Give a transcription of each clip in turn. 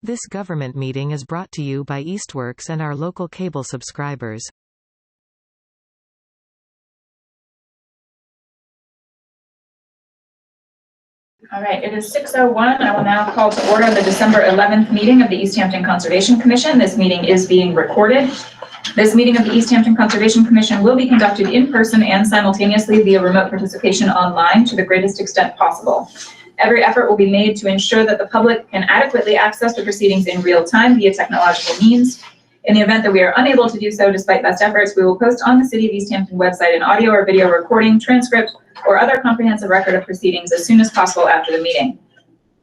This government meeting is brought to you by Eastworks and our local cable subscribers. All right, it is 6:01. I will now call to order the December 11th meeting of the Easthampton Conservation Commission. This meeting is being recorded. This meeting of the Easthampton Conservation Commission will be conducted in person and simultaneously via remote participation online to the greatest extent possible. Every effort will be made to ensure that the public can adequately access the proceedings in real time via technological means. In the event that we are unable to do so despite best efforts, we will post on the City of Easthampton website an audio or video recording, transcript, or other comprehensive record of proceedings as soon as possible after the meeting.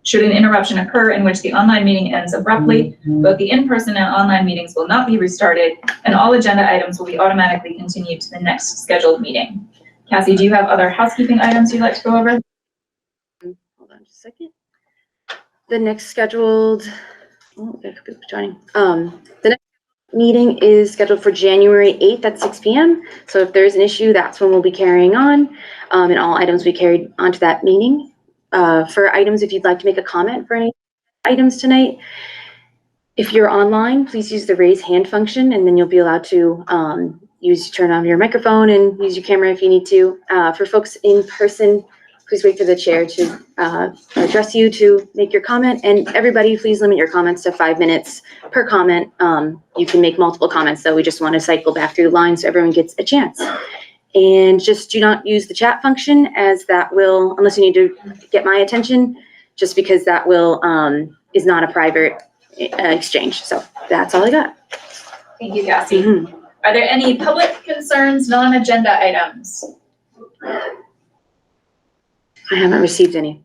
Should an interruption occur in which the online meeting ends abruptly, both the in-person and online meetings will not be restarted, and all agenda items will be automatically continued to the next scheduled meeting. Cassie, do you have other housekeeping items you'd like to go over? Hold on just a second. The next scheduled, joining. The next meeting is scheduled for January 8th at 6 p.m. So if there's an issue, that's when we'll be carrying on, and all items will be carried onto that meeting. For items, if you'd like to make a comment for any items tonight, if you're online, please use the raise hand function, and then you'll be allowed to turn on your microphone and use your camera if you need to. For folks in person, please wait for the chair to address you to make your comment. And everybody, please limit your comments to 5 minutes per comment. You can make multiple comments, though. We just want to cycle back through the line so everyone gets a chance. And just do not use the chat function, as that will, unless you need to get my attention, just because that will is not a private exchange. So that's all I got. Thank you, Cassie. Are there any public concerns, non-agenda items? I haven't received any.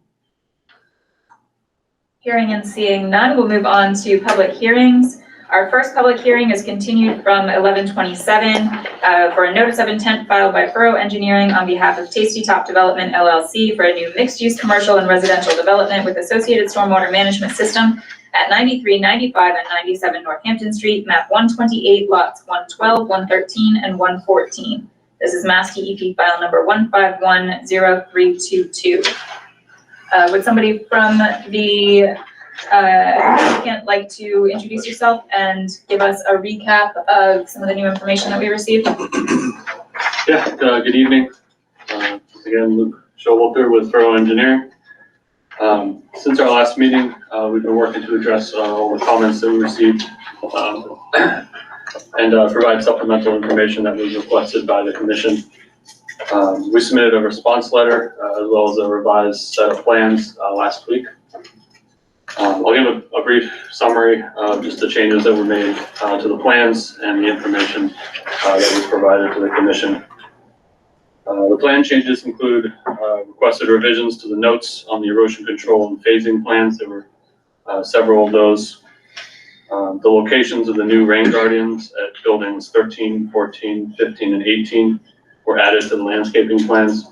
Hearing and seeing none, we'll move on to public hearings. Our first public hearing is continued from 11/27 for a notice of intent filed by Furrow Engineering on behalf of Tasty Top Development LLC for a new mixed-use commercial and residential development with associated stormwater management system at 93, 95, and 97 Northampton Street, map 128, lots 112, 113, and 114. This is Mass DEP file number 1510322. Would somebody from the applicant like to introduce yourself and give us a recap of some of the new information that we received? Yeah, good evening. Again, Luke Showalter with Furrow Engineering. Since our last meeting, we've been working to address all the comments that we received and provide supplemental information that was requested by the commission. We submitted a response letter as well as a revised set of plans last week. I'll give a brief summary of just the changes that were made to the plans and the information that was provided to the commission. The plan changes include requested revisions to the notes on the erosion control and phasing plans. There were several of those. The locations of the new rain guardians at buildings 13, 14, 15, and 18 were added to the landscaping plans.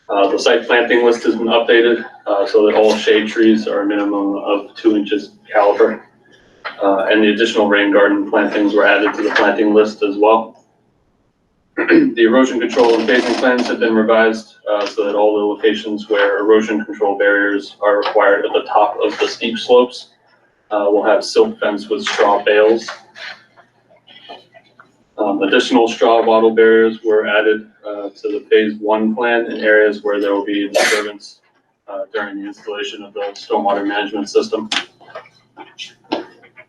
The site planting list has been updated so that all shade trees are a minimum of 2 inches caliber. And the additional rain garden plantings were added to the planting list as well. The erosion control and phasing plans have been revised so that all the locations where erosion control barriers are required at the top of the steep slopes will have silt fence with straw bales. Additional straw wattle barriers were added to the phase 1 plan in areas where there will be disturbance during the installation of the stormwater management system.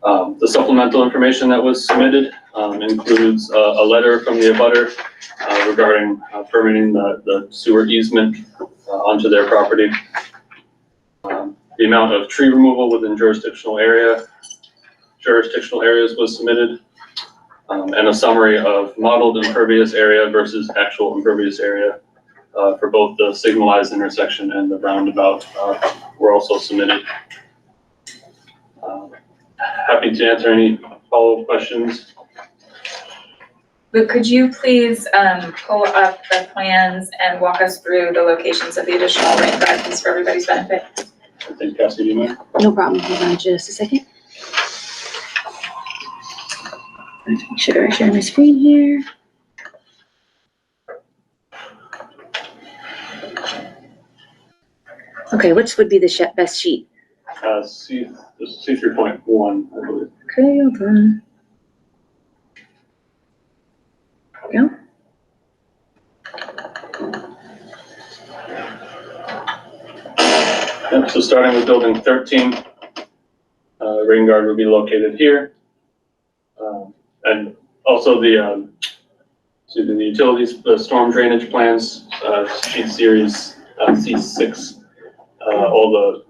The supplemental information that was submitted includes a letter from the abutter regarding permitting the sewer easement onto their property. The amount of tree removal within jurisdictional areas was submitted, and a summary of modeled impervious area versus actual impervious area for both the signalized intersection and the roundabout were also submitted. Happy to answer any follow-up questions. Luke, could you please pull up the plans and walk us through the locations of the additional rain gardens for everybody's benefit? I think, Cassie, do you mind? No problem. Hold on just a second. Make sure I share my screen here. Okay, which would be the best sheet? This is C3.1, I believe. Okay, hold on. Yeah. Yep, so starting with building 13, rain guard will be located here. And also the utilities, the storm drainage plans, sheet series C6, all the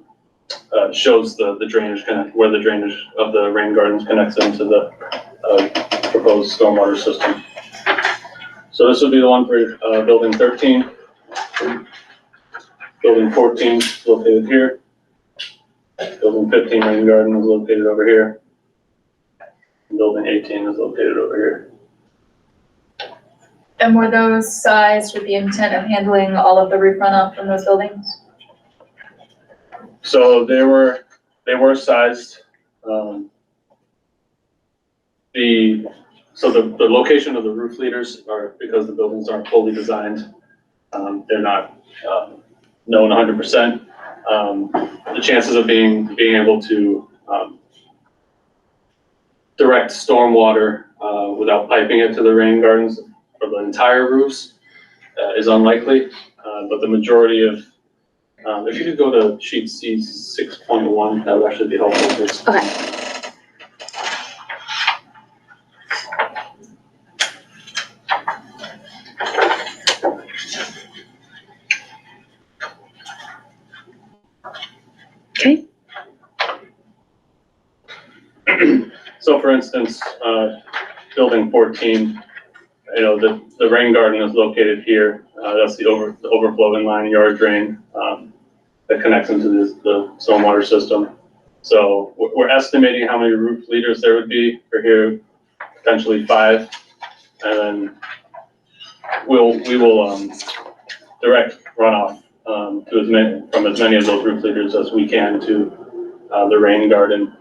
shows the drainage where the drainage of the rain gardens connects into the proposed stormwater system. So this would be the one for building 13. Building 14 is located here. Building 15 rain garden is located over here. And building 18 is located over here. And were those sized with the intent of handling all of the roof runoff from those buildings? So they were sized. The location of the roof leaders are, because the buildings aren't fully designed, they're not known 100%. The chances of being able to direct stormwater without piping it to the rain gardens for the entire roofs is unlikely. But the majority of, if you could go to sheet C 6.1, that would actually be helpful. Please. Okay. Okay. So for instance, building 14, the rain garden is located here. That's the overflow inline yard drain that connects into the stormwater system. So we're estimating how many roof leaders there would be for here, potentially 5, and then we will direct runoff from as many of those roof leaders as we can to the rain garden,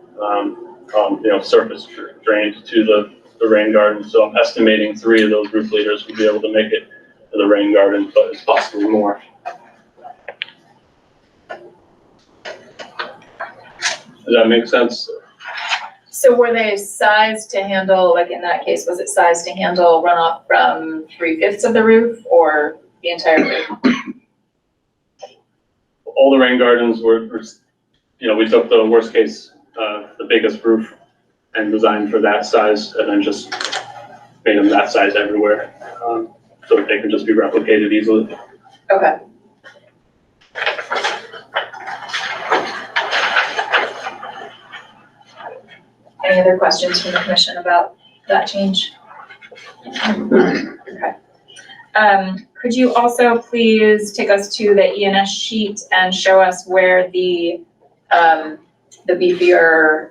surface drained to the rain garden. So I'm estimating 3 of those roof leaders will be able to make it to the rain garden, but it's possibly more. Does that make sense? So were they sized to handle, like in that case, was it sized to handle runoff from 3/5 of the roof or the entire roof? All the rain gardens were we took the worst case, the biggest roof and designed for that size, and then just made them that size everywhere, so that they can just be replicated easily. Okay. Any other questions from the commission about that change? Okay. Could you also please take us to the ENS sheet and show us where the beefier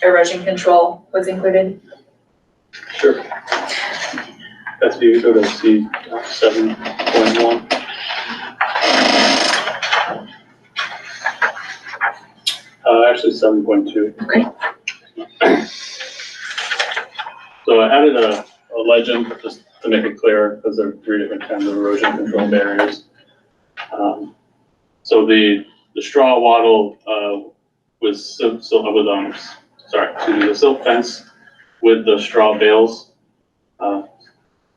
erosion control was included? Sure. That's you go to C 7.1. Actually 7.2. Okay. So I added a legend just to make it clear, because there are 3 different kinds of erosion control barriers. So the straw wattle the silt fence with the straw bales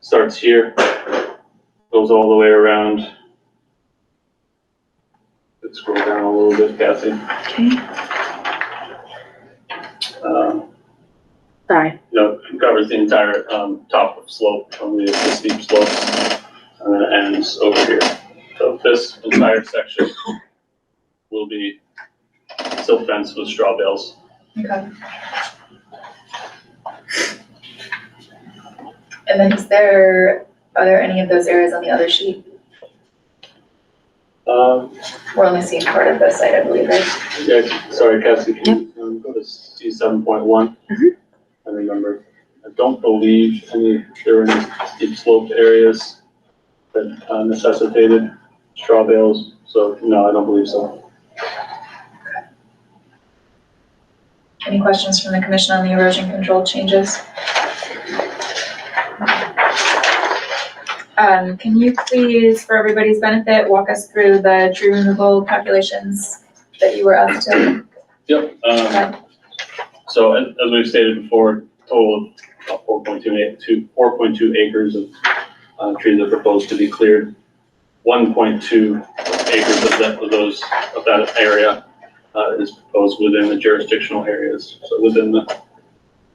starts here, goes all the way around. Let's scroll down a little bit, Cassie. Okay. Sorry. It covers the entire top of slope from the steep slopes, and then it ends over here. So this entire section will be silt fence with straw bales. Okay. And then are there any of those areas on the other sheet? We're only seeing part of the site, I believe, right? Yeah, sorry, Cassie, can you go to C7.1? And remember, I don't believe there were any steep sloped areas that necessitated straw bales, so no, I don't believe so. Any questions from the commission on the erosion control changes? Can you please, for everybody's benefit, walk us through the tree removal calculations that you were asked to Yep. So as we've stated before, total of 4.2 acres of trees are proposed to be cleared. 1.2 acres of that area is proposed within the jurisdictional areas. So within the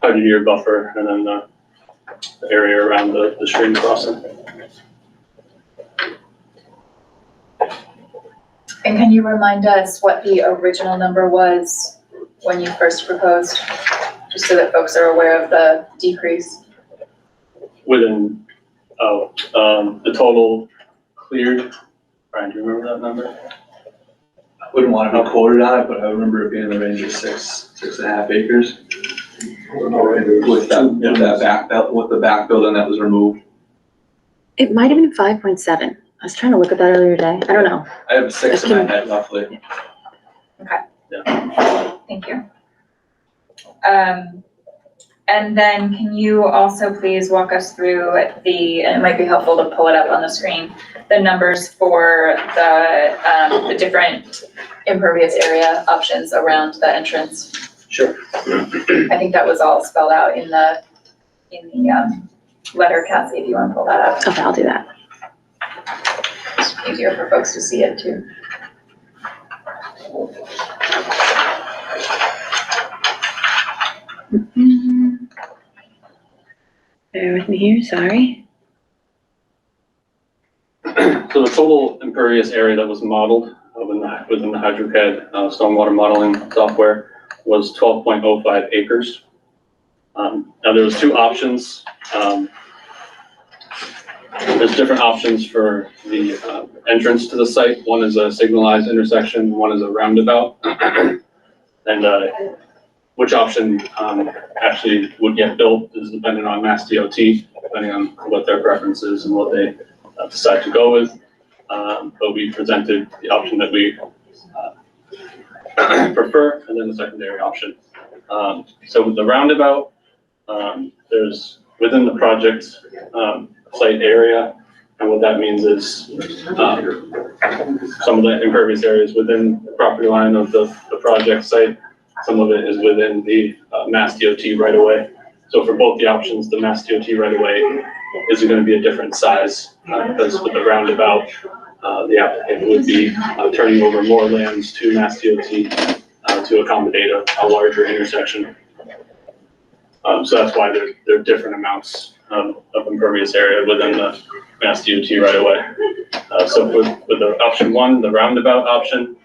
100-year buffer, and then the area around the stream crossing. And can you remind us what the original number was when you first proposed, just so that folks are aware of the decrease? Within, the total cleared, Brian, do you remember that number? I wouldn't want to be quoted on it, but I remember it being in the range of 6.5 acres. With the back building that was removed. It might have been 5.7. I was trying to look at that earlier today. I don't know. I have 6 in my head roughly. Okay. Yeah. Thank you. And then can you also please walk us through and it might be helpful to pull it up on the screen, the numbers for the different impervious area options around the entrance? Sure. I think that was all spelled out in the letter, Cassie, if you want to pull that up. Okay, I'll do that. It's easier for folks to see it too. Bear with me here, sorry. So the total impervious area that was modeled within the HydroCAD stormwater modeling software was 12.05 acres. Now there was two options. There's different options for the entrance to the site. One is a signalized intersection, one is a roundabout. And which option actually would get built is dependent on Mass DOT, depending on what their preference is and what they decide to go with. But we presented the option that we prefer, and then the secondary option. So with the roundabout, there's within the project site area, and what that means is some of the impervious areas within the property line of the project site. Some of it is within the Mass DOT right of way. So for both the options, the Mass DOT right of way is going to be a different size because with the roundabout, the applicant would be turning over more lands to Mass DOT to accommodate a larger intersection. So that's why there are different amounts of impervious area within the Mass DOT right of way. So with the option one, the roundabout option,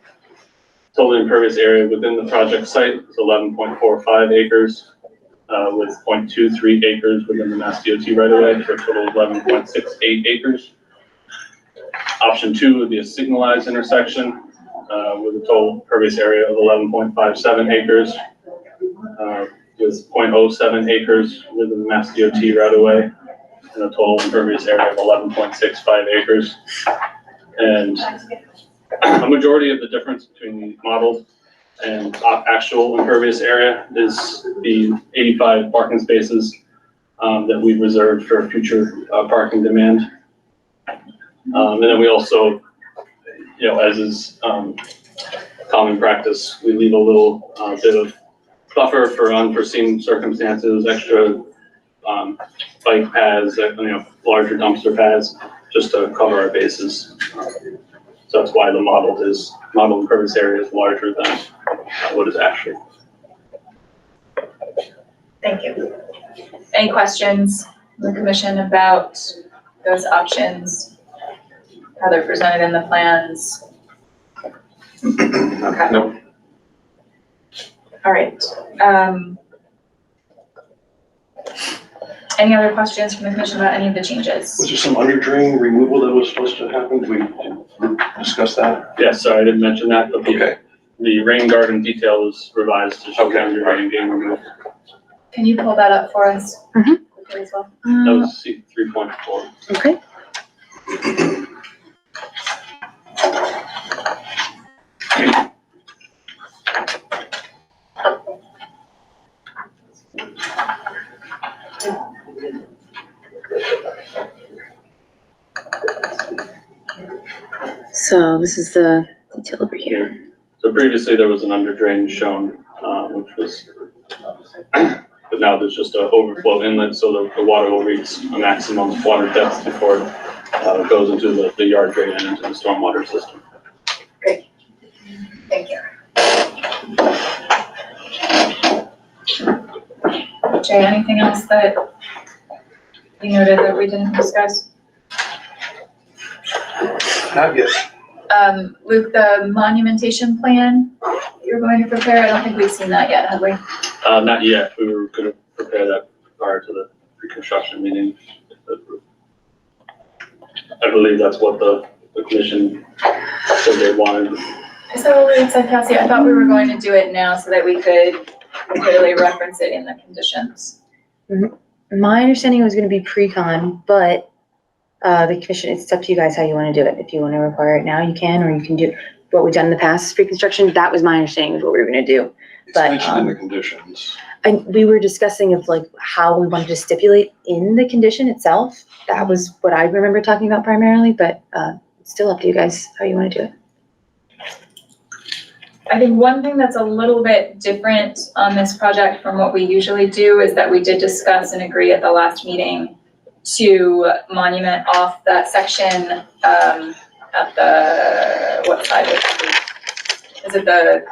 total impervious area within the project site is 11.45 acres, with 0.23 acres within the Mass DOT right of way, for a total of 11.68 acres. Option two would be a signalized intersection, with a total impervious area of 11.57 acres, with 0.07 acres within the Mass DOT right of way, and a total impervious area of 11.65 acres. And a majority of the difference between the modeled and actual impervious area is the 85 parking spaces that we've reserved for future parking demand. And then we also, as is common practice, we leave a little bit of buffer for unforeseen circumstances, extra bike paths, larger dumpster paths, just to cover our bases. So that's why the modeled impervious area is larger than what is actually. Thank you. Any questions from the commission about those options? How they're presented in the plans? Okay. Nope. All right. Any other questions from the commission about any of the changes? Was there some under drain removal that was supposed to happen? Did we discuss that? Yes, sorry, I didn't mention that, but Okay. the rain garden detail was revised to show the under drain being removed. Can you pull that up for us? Quickly as well? That was C 3.4. Okay. So this is the detail over here. So previously there was an under drain shown But now there's just an overflow inlet, so the water will reach a maximum water depth before it goes into the yard drain and into the stormwater system. Great. Thank you. Jay, anything else that you noted that we didn't discuss? Not yet. Luke, the monumentation plan you're going to prepare, I don't think we've seen that yet, have we? Not yet. We were going to prepare that prior to the pre-construction meeting. I believe that's what the commission said they wanted. Is that what we had said, Cassie? I thought we were going to do it now so that we could clearly reference it in the conditions. My understanding was gonna be pre-con, but the commission, it's up to you guys how you wanna do it. If you wanna require it now, you can, or you can do what we've done in the past, pre-construction. That was my understanding of what we were gonna do. It's But, mentioned in the conditions. And we were discussing of like how we wanted to stipulate in the condition itself. That was what I remember talking about primarily, but it's still up to you guys how you wanna do it. I think one thing that's a little bit different on this project from what we usually do is that we did discuss and agree at the last meeting to monument off that section at the, what side of the street? Is it the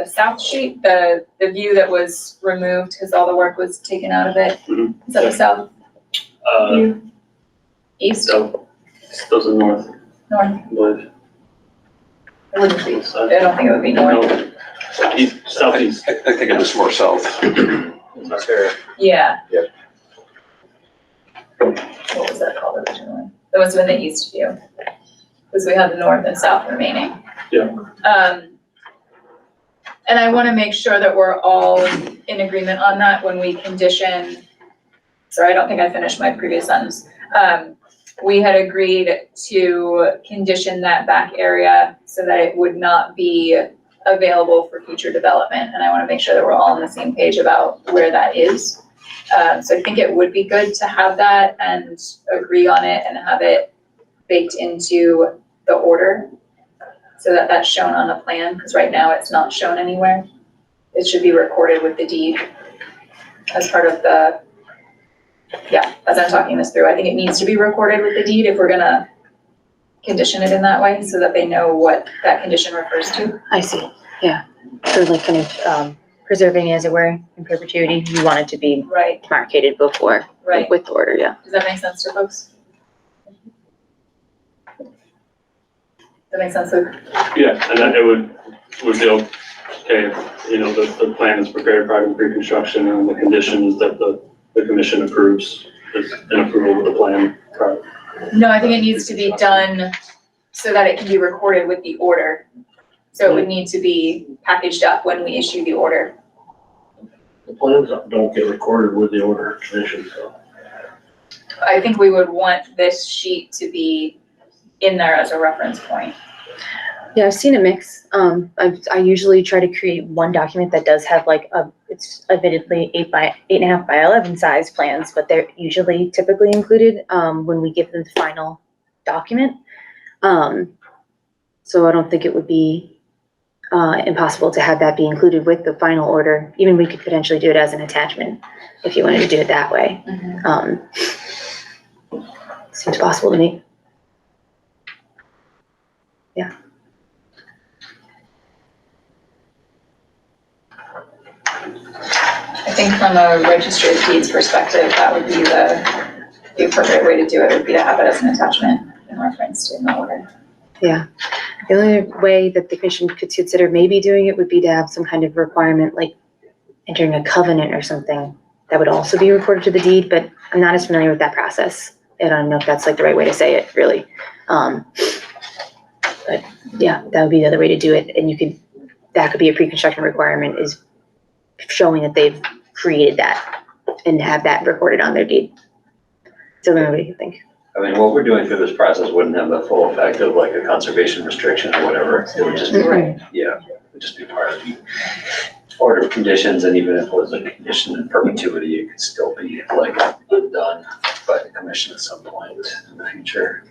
south street, the view that was removed because all the work was taken out of it? Mhm. Is that the south view? East? So those are north, North? I believe. It wouldn't be, I don't think it would be north. No, east, southeast. I think it was more south. Yeah. Yep. What was that called originally? That must have been the east view. Because we have the north and south remaining. Yeah. And I want to make sure that we're all in agreement on that when we condition, sorry, I don't think I finished my previous sentence. We had agreed to condition that back area so that it would not be available for future development. And I want to make sure that we're all on the same page about where that is. So I think it would be good to have that and agree on it and have it baked into the order so that that's shown on the plan, because right now it's not shown anywhere. It should be recorded with the deed as part of the, yeah, as I'm talking this through, I think it needs to be recorded with the deed if we're gonna condition it in that way so that they know what that condition refers to. I see, yeah. So like kind of preserving as it were in perpetuity, you want it to be Right, demarcated before, right. like with the order, yeah. Does that make sense to folks? That makes sense, Luke? Yeah, and then it would be okay if, you know, the plan is prepared prior to pre-construction and the condition is that the commission approves, is an approval of the plan prior. No, I think it needs to be done so that it can be recorded with the order. So it would need to be packaged up when we issue the order. The plans don't get recorded with the order of commission, so. I think we would want this sheet to be in there as a reference point. Yeah, I've seen a mix. I usually try to create one document that does have like it's admittedly 8.5 by 11 size plans, but they're usually typically included when we give them the final document. So I don't think it would be impossible to have that be included with the final order. Even we could potentially do it as an attachment if you wanted to do it that way. Seems possible to me. Yeah. I think from a registry of deeds perspective, that would be the appropriate way to do it, would be to have it as an attachment in reference to the order. Yeah. The only way that the commission could consider maybe doing it would be to have some kind of requirement, like entering a covenant or something that would also be recorded to the deed, but I'm not as familiar with that process. I don't know if that's like the right way to say it, really. But yeah, that would be the other way to do it. And that could be a pre-construction requirement, is showing that they've created that and have that recorded on their deed. So what do you think? I mean, what we're doing through this process wouldn't have the full effect of like a conservation restriction or whatever. It would just be, yeah, it would just be part of the order of conditions, and even if it was a condition in perpetuity, it could still be like undone by the commission at some point in the future.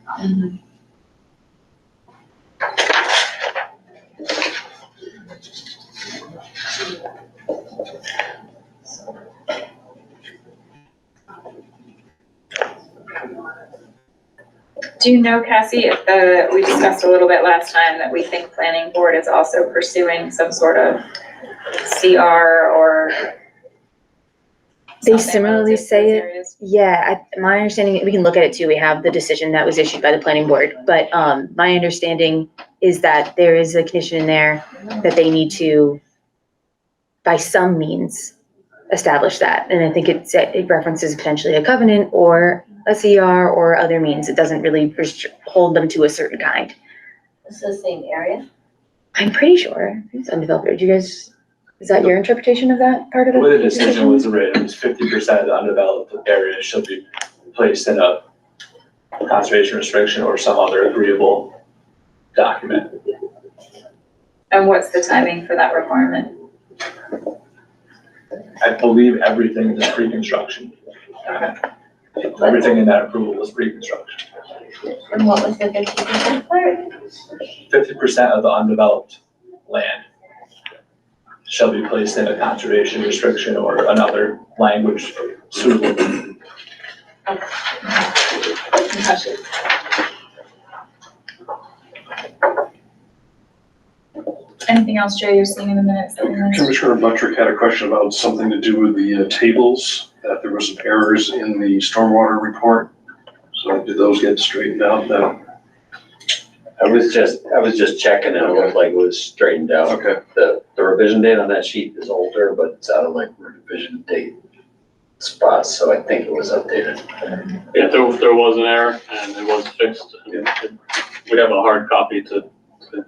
Do you know, Cassie, if we discussed a little bit last time that we think planning board is also pursuing some sort of CR or They something similarly relative to say those it. areas? Yeah, my understanding, we can look at it too. We have the decision that was issued by the planning board. But my understanding is that there is a condition in there that they need to, by some means, establish that. And I think it references potentially a covenant or a CR or other means. It doesn't really hold them to a certain kind. It's the same area? I'm pretty sure it's undeveloped. Do you guys, is that your interpretation of that part of The it? way the decision was written, it was 50% of the undeveloped area shall be placed in a conservation restriction or some other agreeable document. And what's the timing for that requirement? I believe everything is pre-construction. Everything in that approval was pre-construction. And what was the 50% part? 50% of the undeveloped land shall be placed in a conservation restriction or another language suitable. Gotcha. Anything else, Joe, you're seeing in the minutes that we missed? Commissioner Buttrick had a question about something to do with the tables, that there were some errors in the stormwater report. So did those get straightened out now? I was just checking and it looked like it was straightened out. Okay. The revision date on that sheet is older, but it's out of like revision date spots, so I think it was updated. Yeah, there was an error and it was fixed. We have a hard copy to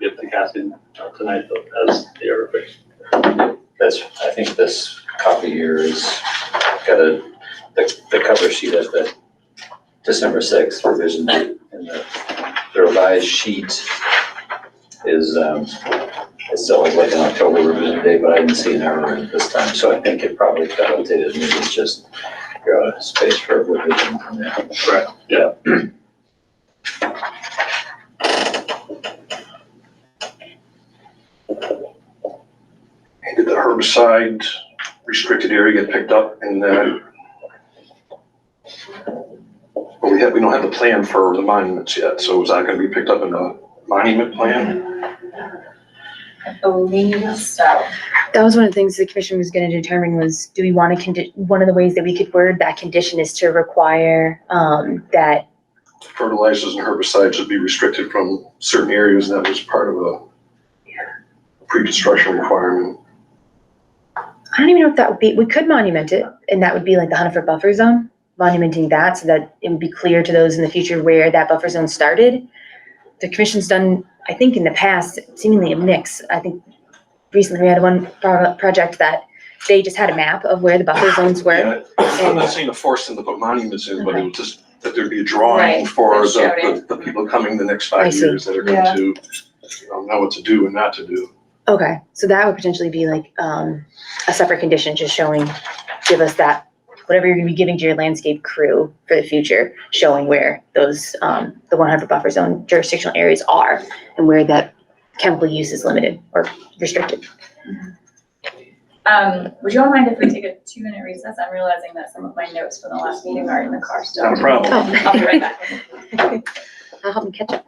get to Cassie tonight as the error fixed. I think this copy here is got the cover sheet as the December 6th revision date, and the revised sheet is, it still has like an October revision date, but I didn't see an error in it this time, so I think it probably got updated, maybe it's just space for revision from there. Right. Yeah. Did the herbicide restricted area get picked up in that? Well, we don't have the plan for the monuments yet, so is that gonna be picked up in the monument plan? I believe so. That was one of the things the commission was gonna determine was, do we want to one of the ways that we could word that condition is to require, that. Fertilizers and herbicides should be restricted from certain areas, and that was part of a pre-construction requirement. I don't even know if that would be, we could monument it, and that would be like the Hunterford buffer zone, monumenting that so that it would be clear to those in the future where that buffer zone started. The commission's done, I think in the past, seemingly a mix. I think recently we had one project that they just had a map of where the buffer zones were. Yeah, I'm not saying to force them to put monuments in, but it was just that there'd be a drawing Right, for that showed it. the people coming the next I 5 see. years that are going to know what to do and not to do. Okay, so that would potentially be like, a separate condition, just showing, give us that, whatever you're gonna be giving to your landscape crew for the future, showing where those, the 100 buffer zone jurisdictional areas are and where that chemical use is limited or restricted. Would you all mind if we take a 2-minute recess? I'm realizing that some of my notes from the last meeting are in the car still. Not a problem. I'll be right back. I'll help them catch up.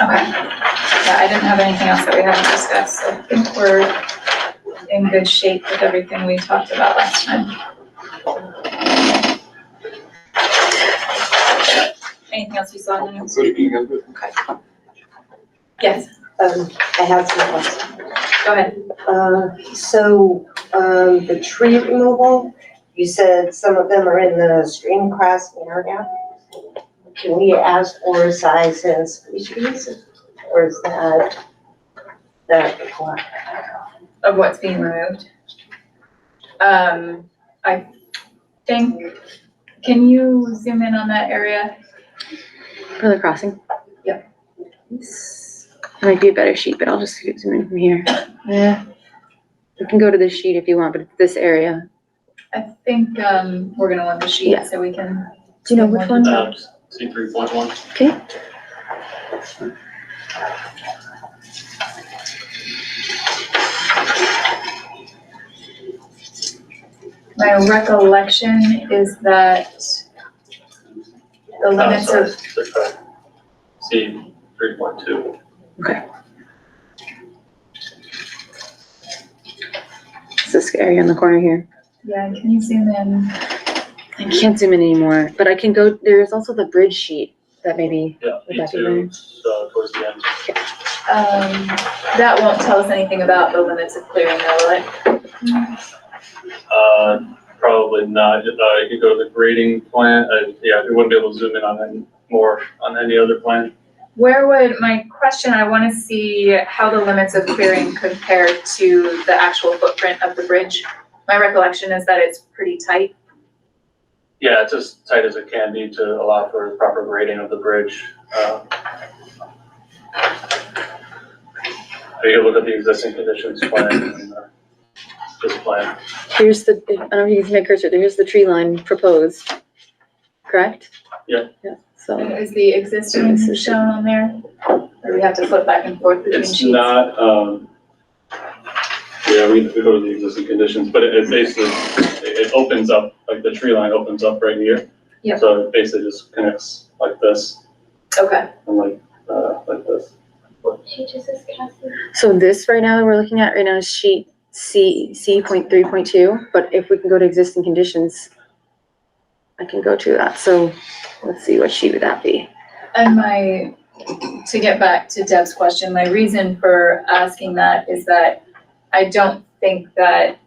Okay. Yeah, I didn't have anything else that we haven't discussed, so I think we're in good shape with everything we talked about last time. Anything else you saw in the news? Okay. Yes, I have some questions. go ahead. The tree removal, you said some of them are in the stream crossing area. Can we ask for size and species, or is that required? Of what's being removed. I think, can you zoom in on that area? For the crossing? Yep. It might be a better sheet, but I'll just zoom in from here. Yeah. You can go to this sheet if you want, but it's this area. I think, we're gonna want the sheet Yeah. so we can. Do you know which one? C 3.1. Okay. My recollection is that the limits of, C 3.2. Okay. It's this area in the corner here. yeah, can you zoom in? I can't zoom in anymore, but I can go, there's also the bridge sheet that maybe, Yeah, would that be B2, better? towards the end. That won't tell us anything about the limits of clearing though, will it? Probably not. You could go to the grading plan. Yeah, we wouldn't be able to zoom in on any more on any other plan. Where would, my question, I wanna see how the limits of clearing compare to the actual footprint of the bridge. My recollection is that it's pretty tight. Yeah, it's as tight as it can be to allow for proper grading of the bridge. You can look at the existing conditions plan and this plan. Here's the, I don't know if you can see my cursor, here's the tree line proposed, correct? Yeah. Yeah, so, Is the existing shown on there? Or do we have to flip back and forth between sheets? It's not, yeah, we go to the existing conditions, but it basically, it opens up, like the tree line opens up right here. Yep. So it basically just connects like this Okay, and like this. What page is this, Cassie? so this right now that we're looking at right now is sheet C.3.2, but if we can go to existing conditions, I can go to that, so let's see, what sheet would that be? and to get back to Deb's question, my reason for asking that is that I don't think that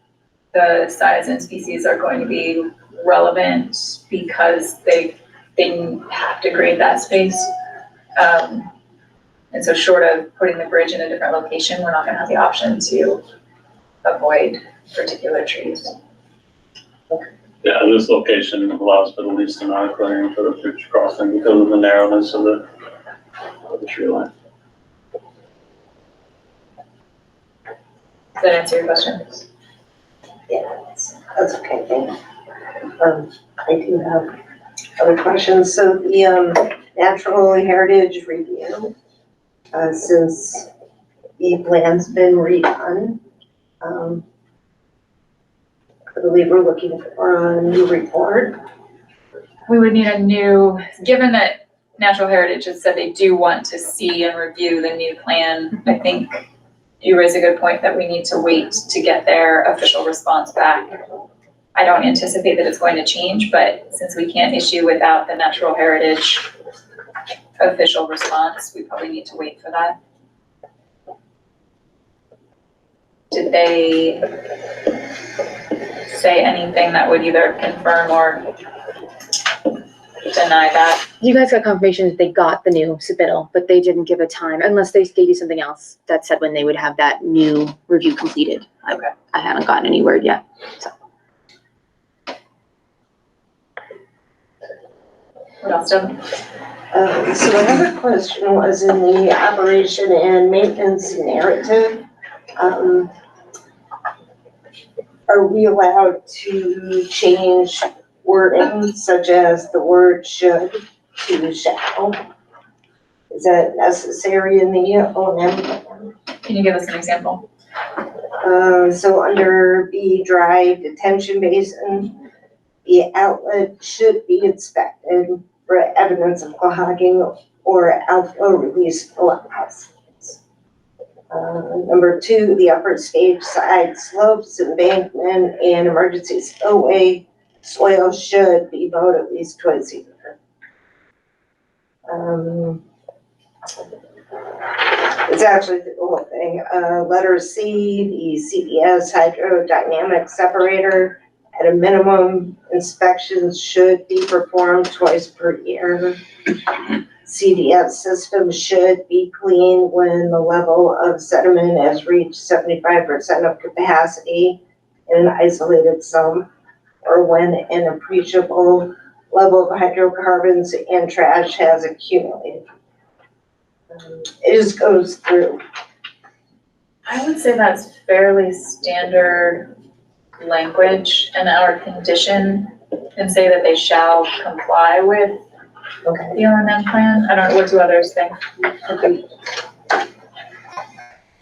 the size and species are going to be relevant because they have to grade that space. And so short of putting the bridge in a different location, we're not gonna have the option to avoid particular trees. Yeah, this location allows for the least amount of clearing for the bridge crossing because of the narrowness of the tree line. Does that answer your question? Yeah, that's okay, thank you. I do have other questions. So the natural heritage review, since the plan's been redone, I believe we're looking for a new report. We would need a new, given that Natural Heritage has said they do want to see and review the new plan, I think you raise a good point that we need to wait to get their official response back. I don't anticipate that it's going to change, but since we can't issue without the Natural Heritage official response, we probably need to wait for that. Did they say anything that would either confirm or deny that. You guys got confirmation that they got the new submittal, but they didn't give a time unless they gave you something else that said when they would have that new review completed. Okay. I haven't gotten any word yet, so. What else, Deb? So my other question was in the operation and maintenance narrative. Are we allowed to change wording such as the word should to shall? Is that necessary in the O&M plan? Can you give us an example? So under B, dry detention basin, the outlet should be inspected for evidence of clogging or outflow release velocities. Number 2, the upper stage side slopes, embankment, and emergency spillway soil should be mowed at least twice a year. It's actually the whole thing. Letter C, the CDS hydrodynamic separator, at a minimum, inspections should be performed twice per year. CDS system should be cleaned when the level of sediment has reached 75% of capacity in an isolated zone, or when an appreciable level of hydrocarbons and trash has accumulated. It just goes through. I would say that's fairly standard language, and our condition can say that they shall comply with the O&M plan. I don't know, what do others think?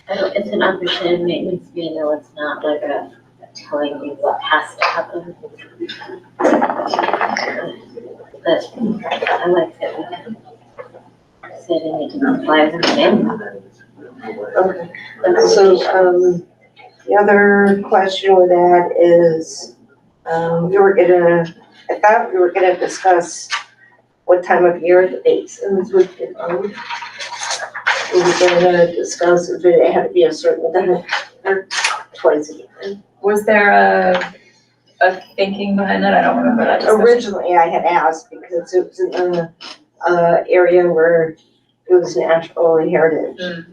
It's an operation maintenance manual, it's not like a telling you what has to happen. But I like that we can say they need to comply with the manual. Okay. So, the other question with that is, I thought we were gonna discuss what time of year the basins would get mowed. We were gonna discuss if it had to be a certain time or twice a year. Was there a thinking behind that? I don't remember that discussion. Originally, I had asked because it was in a area where it was natural heritage. Mm.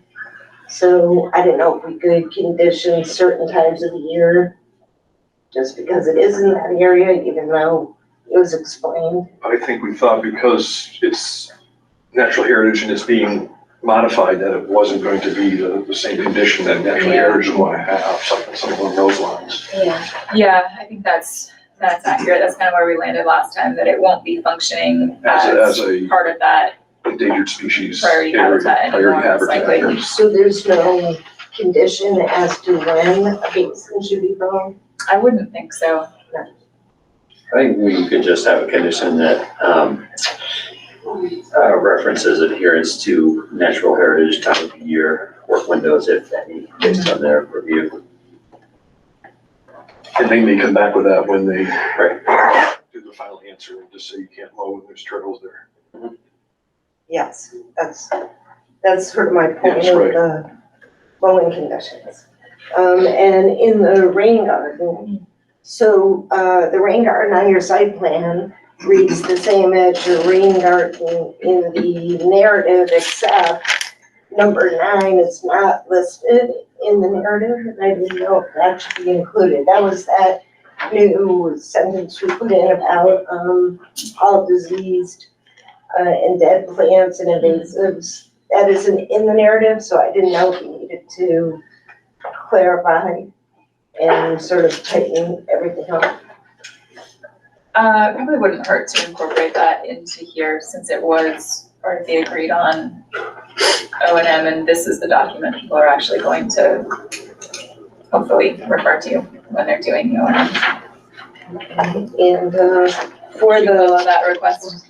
So I didn't know if we could condition certain times of the year, just because it is in that area, even though it was explained. I think we thought because it's natural heritage and it's being modified, that it wasn't going to be the same condition that natural heritage would want to have, something along those lines. Yeah. Yeah, I think that's accurate. That's kind of where we landed last time, that it won't be functioning As a part of that endangered species. priority habitat anymore, most likely. habitat. So there's no condition as to when a basin should be mowed? I wouldn't think so. I think we could just have a condition that references adherence to natural heritage time of year, work windows, if any, based on their review. And they may come back with that when they Right. do the final answer and just say you can't mow when there's turtles there. Yes, that's sort of my point Yes, of right. the mowing conditions. And in the rain garden, so, the rain garden on your site plan reads the same as your rain garden in the narrative, except number 9 is not listed in the narrative, and I didn't know if that should be included. That was that new sentence we put in about, all diseased, and dead plants and invasives. That isn't in the narrative, so I didn't know if we needed to clarify and sort of tighten everything up. Probably wouldn't hurt to incorporate that into here, since it was part of the agreed on O&M, and this is the document people are actually going to hopefully refer to when they're doing the O&M. And, for Do you the, follow that request?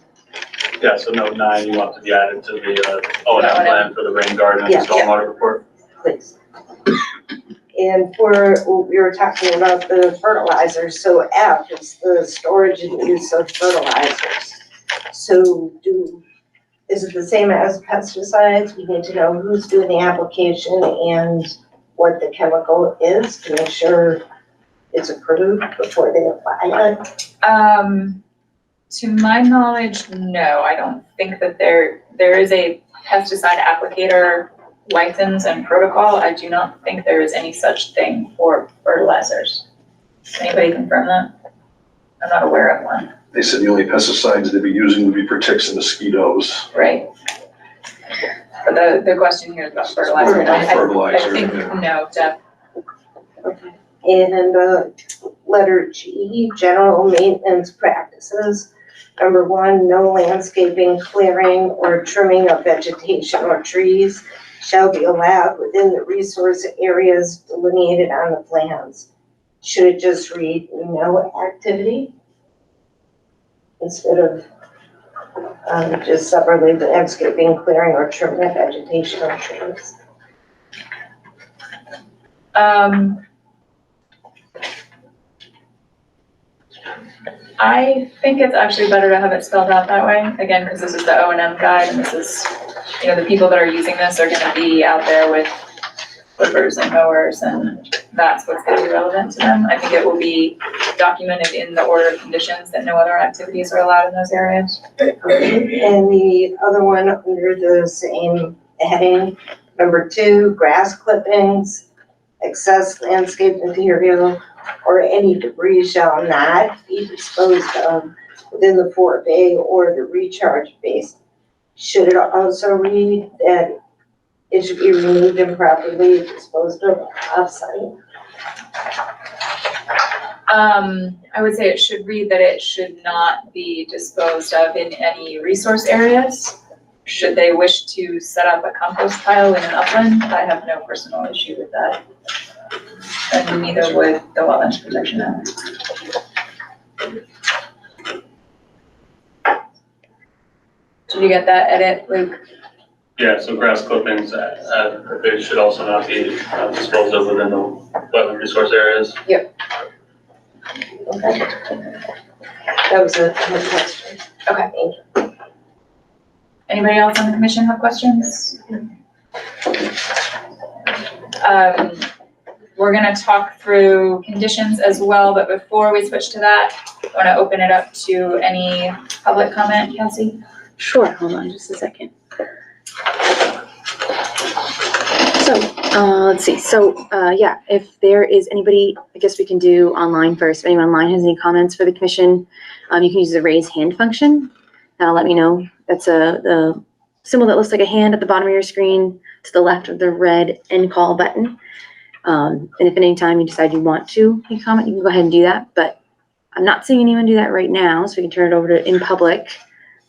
Yeah, so note 9, you want to be added to the O&M plan for the rain garden and Yeah. stormwater report. please. And for, we were talking about the fertilizers, so F is the storage and use of fertilizers. So is it the same as pesticides? We need to know who's doing the application and what the chemical is to make sure is approved before they apply it? To my knowledge, no, I don't think that there is a pesticide applicator license and protocol. I do not think there is any such thing for fertilizers. Anybody confirm that? I'm not aware of one. They said the only pesticides they'd be using would be for ticks and mosquitoes. Right. But the question here is about fertilizer. And Fertilizer, I think, yeah. no, Deb. Okay. And letter G, general maintenance practices. Number 1, no landscaping, clearing, or trimming of vegetation or trees shall be allowed within the resource areas delineated on the plans. Should it just read no activity? Instead of just separately the landscaping, clearing, or trimming of vegetation or trees? I think it's actually better to have it spelled out that way, again, because this is the O&M guide, and this is, the people that are using this are gonna be out there with clippers and mowers, and that's what's gonna be relevant to them. I think it will be documented in the order of conditions that no other activities are allowed in those areas. Okay. And the other one under the same heading, number 2, grass clippings, excess landscape material, or any debris shall not be disposed of within the fort bay or the recharge basin. Should it also read that it should be removed and properly disposed of off-site? I would say it should read that it should not be disposed of in any resource areas. Should they wish to set up a compost pile in an upland, I have no personal issue with that. And neither would the Wetlands Protection Act. Did you get that edit, Luke? Yeah, so grass clippings, they should also not be disposed of within the wetland resource areas. Okay. That was a question. Okay. Thank you. Anybody else on the commission have questions? We're gonna talk through conditions as well, but before we switch to that, I wanna open it up to any public comment, Cassie? Sure, hold on just a second. So, let's see. So, yeah, if there is anybody, I guess we can do online first. If anyone online has any comments for the commission, you can use the raise hand function. That'll let me know. That's the symbol that looks like a hand at the bottom of your screen to the left of the red end call button. And if at any time you decide you want to make a comment, you can go ahead and do that. But I'm not seeing anyone do that right now, so we can turn it over to in public.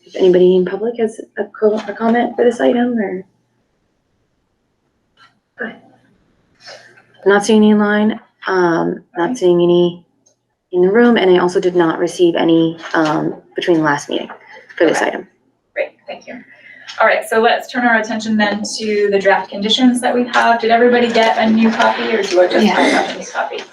If anybody in public has a comment for this item, or I'm not seeing any in line, not seeing any in the room, and I also did not receive any between the last meeting for this item. Great, thank you. All right, so let's turn our attention then to the draft conditions that we have. Did everybody get a new copy, or do I just have a new copy?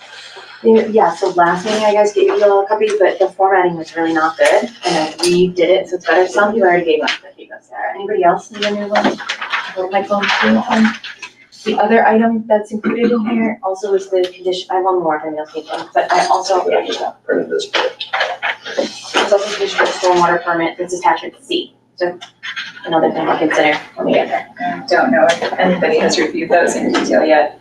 Yeah, so last meeting I guys gave you all a copy, but the formatting was really not good, and I redid it, so it's better. Some people already gave us that. Anybody else need a new one? Or my phone too? The other item that's included in here also is the condition. I have one more from the paper, but I also Printed this. it's also condition for the stormwater permit. That's attachment C. So another thing to consider when we get there. I don't know if anybody has reviewed those in detail yet.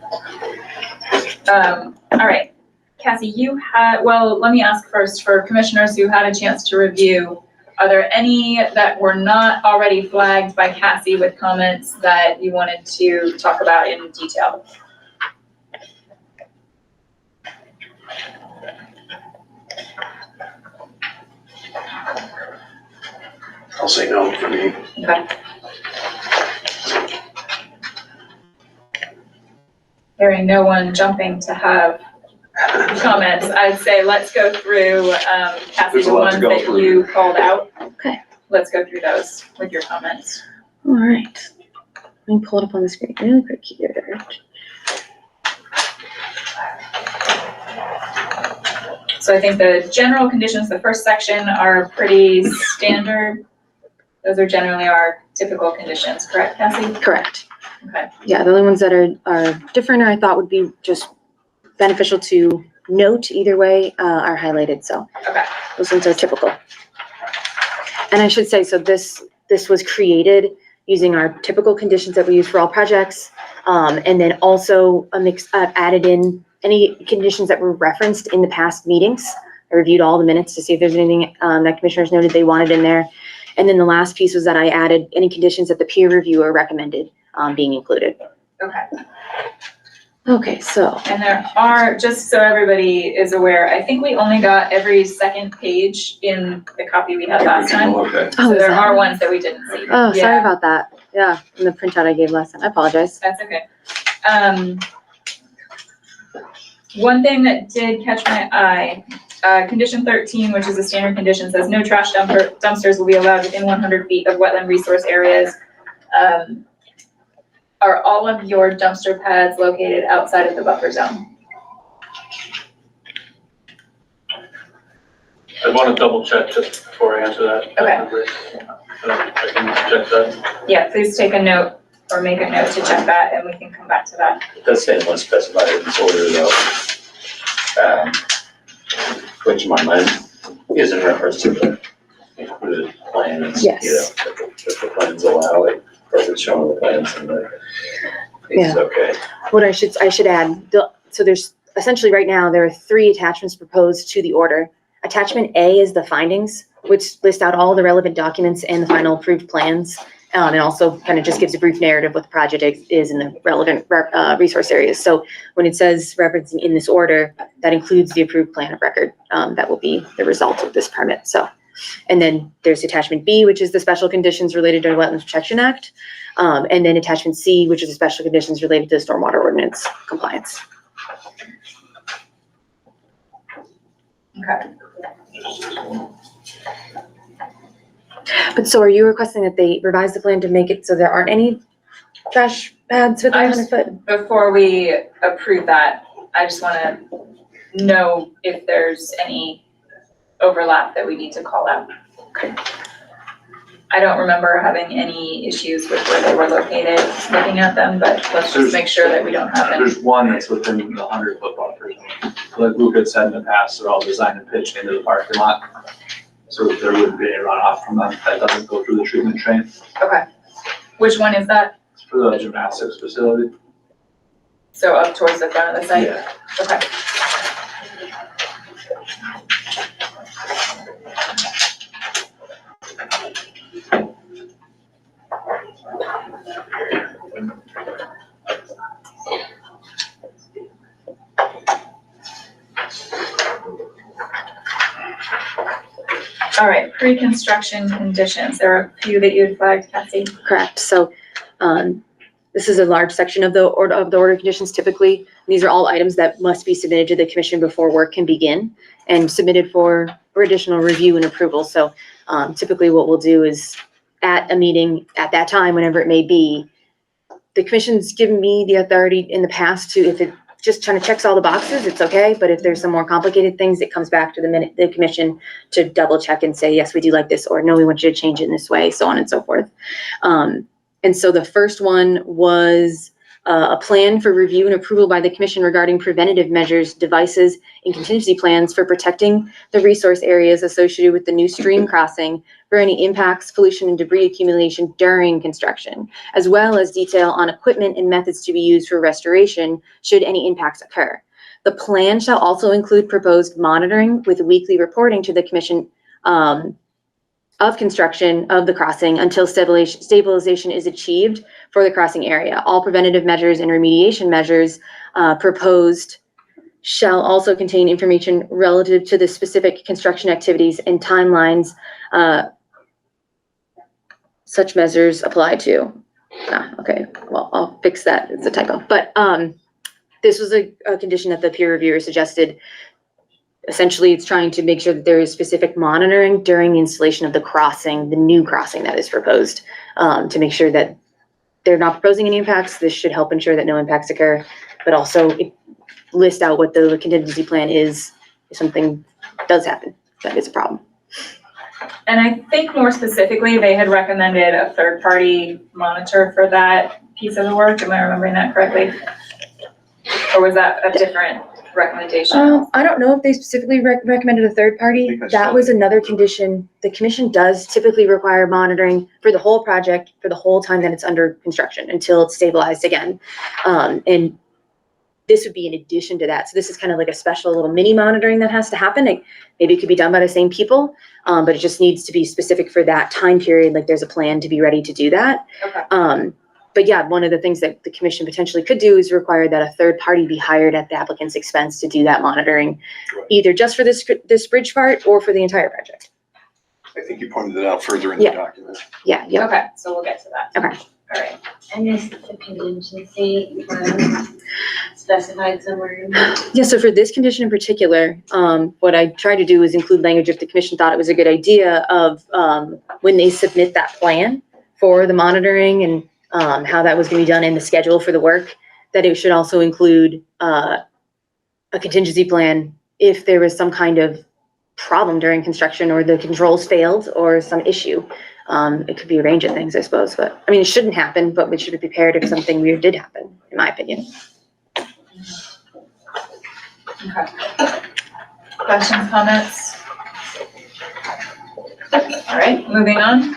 All right. Cassie, let me ask first for commissioners who had a chance to review, are there any that were not already flagged by Cassie with comments that you wanted to talk about in detail? I'll say no for me. Okay. Hearing no one jumping to have comments, I'd say let's go through, Cassie, There's a the lot ones to go that through. you called out. Okay. Let's go through those with your comments. All right. Let me pull it up on the screen really quick here. So I think the general conditions, the first section, are pretty standard. Those are generally our typical conditions, correct, Cassie? Correct. Okay. Yeah, the only ones that are different, or I thought would be just beneficial to note either way are highlighted, so Okay. those ones are typical. And I should say, so this was created using our typical conditions that we use for all projects, and then also added in any conditions that were referenced in the past meetings. I reviewed all the minutes to see if there's anything that commissioners noted they wanted in there. And then the last piece was that I added any conditions that the peer reviewer recommended being included. Okay. Okay, so. And there are, just so everybody is aware, I think we only got every second page in the copy we had last time. Okay. So there are ones that we didn't see. Oh, sorry Yeah, about that. Yeah, in the printout I gave last time. I apologize. that's okay. One thing that did catch my eye, condition 13, which is a standard condition, says no trash dumpsters will be allowed within 100 feet of wetland resource areas. Are all of your dumpster pads located outside of the buffer zone? I want to double check just before I answer that. Okay. I can check that. Yeah, please take a note or make a note to check that, and we can come back to that. It does say unless specified in this order though, which in my mind is in reference to the included plans. Yes. You know, if the plans allow it, or if it's shown on the plans, and it's okay. What I should add, so there's essentially right now, there are 3 attachments proposed to the order. Attachment A is the findings, which list out all the relevant documents and the final approved plans. And also kind of just gives a brief narrative what the project is in the relevant resource areas. So when it says referencing in this order, that includes the approved plan of record. That will be the result of this permit. So, and then there's attachment B, which is the special conditions related to the Wetlands Protection Act. And then attachment C, which is the special conditions related to the stormwater ordinance compliance. Okay. But so are you requesting that they revise the plan to make it so there aren't any trash pads within 100 foot? Before we approve that, I just want to know if there's any overlap that we need to call out. Okay. I don't remember having any issues with where they were located, looking at them, but let's just make sure that we don't have any. There's one that's within the 100-foot buffer. Like Luke had said in the past, they're all designed and pitched into the parking lot. So that there wouldn't be any runoff from them. That doesn't go through the treatment train. Okay. Which one is that? For the gymnastics facility. So up towards the front of the site? Yeah. Okay. All right, pre-construction conditions. There are a few that you had flagged, Cassie. Correct. So this is a large section of the order conditions typically. These are all items that must be submitted to the commission before work can begin and submitted for additional review and approval. So typically what we'll do is at a meeting at that time, whenever it may be, the commission's given me the authority in the past to, if it just kind of checks all the boxes, it's okay. But if there's some more complicated things, it comes back to the commission to double check and say, yes, we do like this, or no, we want you to change it in this way, so on and so forth. And so the first one was a plan for review and approval by the commission regarding preventative measures, devices, and contingency plans for protecting the resource areas associated with the new stream crossing for any impacts, pollution, and debris accumulation during construction, as well as detail on equipment and methods to be used for restoration should any impacts occur. The plan shall also include proposed monitoring with weekly reporting to the commission of construction of the crossing until stabilization is achieved for the crossing area. All preventative measures and remediation measures proposed shall also contain information relative to the specific construction activities and timelines such measures apply to. Okay, well, I'll fix that, it's a typo. But this was a condition that the peer reviewer suggested. Essentially, it's trying to make sure that there is specific monitoring during the installation of the crossing, the new crossing that is proposed, to make sure that they're not proposing any impacts. This should help ensure that no impacts occur, but also list out what the contingency plan is if something does happen, that is a problem. And I think more specifically, they had recommended a third-party monitor for that piece of the work. Am I remembering that correctly? Or was that a different recommendation? I don't know if they specifically recommended a third party. think I That saw was that. another condition. The commission does typically require monitoring for the whole project for the whole time that it's under construction until it's stabilized again. And this would be in addition to that. So this is kind of like a special little mini monitoring that has to happen. Maybe it could be done by the same people, but it just needs to be specific for that time period. Like there's a plan to be ready to do that. Okay. But yeah, one of the things that the commission potentially could do is require that a third party be hired at the applicant's expense to do that monitoring, either just for this bridge part or for the entire project. I think you pointed it out further in the Yeah. document. Yeah, yeah. Okay, so we'll get to that. Okay. All right. I missed the contingency specified somewhere in there. Yeah, so for this condition in particular, what I tried to do is include language if the commission thought it was a good idea of when they submit that plan for the monitoring and how that was gonna be done in the schedule for the work, that it should also include a contingency plan if there was some kind of problem during construction or the controls failed or some issue. It could be a range of things, I suppose, but I mean, it shouldn't happen, but we should be prepared if something weird did happen, in my opinion. Okay. Questions, comments? All right, moving on.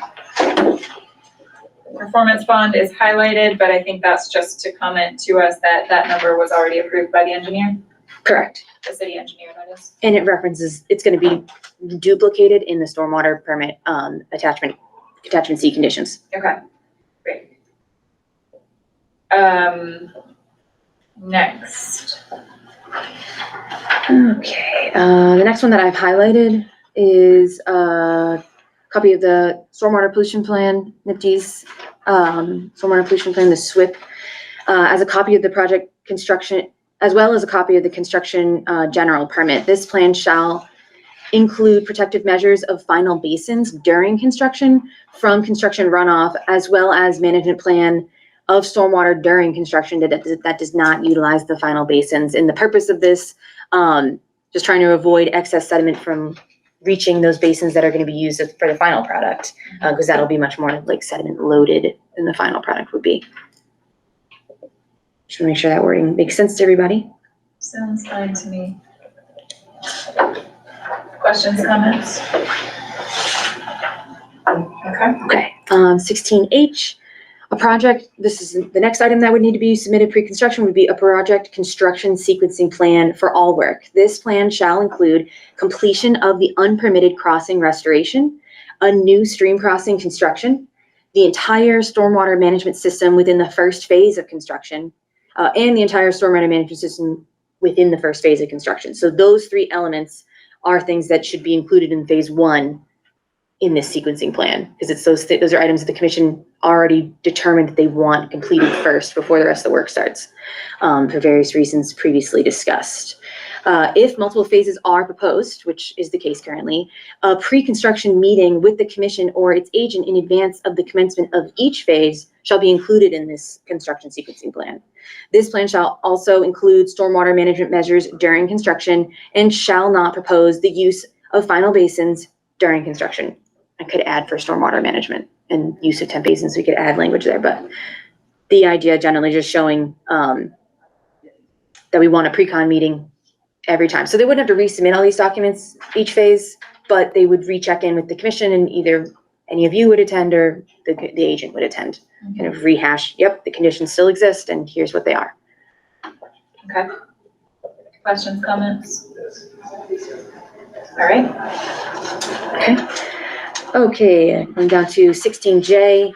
Performance bond is highlighted, but I think that's just to comment to us that that number was already approved by the engineer, Correct. the city engineer, that is. And it references, it's gonna be duplicated in the stormwater permit, attachment C conditions. Okay, great. Next. Okay, the next one that I've highlighted is a copy of the stormwater pollution plan, NIPD's stormwater pollution plan, the SWIP, as a copy of the project construction, as well as a copy of the construction general permit. This plan shall include protective measures of final basins during construction from construction runoff, as well as management plan of stormwater during construction that does not utilize the final basins. And the purpose of this, just trying to avoid excess sediment from reaching those basins that are going to be used for the final product, because that'll be much more like sediment loaded than the final product would be. Just want to make sure that wording makes sense to everybody. Sounds fine to me. Questions, comments? Okay. 16H, a project, this is the next item that would need to be submitted pre-construction would be a project construction sequencing plan for all work. This plan shall include completion of the unpermitted crossing restoration, a new stream crossing construction, the entire stormwater management system within the first phase of construction, and the entire stormwater management system within the first phase of construction. So those three elements are things that should be included in phase one in this sequencing plan, because it's those are items that the commission already determined that they want completed first before the rest of the work starts, for various reasons previously discussed. If multiple phases are proposed, which is the case currently, a pre-construction meeting with the commission or its agent in advance of the commencement of each phase shall be included in this construction sequencing plan. This plan shall also include stormwater management measures during construction and shall not propose the use of final basins during construction. I could add for stormwater management and use of temp basins, we could add language there, but the idea generally just showing that we want a pre-con meeting every time. So they wouldn't have to resubmit all these documents each phase, but they would recheck in with the commission and either any of you would attend or the agent would attend. Kind of rehash, yep, the conditions still exist and here's what they are. Okay. Questions, comments? All right. Okay, I'm down to 16J.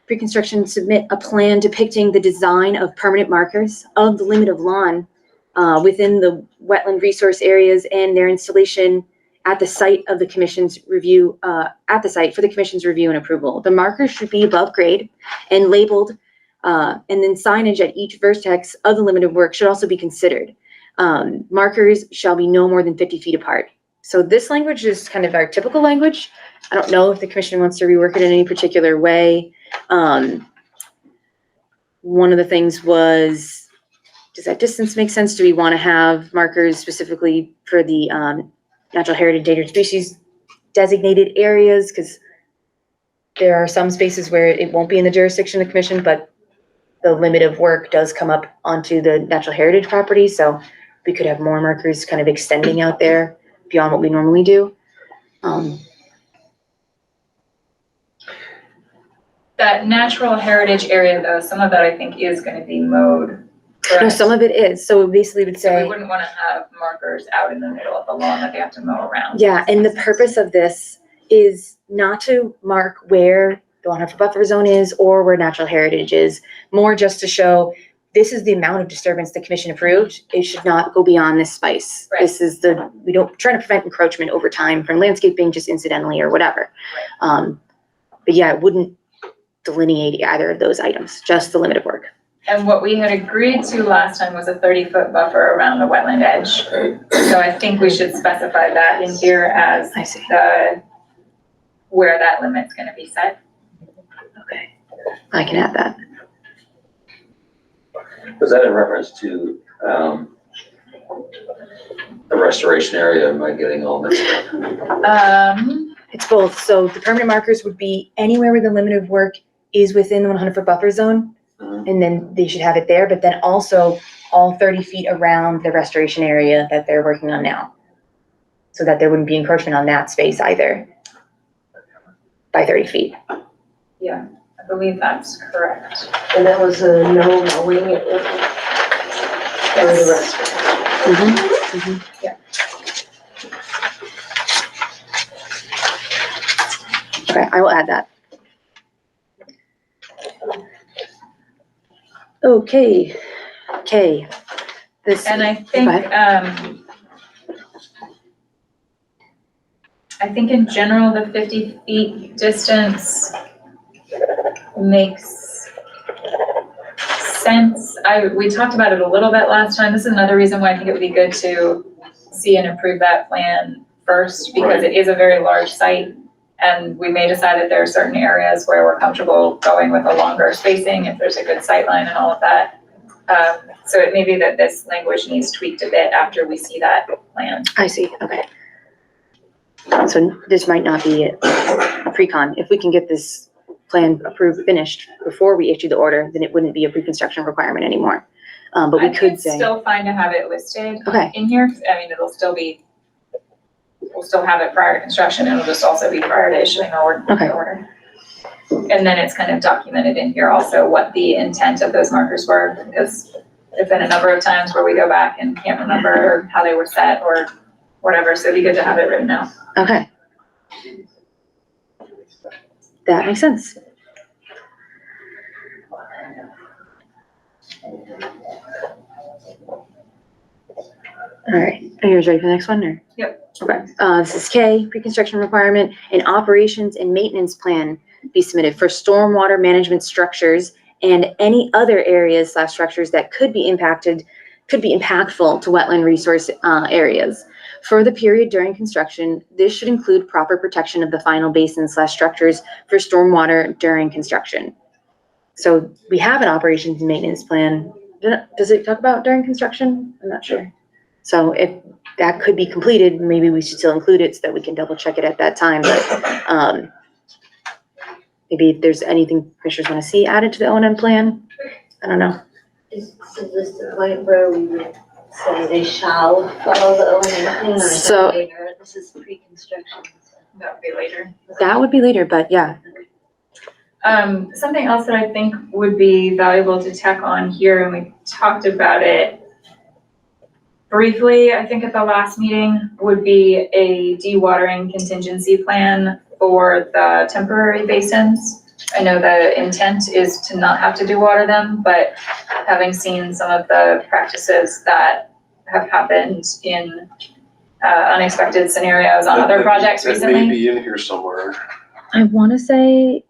Pre-construction submit a plan depicting the design of permanent markers of the limit of lawn within the wetland resource areas and their installation at the site of the commission's review, at the site for the commission's review and approval. The markers should be above grade and labeled, and then signage at each vertex of the limit of work should also be considered. Markers shall be no more than 50 feet apart. So this language is kind of our typical language. I don't know if the commission wants to rework it in any particular way. One of the things was, does that distance make sense? Do we want to have markers specifically for the natural heritage endangered species designated areas? Because there are some spaces where it won't be in the jurisdiction of the commission, but the limit of work does come up onto the natural heritage property. So we could have more markers kind of extending out there beyond what we normally do. That natural heritage area though, some of that I think is gonna be mowed. No, correct? some of it is, so we basically would So we say, wouldn't wanna have markers out in the middle of the lawn that they have to mow around. yeah, and the purpose of this is not to mark where the 100-foot buffer zone is or where natural heritage is, more just to show this is the amount of disturbance the commission approved. It should not go beyond this spice. Right. This is we don't try to prevent encroachment over time from landscaping just incidentally or whatever. But yeah, it wouldn't delineate either of those items, just the limit of work. And what we had agreed to last time was a 30-foot buffer around the wetland edge. So I think we should specify that in here as I see. where that limit's gonna be set. Okay, I can add that. Was that in reference to, the restoration area? Am I getting all mixed up? It's both. So the permanent markers would be anywhere where the limit of work is within the 100-foot buffer zone. And then they should have it there, but then also all 30 feet around the restoration area that they're working on now. So that there wouldn't be encroachment on that space either by 30 feet. Yeah, I believe that's correct. And that was a no mowing, it wasn't. Or the rest. Yeah. Okay, I will add that. Okay, this. And I think, I think in general, the 50 feet distance makes sense. We talked about it a little bit last time. This is another reason why I think it would be good to see and approve that plan first, because it is a very large site. And we may decide that there are certain areas where we're comfortable going with a longer spacing if there's a good sight line and all of that. So it may be that this language needs tweaked a bit after we see that plan. I see, okay. So this might not be a pre-con. If we can get this plan approved, finished before we issue the order, then it wouldn't be a pre-construction requirement anymore. But we I think could it's say, still fine to have it listed okay, in here. I mean, we'll still have it prior to construction, and it'll just also be prior to issuing the order. And then it's kind of documented in here also what the intent of those markers were, because there've been a number of times where we go back and can't remember how they were set or whatever, so it'd be good to have it written out. okay. That makes sense. All right, are you guys ready for the next one, or? Yep. Okay, this is K, pre-construction requirement, an operations and maintenance plan be submitted for stormwater management structures and any other areas / structures that could be impactful to wetland resource areas. For the period during construction, this should include proper protection of the final basin / structures for stormwater during construction. So we have an operations and maintenance plan. Does it talk about during construction? I'm not sure. So if that could be completed, maybe we should still include it so that we can double check it at that time. But maybe if there's anything commissioners want to see added to the O&M plan, I don't know. Is this the point where we would say they shall follow the O&M plan, or is So- that later? This is pre-construction. That would be later. That would be later, but yeah. Something else that I think would be valuable to tack on here, and we talked about it briefly, I think at the last meeting, would be a dewatering contingency plan for the temporary basins. I know the intent is to not have to dewater them, but having seen some of the practices that have happened in unexpected scenarios on other projects That may recently. be in here somewhere. I want to say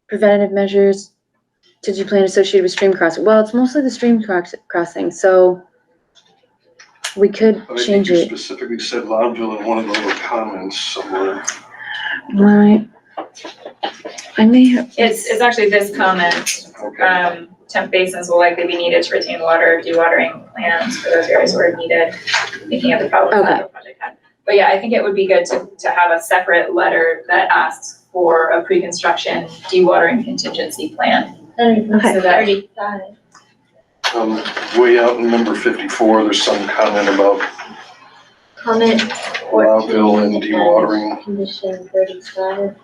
preventative measures to do plan associated with stream crossing. Well, it's mostly the stream crossing, so we could But I think change you it. specifically said Loudville in one of the little comments somewhere. Right. I may have. It's actually this comment, Okay. temp basins will likely be needed to retain water, dewatering plans for those areas where needed, thinking of the problems that the project had. But yeah, I think it would be good to have a separate letter that asks for a pre-construction dewatering contingency plan. Okay. So that, 35. Way out in number 54, there's some comment about Comment. landfill and dewatering Condition 35.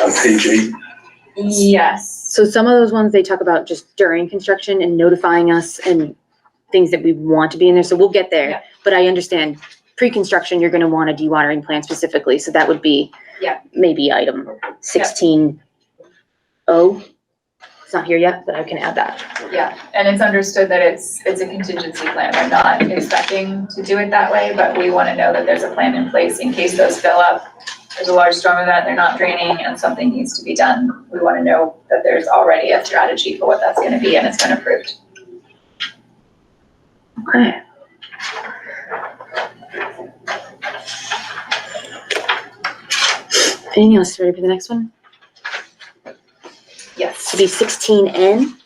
on page 8. Yes. So some of those ones, they talk about just during construction and notifying us and things that we want to be in there, so we'll get there. Yeah. But I understand, pre-construction, you're gonna want a dewatering plan specifically, so that would be Yeah. maybe item 16O. It's not here yet, but I can add that. Yeah, and it's understood that it's a contingency plan. We're not expecting to do it that way, but we want to know that there's a plan in place in case those fill up. There's a large storm event, they're not draining, and something needs to be done. We want to know that there's already a strategy for what that's going to be, and it's been approved. Okay. Anything else ready for the next one? Yes. To be 16N.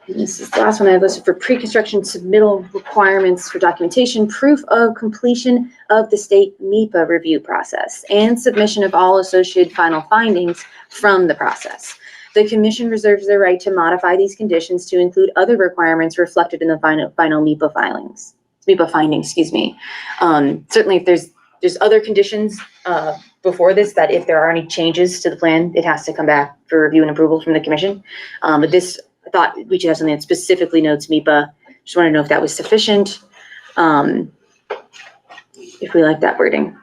And this is the last one I have listed for pre-construction submittal requirements for documentation, proof of completion of the state MEPA review process, and submission of all associated final findings from the process. The commission reserves the right to modify these conditions to include other requirements reflected in the final MEPA findings, excuse me. Certainly if there's other conditions, before this, that if there are any changes to the plan, it has to come back for review and approval from the commission. But this, I thought we should have something that specifically notes MEPA. Just wanted to know if that was sufficient. If we like that wording.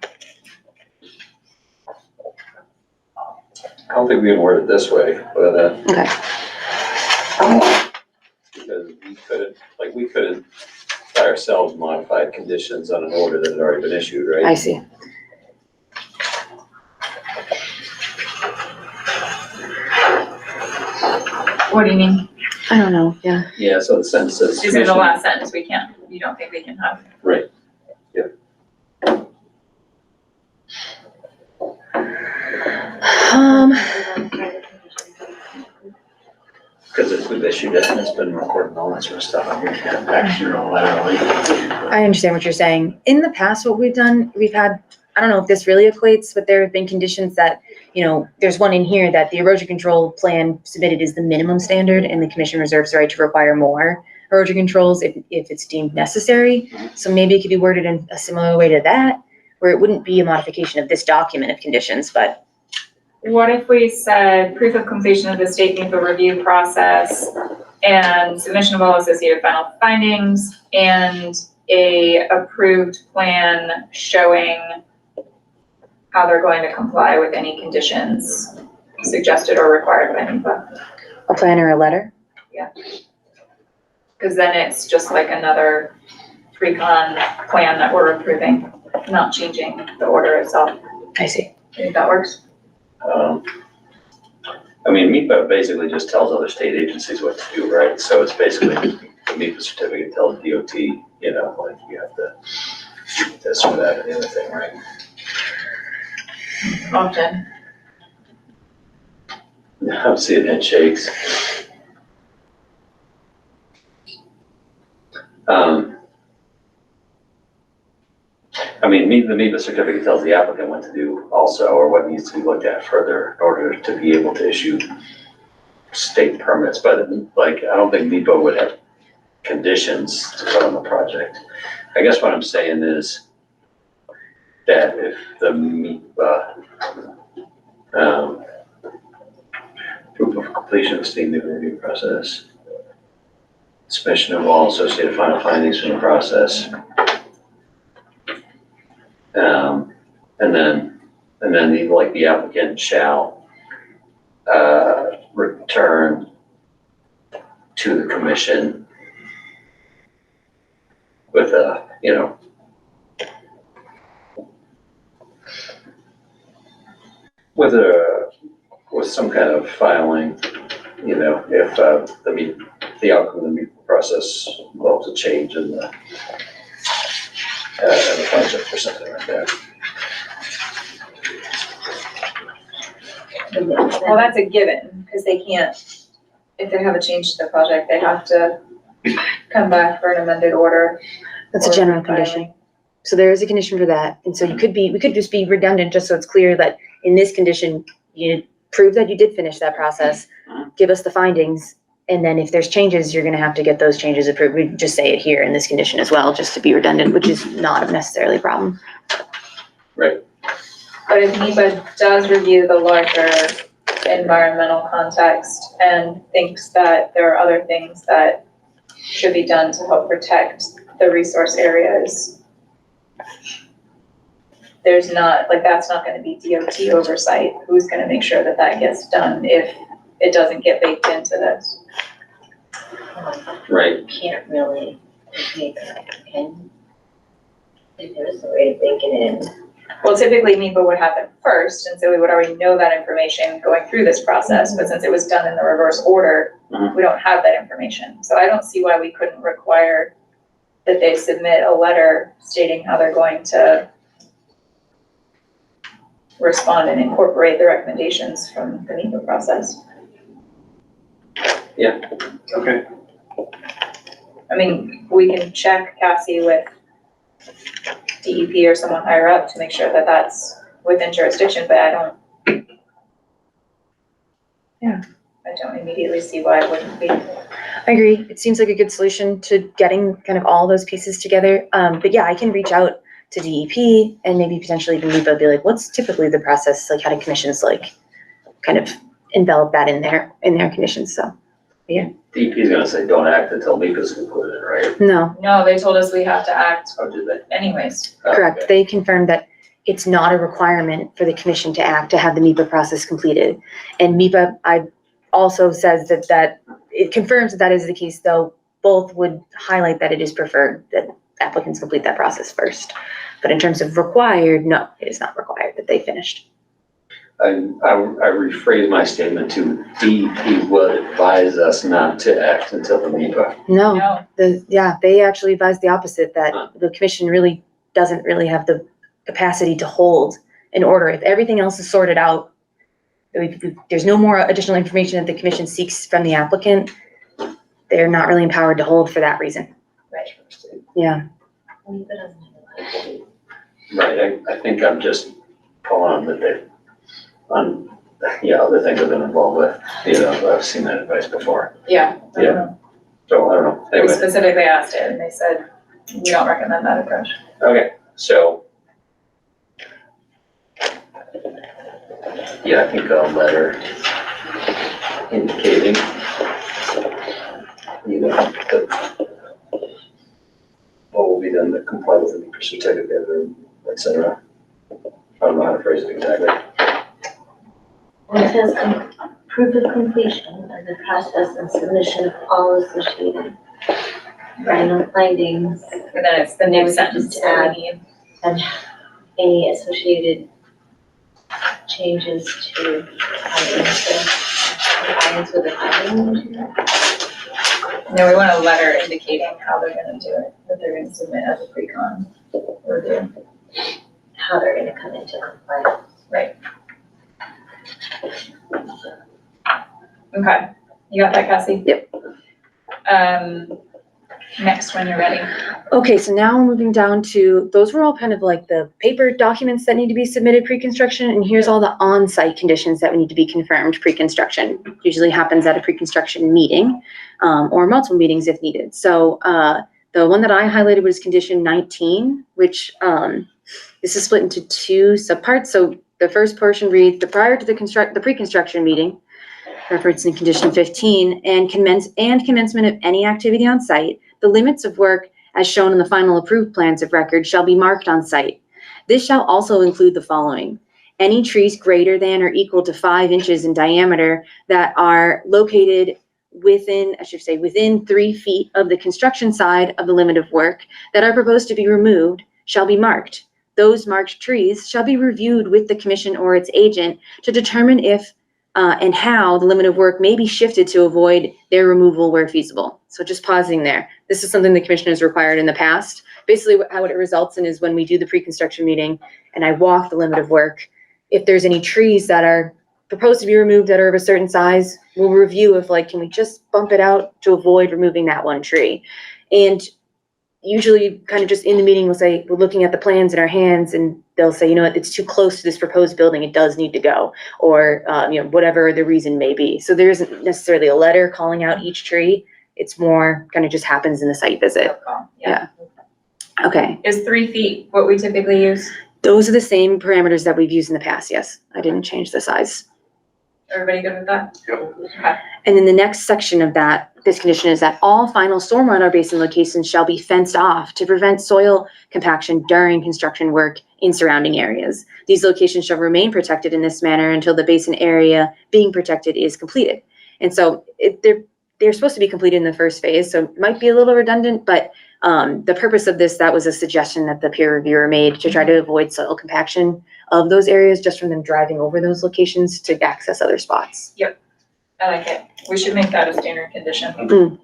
I don't think we can word it this way, but, Okay. because we couldn't by ourselves modify conditions on an order that had already been issued, right? I see. What do you mean? I don't know, yeah. Yeah, so the sentence says. Is in the last sentence, you don't think we can have? Right. Because if we've issued it and it's been recorded and all that sort of stuff, we can't action or laterally. I understand what you're saying. In the past, what we've done, we've had, I don't know if this really equates, but there have been conditions that, there's one in here that the erosion control plan submitted is the minimum standard, and the commission reserves the right to require more erosion controls if it's deemed necessary. So maybe it could be worded in a similar way to that, where it wouldn't be a modification of this document of conditions, but. What if we said proof of completion of the state MEPA review process and submission of all associated final findings and a approved plan showing how they're going to comply with any conditions suggested or required by MEPA? A plan or a letter? Yeah. Because then it's just like another pre-con plan that we're approving, not changing the order itself. I see. I think that works. MEPA basically just tells other state agencies what to do, right? So it's basically, the MEPA certificate tells DOT, you have to do this or that or the other thing, right? Often. I'm seeing head shakes. The MEPA certificate tells the applicant what to do also, or what needs to be looked at further in order to be able to issue state permits, but I don't think MEPA would have conditions to put on the project. I guess what I'm saying is that if the MEPA proof of completion of state MEPA review process, submission of all associated final findings from the process, and then the applicant shall return to the commission with with some kind of filing, if the outcome of the MEPA process involves a change in the project or something like that. Well, that's a given, because they can't, if they have a change to the project, they have to come back for an amended order. That's a general condition. So there is a condition for that. And so we could just be redundant, just so it's clear that in this condition, you prove that you did finish that process, give us the findings, And then if there's changes, you're gonna have to get those changes approved. We just say it here in this condition as well, just to be redundant, which is not necessarily a problem. But if NEPA does review the larger environmental context and thinks that there are other things that should be done to help protect the resource areas, there's not, like, that's not gonna be DOT oversight. Who's gonna make sure that that gets done if it doesn't get baked into this? Right. Can't really make that, can? If there's a way to bake it in. Well, typically NEPA would happen first, and so we would already know that information going through this process, but since it was done in the reverse order, we don't have that information. So I don't see why we couldn't require that they submit a letter stating how they're going to respond and incorporate the recommendations from the NEPA process. Okay. I mean, we can check Cassie with DEP or someone higher up to make sure that that's within jurisdiction, but I don't immediately see why it wouldn't be. I agree. It seems like a good solution to getting kind of all those pieces together. But yeah, I can reach out to DEP and maybe potentially even NEPA, be like, what's typically the process? Like, how do commissions like kind of envelop that in their conditions? So, yeah. DEP is gonna say, don't act until NEPA's concluded, right? No, No, they told us we have to act How did they? anyways. Oh, correct. okay. They confirmed that it's not a requirement for the commission to act to have the NEPA process completed. And NEPA, also says that it confirms that is the case, though both would highlight that it is preferred that applicants complete that process first. But in terms of required, no, it is not required that they finished. I rephrase my statement to DEP would advise us not to act until the NEPA. No, No, they actually advised the opposite, that the commission really doesn't really have the capacity to hold an order. If everything else is sorted out, there's no more additional information that the commission seeks from the applicant, they're not really empowered to hold for that reason. right. Yeah. NEPA doesn't have a license. Right, I think I'm just calling on that they, other things I've been involved with, I've seen that advice before. Yeah. I don't know. So I don't know, We anyway, specifically asked it and they said, we don't recommend that approach. okay, so. Yeah, I think a letter indicating, that what will be done to comply with the NEPA certificate, or et cetera. I don't know how to phrase it exactly. Well, it says proof of completion of the process and submission of all associated final findings And then it's the new Maybe sentence just that add- we need. and any associated changes to compliance with the findings. No, we want a letter indicating how they're gonna do it, that they're gonna submit as a pre-con review. How they're gonna come into compliance. Okay, you got that, Cassie? Yep. Next, when you're ready. Okay, so now we're moving down to, those were all kind of like the paper documents that need to be submitted pre-construction, and here's all the on-site conditions that would need to be confirmed pre-construction. Usually happens at a pre-construction meeting, or multiple meetings if needed. So, the one that I highlighted was condition 19, which, this is split into two subparts. So the first portion reads, the prior to the pre-construction meeting, referenced in condition 15, and commencement of any activity on site, the limits of work as shown in the final approved plans of record shall be marked on site. This shall also include the following: any trees greater than or equal to 5 inches in diameter that are located within 3 feet of the construction side of the limit of work that are proposed to be removed shall be marked. Those marked trees shall be reviewed with the commission or its agent to determine if and how the limit of work may be shifted to avoid their removal where feasible. So just pausing there. This is something the commission has required in the past. Basically, how it results in is when we do the pre-construction meeting and I walk the limit of work, if there's any trees that are proposed to be removed that are of a certain size, we'll review if can we just bump it out to avoid removing that one tree. And usually kind of just in the meeting, we'll say, we're looking at the plans in our hands, and they'll say, you know what, it's too close to this proposed building, it does need to go, or, you know, whatever the reason may be. So there isn't necessarily a letter calling out each tree. It's more kind of just happens in the site visit. Yeah. Okay. Is 3 feet what we typically use? Those are the same parameters that we've used in the past, yes. I didn't change the size. Everybody good with that? Yep. Okay. And then the next section of this condition is that all final stormwater basin locations shall be fenced off to prevent soil compaction during construction work in surrounding areas. These locations shall remain protected in this manner until the basin area being protected is completed. And so they're supposed to be completed in the first phase, so it might be a little redundant, but the purpose of this, that was a suggestion that the peer reviewer made to try to avoid soil compaction of those areas just from them driving over those locations to access other spots. Yep, I like it. We should make that a standard condition.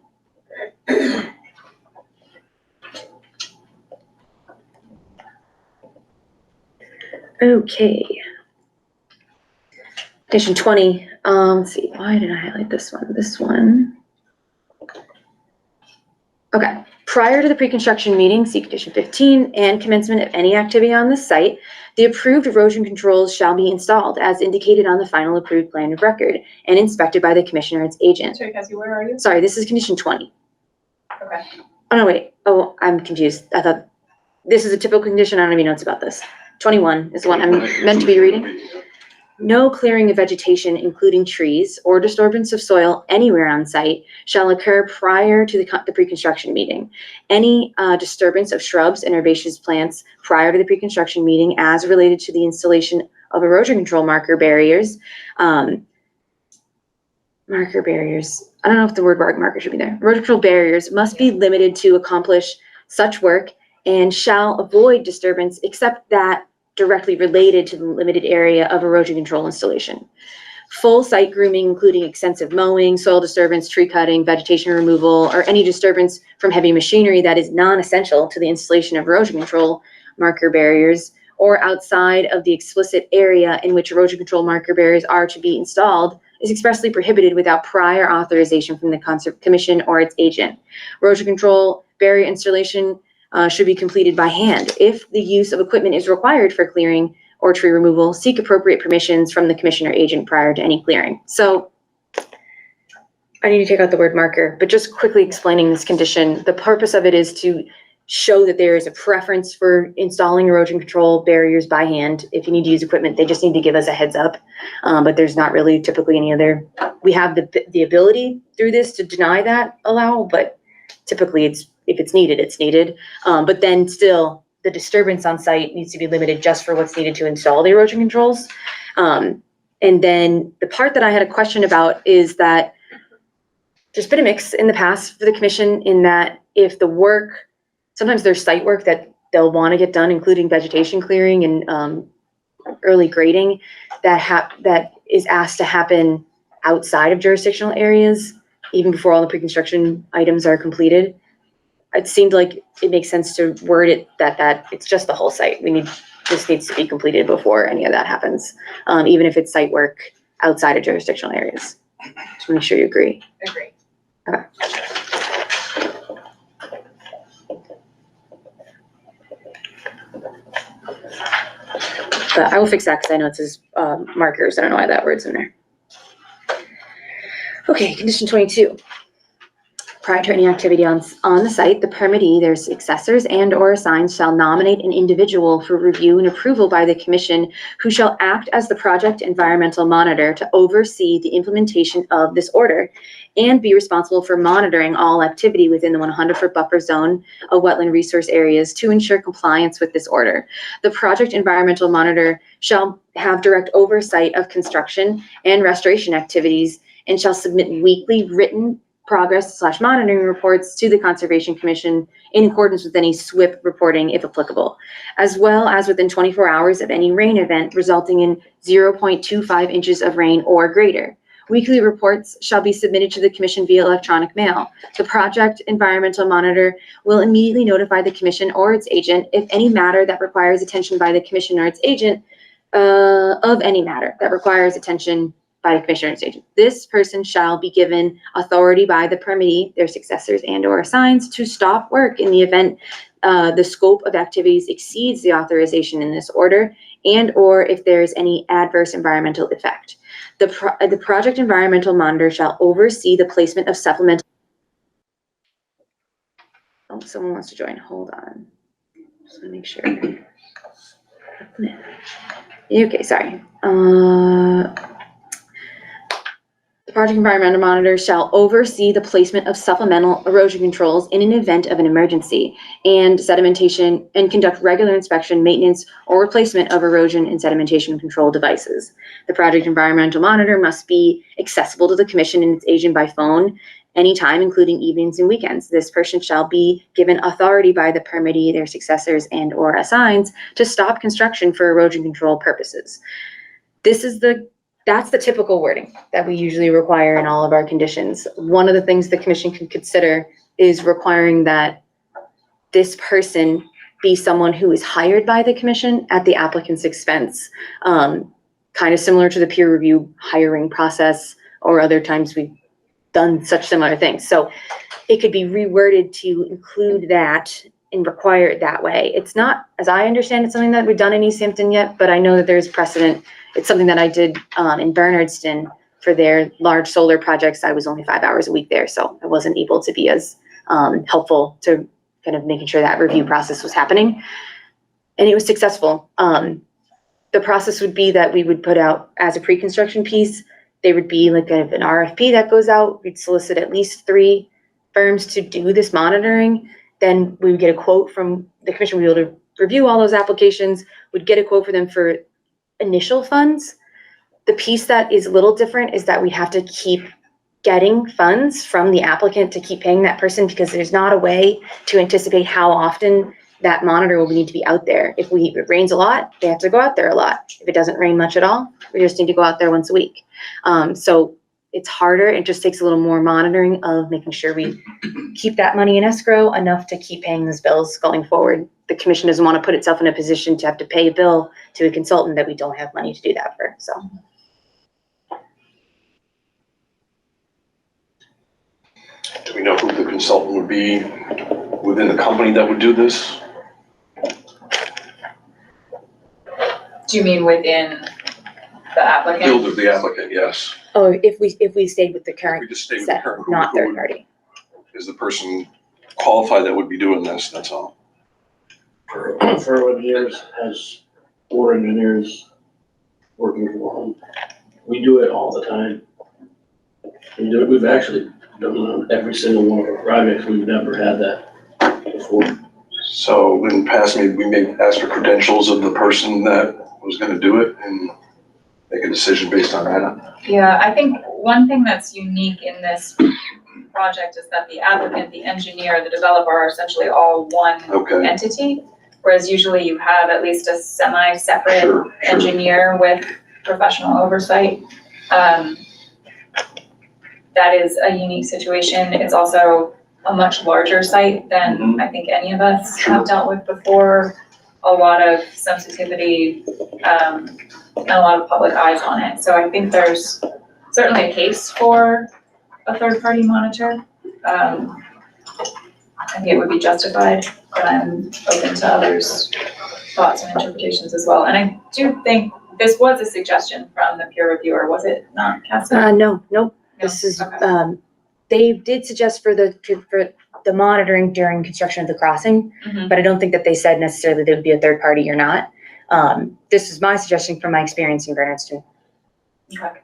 Okay. Condition 20, let's see, why did I highlight this one? This one. Okay, prior to the pre-construction meeting, see condition 15, and commencement of any activity on the site, the approved erosion controls shall be installed as indicated on the final approved plan of record and inspected by the commissioner or its agent. Sorry, Cassie, where are you? Sorry, this is condition 20. Okay. Oh, no, wait. Oh, I'm confused. I thought this is a typical condition. I don't have any notes about this. 21 is the one I'm meant to be reading. No clearing of vegetation, including trees, or disturbance of soil anywhere on site shall occur prior to the pre-construction meeting. Any disturbance of shrubs and herbaceous plants prior to the pre-construction meeting as related to the installation of erosion control marker barriers. I don't know if the word marker should be there. Erosion control barriers must be limited to accomplish such work and shall avoid disturbance except that directly related to the limited area of erosion control installation. Full site grooming, including extensive mowing, soil disturbance, tree cutting, vegetation removal, or any disturbance from heavy machinery that is non-essential to the installation of erosion control marker barriers or outside of the explicit area in which erosion control marker barriers are to be installed is expressly prohibited without prior authorization from the Commission or its agent. Erosion control barrier installation should be completed by hand. If the use of equipment is required for clearing or tree removal, seek appropriate permissions from the commissioner agent prior to any clearing. So I need to take out the word marker, but just quickly explaining this condition, the purpose of it is to show that there is a preference for installing erosion control barriers by hand. If you need to use equipment, they just need to give us a heads up. But there's not really typically any other, we have the ability through this to deny that allow, but typically if it's needed, it's needed. But then still, the disturbance on site needs to be limited just for what's needed to install the erosion controls. And then the part that I had a question about is that there's been a mix in the past for the commission in that if the work, sometimes there's site work that they'll want to get done, including vegetation clearing and early grading, that is asked to happen outside of jurisdictional areas, even before all the pre-construction items are completed. It seemed like it makes sense to word it that it's just the whole site. This needs to be completed before any of that happens, even if it's site work outside of jurisdictional areas. Just make sure you agree. Agree. Okay. But I will fix that because I know it says markers. I don't know why that word's in there. Okay, condition 22. Prior to any activity on the site, the permittee, their successors and or assigns shall nominate an individual for review and approval by the commission who shall act as the project environmental monitor to oversee the implementation of this order and be responsible for monitoring all activity within the 100-foot buffer zone of wetland resource areas to ensure compliance with this order. The project environmental monitor shall have direct oversight of construction and restoration activities and shall submit weekly written progress/monitoring reports to the Conservation Commission in accordance with any SWIP reporting if applicable, as well as within 24 hours of any rain event resulting in 0.25 inches of rain or greater. Weekly reports shall be submitted to the Commission via electronic mail. The project environmental monitor will immediately notify the Commission or its agent if any matter that requires attention by the Commission or its agent of any matter that requires attention by commissioners. This person shall be given authority by the permittee, their successors and or assigns, to stop work in the event the scope of activities exceeds the authorization in this order, and or if there is any adverse environmental effect. The project environmental monitor shall oversee the placement of supplemental. Oh, someone wants to join. Hold on. Just want to make sure. Okay, sorry. The project environmental monitor shall oversee the placement of supplemental erosion controls in an event of an emergency and sedimentation, and conduct regular inspection, maintenance, or replacement of erosion and sedimentation control devices. The project environmental monitor must be accessible to the commission and its agent by phone anytime, including evenings and weekends. This person shall be given authority by the permittee, their successors and or assigns, to stop construction for erosion control purposes. That's the typical wording that we usually require in all of our conditions. One of the things the commission can consider is requiring that this person be someone who is hired by the commission at the applicant's expense. Kind of similar to the peer review hiring process, or other times we've done such similar things. So it could be reworded to include that and require it that way. It's not, as I understand it, something that we've done in Easthampton yet, but I know that there's precedent. It's something that I did in Bernardston for their large solar projects. I was only 5 hours a week there, so I wasn't able to be as helpful to kind of making sure that review process was happening. And it was successful. The process would be that we would put out, as a pre-construction piece, there would be like an RFP that goes out. We'd solicit at least 3 firms to do this monitoring. Then we would get a quote from the commission. We'd be able to review all those applications. We'd get a quote for them for initial funds. The piece that is a little different is that we have to keep getting funds from the applicant to keep paying that person, because there's not a way to anticipate how often that monitor will need to be out there. If it rains a lot, they have to go out there a lot. If it doesn't rain much at all, we just need to go out there once a week. So it's harder. It just takes a little more monitoring of making sure we keep that money in escrow enough to keep paying those bills going forward. The commission doesn't want to put itself in a position to have to pay a bill to a consultant that we don't have money to do that for, so. Do we know who the consultant would be within the company that would do this? Do you mean within the applicant? Field of the applicant, yes. Oh, if we stayed with the If current we just stay with the set, current, not who third would- party. is the person qualified that would be doing this, that's all. For 11 years, has 4 engineers working from home. We do it all the time. We've actually done it on every single one of our projects. We've never had that before. So in the past, maybe we may ask for credentials of the person that was gonna do it and make a decision based on that. Yeah, I think one thing that's unique in this project is that the applicant, the engineer, the developer are essentially all one Okay. entity. Whereas usually you have at least a semi-separate Sure. engineer with professional oversight. That is a unique situation. It's also a much larger site than I think any of us have dealt with before. A lot of sensitivity, and a lot of public eyes on it. So I think there's certainly a case for a third-party monitor. I think it would be justified, but I'm open to others' thoughts and interpretations as well. And I do think this was a suggestion from the peer reviewer, was it not, Cassie? Nope. No? This is, Okay. they did suggest for the monitoring during construction of the crossing, Mhm. but I don't think that they said necessarily they would be a third party or not. This is my suggestion from my experience in Bernardston. Okay.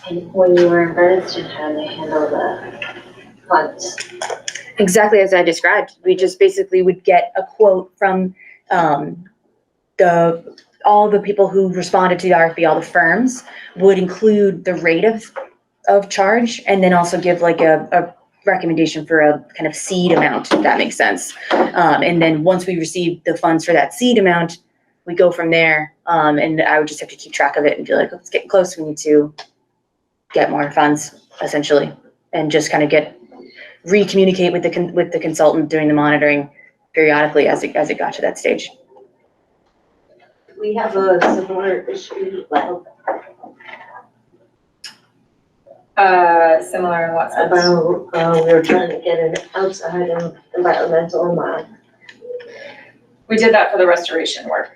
And when you were in Bernardston, how do they handle the funds? Exactly as I described. We just basically would get a quote from all the people who responded to the RFP, all the firms would include the rate of charge, and then also give like a recommendation for a kind of seed amount, if that makes sense. And then once we receive the funds for that seed amount, we go from there. And I would just have to keep track of it and be like, let's get close. We need to get more funds, essentially, and just kind of re-communicate with the consultant doing the monitoring periodically as it got to that stage. we have a similar issue, well, Similar in what sense? about, we were trying to get an outside environmental mod. We did that for the restoration work.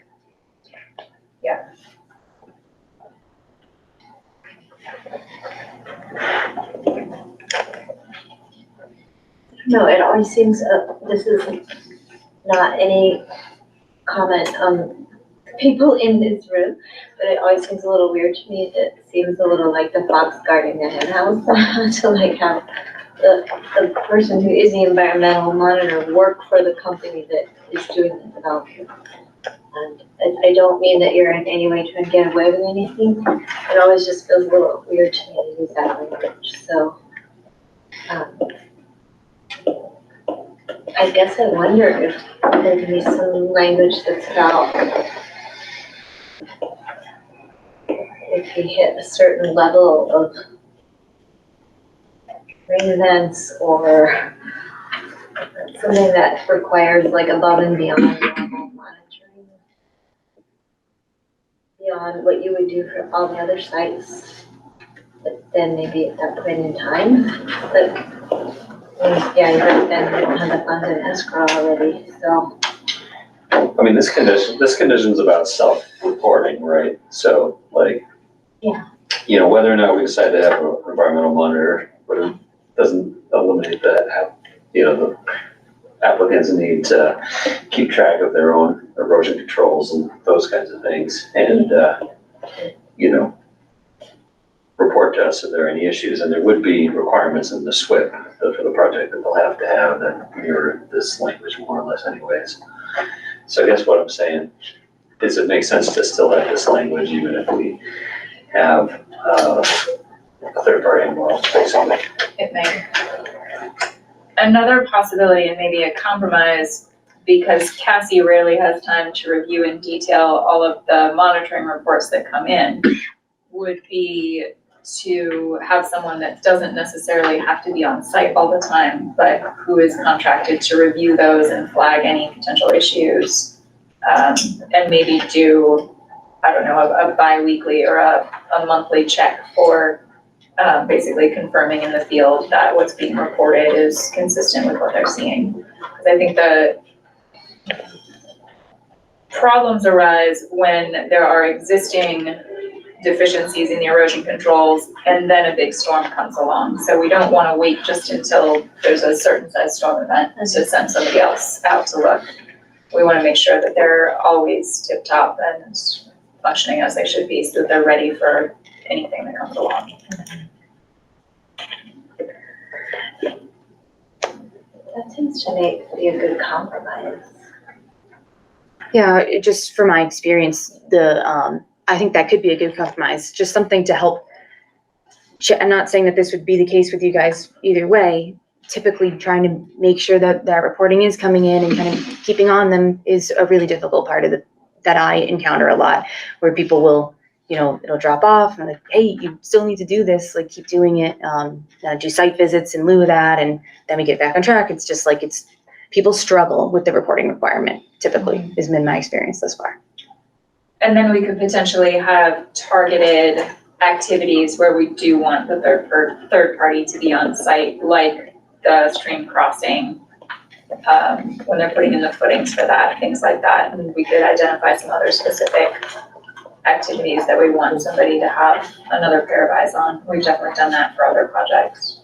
No, it always seems, this is not any comment on the people in this room, but it always seems a little weird to me. It seems a little like the fox guarding the hen house to like have the person who is the environmental monitor work for the company that is doing the development. And I don't mean that you're in any way trying to get away with anything. It always just feels a little weird to me to use that language, so. I guess I wonder if there can be some language that's about if we hit a certain level of rain events or something that requires like above and beyond normal monitoring, beyond what you would do for all the other sites, but then maybe at that point in time, like, yeah, but then we don't have the funds in escrow already, so. I mean, this condition's about self-reporting, right? So like, Yeah. you know, whether or not we decide to have an environmental monitor, but it doesn't eliminate that, you know, the applicants need to keep track of their own erosion controls and those kinds of things. And, you know, report to us if there are any issues, and there would be requirements in the SWIP for the project that they'll have to have that mirror this language more or less anyways. So I guess what I'm saying is it makes sense to still have this language even if we have a third party involved, basically. It may. Another possibility, and maybe a compromise, because Cassie rarely has time to review in detail all of the monitoring reports that come in, would be to have someone that doesn't necessarily have to be on site all the time, but who is contracted to review those and flag any potential issues, and maybe do, I don't know, a bi-weekly or a monthly check for basically confirming in the field that what's being reported is consistent with what they're seeing. Because I think the problems arise when there are existing deficiencies in the erosion controls and then a big storm comes along. So we don't want to wait just until there's a certain size storm event to send somebody else out to look. We want to make sure that they're always tip top and functioning as they should be so that they're ready for anything that comes along. That seems to be a good compromise. Yeah, just from my experience, I think that could be a good compromise, just something to help. I'm not saying that this would be the case with you guys either way. Typically trying to make sure that that reporting is coming in and kind of keeping on them is a really difficult part of that I encounter a lot, where people will, you know, it'll drop off and like, hey, you still need to do this, like keep doing it, do site visits in lieu of that, and then we get back on track. It's just like people struggle with the reporting requirement, typically, has been my experience thus far. And then we could potentially have targeted activities where we do want the third party to be on site, like the stream crossing, when they're putting in the footings for that, things like that. And we could identify some other specific activities that we want somebody to have another pair of eyes on. We've definitely done that for other projects.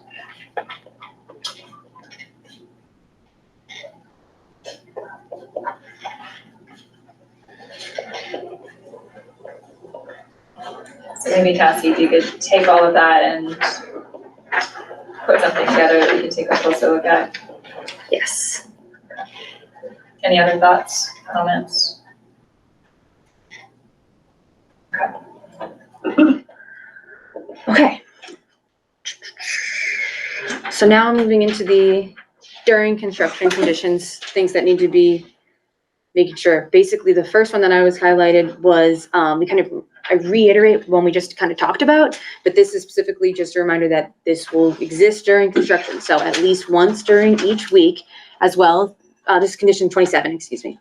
So maybe Cassie, if you could take all of that and put something together that we can take a closer look at. Yes. Any other thoughts, comments? Okay. So now moving into during construction conditions, things that need to be making sure. Basically, the first one that I was highlighted was, I reiterate one we just kind of talked about, but this is specifically just a reminder that this will exist during construction. So at least once during each week as well. This is condition 27, excuse me.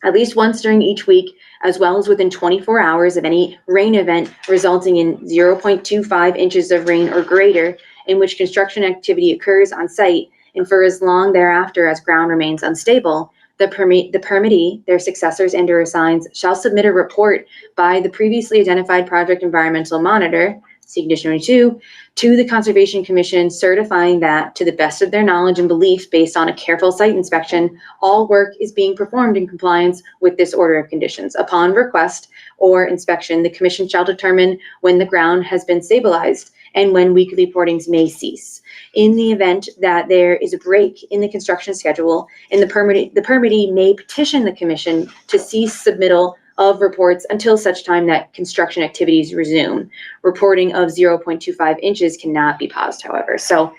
at least once during each week, as well as within 24 hours of any rain event resulting in 0.25 inches of rain or greater, in which construction activity occurs on site, and for as long thereafter as ground remains unstable, the permittee, their successors and or assigns shall submit a report by the previously identified project environmental monitor, see condition 22, to the Conservation Commission, certifying that, to the best of their knowledge and belief based on a careful site inspection, all work is being performed in compliance with this order of conditions. Upon request or inspection, the Commission shall determine when the ground has been stabilized and when weekly reportings may cease. In the event that there is a break in the construction schedule, and the permittee may petition the Commission to cease submittal of reports until such time that construction activities resume. Reporting of 0.25 inches cannot be paused, however. So,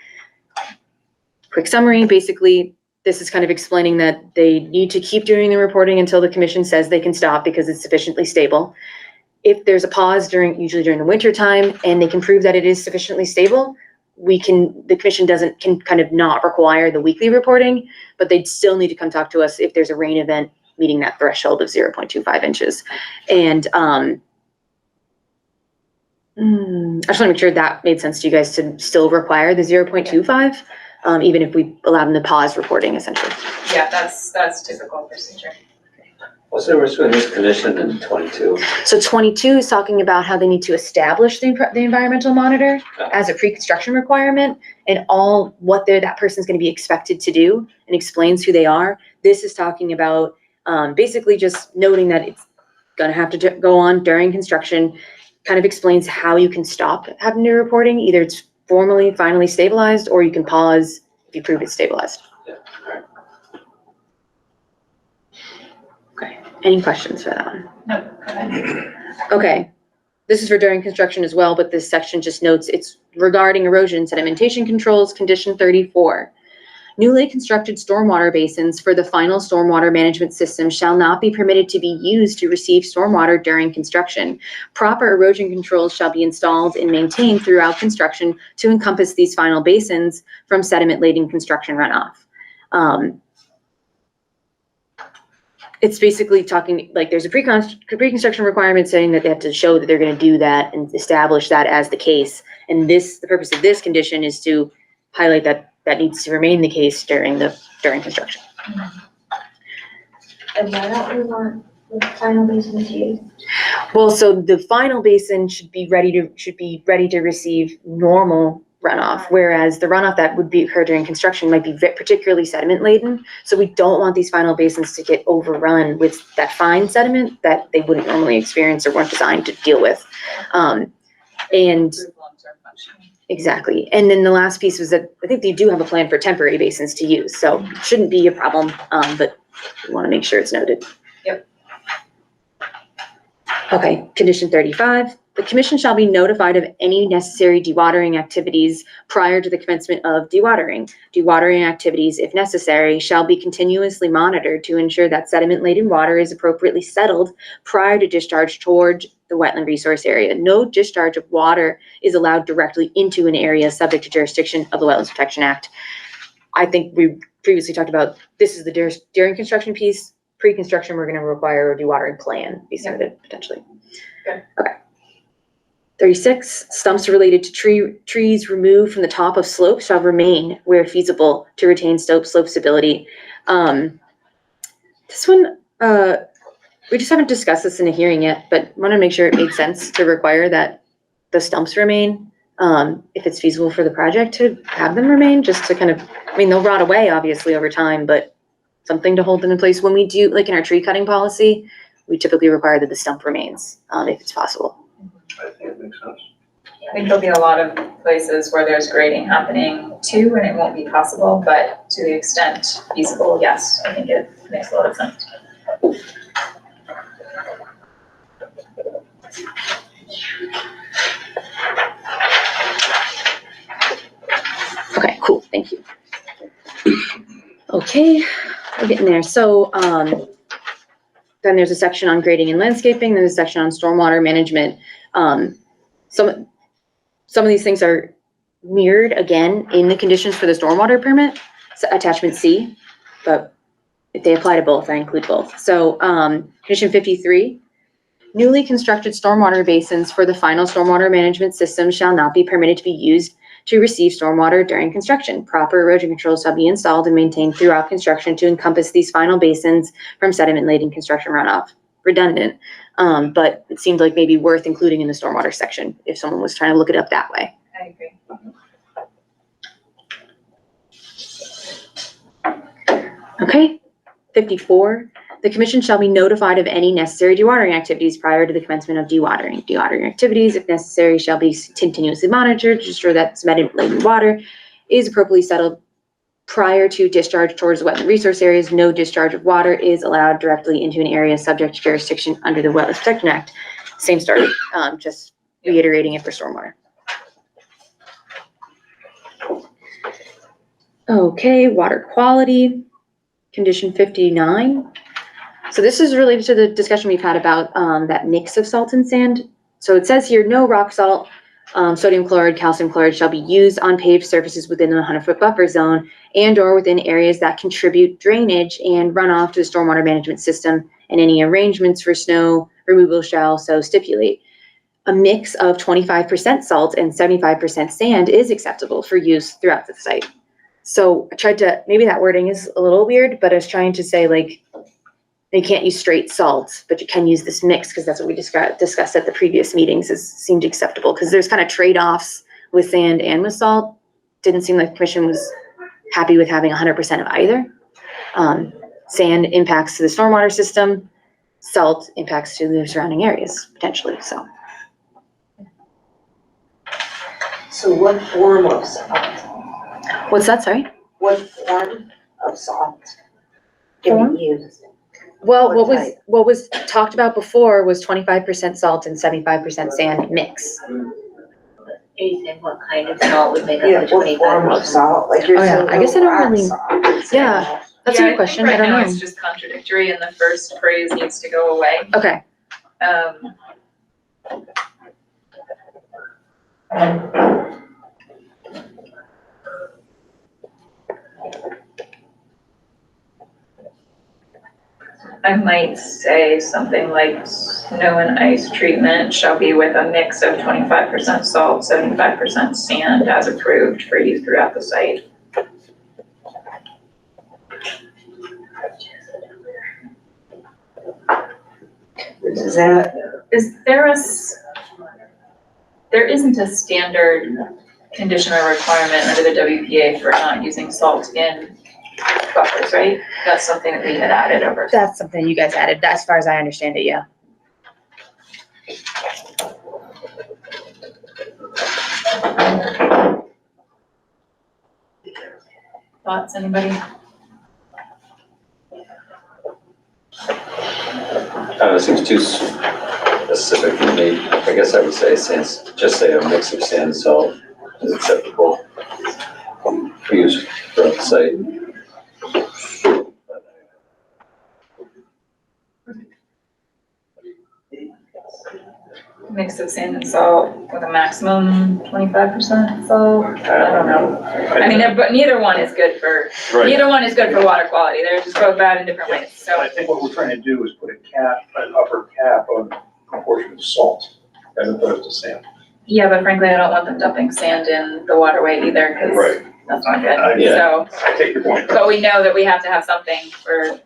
quick summary, basically, this is kind of explaining that they need to keep doing the reporting until the Commission says they can stop because it's sufficiently stable. If there's a pause usually during the winter time, and they can prove that it is sufficiently stable, the Commission can kind of not require the weekly reporting, but they'd still need to come talk to us if there's a rain event meeting that threshold of 0.25 inches. And I just want to make sure that made sense to you guys to still require the 0.25, even if we allow them to pause reporting, essentially. Yeah, that's typical procedure. What's the difference between this condition and 22? So 22 is talking about how they need to establish the environmental monitor as a pre-construction requirement, and all what that person's going to be expected to do, and explains who they are. This is talking about basically just noting that it's going to have to go on during construction, kind of explains how you can stop having to reporting. Either it's finally stabilized, or you can pause if you prove it's stabilized. Yeah. All right. Okay, any questions for that one? No, go ahead. Okay, this is for during construction as well, but this section just notes it's regarding erosion and sedimentation controls, condition 34. Newly constructed stormwater basins for the final stormwater management system shall not be permitted to be used to receive stormwater during construction. Proper erosion controls shall be installed and maintained throughout construction to encompass these final basins from sediment-laden construction runoff. It's basically talking, like, there's a pre-construction requirement saying that they have to show that they're going to do that and establish that as the case. And the purpose of this condition is to highlight that needs to remain the case during construction. And why don't we want the final basins used? Well, so the final basin should be ready to receive normal runoff, whereas the runoff that would occur during construction might be particularly sediment laden. So we don't want these final basins to get overrun with that fine sediment that they wouldn't normally experience or weren't designed to deal with. Exactly. And then the last piece was that I think they do have a plan for temporary basins to use, so it shouldn't be a problem, but we want to make sure it's noted. Yep. Okay, condition 35. The Commission shall be notified of any necessary dewatering activities prior to the commencement of dewatering. Dewatering activities, if necessary, shall be continuously monitored to ensure that sediment-laden water is appropriately settled prior to discharge toward the wetland resource area. No discharge of water is allowed directly into an area subject to jurisdiction of the Wetlands Protection Act. I think we previously talked about, this is the during construction piece. Pre-construction, we're going to require a dewatering plan be submitted potentially. Good. Okay. 36, stumps related to trees removed from the top of slopes shall remain where feasible to retain slope stability. This one, we just haven't discussed this in a hearing yet, but want to make sure it made sense to require that the stumps remain, if it's feasible for the project to have them remain, just to kind of, I mean, they'll rot away obviously over time, but something to hold them in place. When we do, like in our tree cutting policy, we typically require that the stump remains, if it's possible. I think it makes sense. I think there'll be a lot of places where there's grading happening too, and it won't be possible, but to the extent feasible, yes, I think it makes a lot of sense. Okay, cool, thank you. Okay, we're getting there. So then there's a section on grading and landscaping, there's a section on stormwater management. Some of these things are mirrored again in the conditions for the stormwater permit, so attachment C, but if they apply to both, I include both. So, condition 53, newly constructed stormwater basins for the final stormwater management system shall not be permitted to be used to receive stormwater during construction. Proper erosion control shall be installed and maintained throughout construction to encompass these final basins from sediment-laden construction runoff. Redundant, but it seemed like maybe worth including in the stormwater section if someone was trying to look it up that way. I agree. Okay, 54, the commission shall be notified of any necessary dewatering activities prior to the commencement of dewatering. Dewatering activities, if necessary, shall be continuously monitored to ensure that sediment-laden water is appropriately settled prior to discharge towards wetland resource areas. No discharge of water is allowed directly into an area subject to jurisdiction under the Wetlands Protection Act. Same story, just reiterating it for stormwater. Okay, water quality. Condition 59. So this is related to the discussion we've had about that mix of salt and sand. So it says here, no rock salt, sodium chloride, calcium chloride shall be used on paved surfaces within the 100-foot buffer zone and or within areas that contribute drainage and runoff to the stormwater management system, and any arrangements for snow removal shall so stipulate. A mix of 25% salt and 75% sand is acceptable for use throughout the site. So I tried to, maybe that wording is a little weird, but I was trying to say like, they can't use straight salt, but you can use this mix because that's what we discussed at the previous meetings seemed acceptable because there's kind of trade-offs with sand and with salt. Didn't seem like the commission was happy with having 100% of either. Sand impacts to the stormwater system, salt impacts to the surrounding areas potentially, so. So what form of salt? What's that, sorry? What form of salt can be used? Well, what was talked about before was 25% salt and 75% sand mix. Are you saying what kind of salt would make Yeah, up the what form of 25%? salt? Like you're Oh, yeah, saying I guess I no don't rock really- salt. Yeah. That's a good question, I Right don't now know. it's just contradictory and the first phrase needs to go away. Okay, I might say something like snow and ice treatment shall be with a mix of 25% salt, 75% sand as approved for use throughout the site. Is that, There isn't a standard condition or requirement under the WPA for not using salt in buffers, right? That's something that we had added over. that's something you guys added, as far as I understand it, yeah. Thoughts, anybody? It seems too specific for me. I guess I would say just say a mix of sand and salt is acceptable for use throughout the site. Mix of sand and salt with a maximum 25% salt. I don't know. I mean, but neither one is good for, neither one is good for water quality. They're just both bad in different ways, so. I think what we're trying to do is put a cap, an upper cap on proportion of salt as opposed to sand. Yeah, but frankly, I don't want them dumping sand in the waterway either, because Right. that's not good. Yeah. So, I take your point. but we know that we have to have something for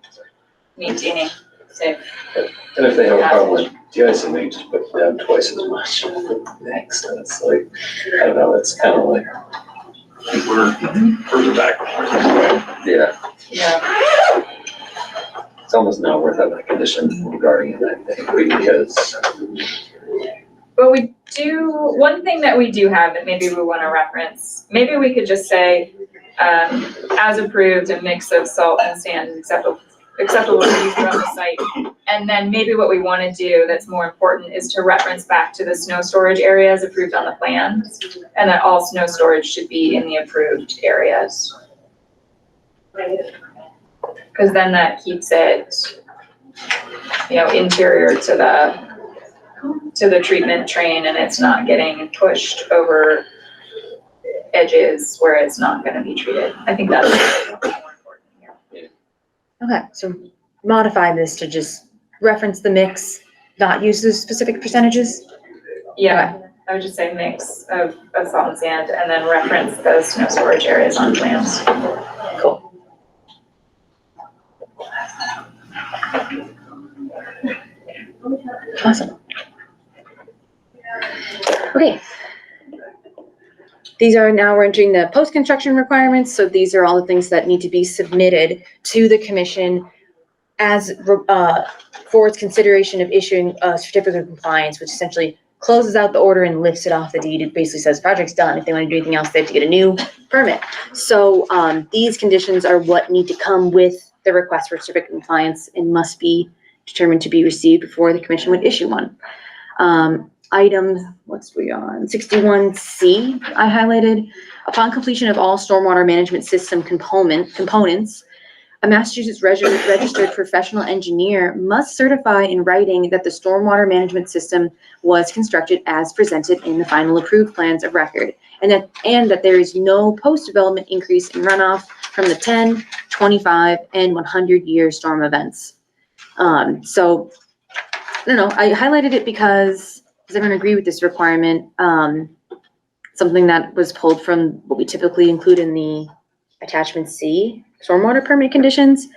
maintaining safe. And if they have a problem with de-icing, they just put down twice as much next. And it's like, I don't know, it's kind of like, We're further back. yeah, Yeah. it's almost not worth having a condition regarding it, I think, because But we do, one thing that we do have that maybe we want to reference, maybe we could just say, as approved, a mix of salt and sand acceptable for use throughout the site. And then maybe what we want to do that's more important is to reference back to the snow storage areas approved on the plan, and that all snow storage should be in the approved areas. Because then that keeps it, interior to the treatment train, and it's not getting pushed over edges where it's not going to be treated. I think that's more important here. Okay, so modify this to just reference the mix, not use the specific percentages? Yeah, I would just say mix of salt and sand and then reference the snow storage areas on plans. Cool. Awesome. Okay. These are now, we're entering the post-construction requirements, so these are all the things that need to be submitted to the commission as, for its consideration of issuing a certificate of compliance, which essentially closes out the order and lifts it off the deed. It basically says project's done. If they want to do anything else, they have to get a new permit. So these conditions are what need to come with the request for certificate of compliance and must be determined to be received before the commission would issue one. Item, what's we on, 61C, I highlighted. Upon completion of all stormwater management system components, a Massachusetts registered professional engineer must certify in writing that the stormwater management system was constructed as presented in the final approved plans of record, and that there is no post-development increase in runoff from the 10, 25, and 100-year storm events. So, I don't know, I highlighted it because does everyone agree with this requirement? Something that was pulled from what we typically include in the attachment C, stormwater permit conditions.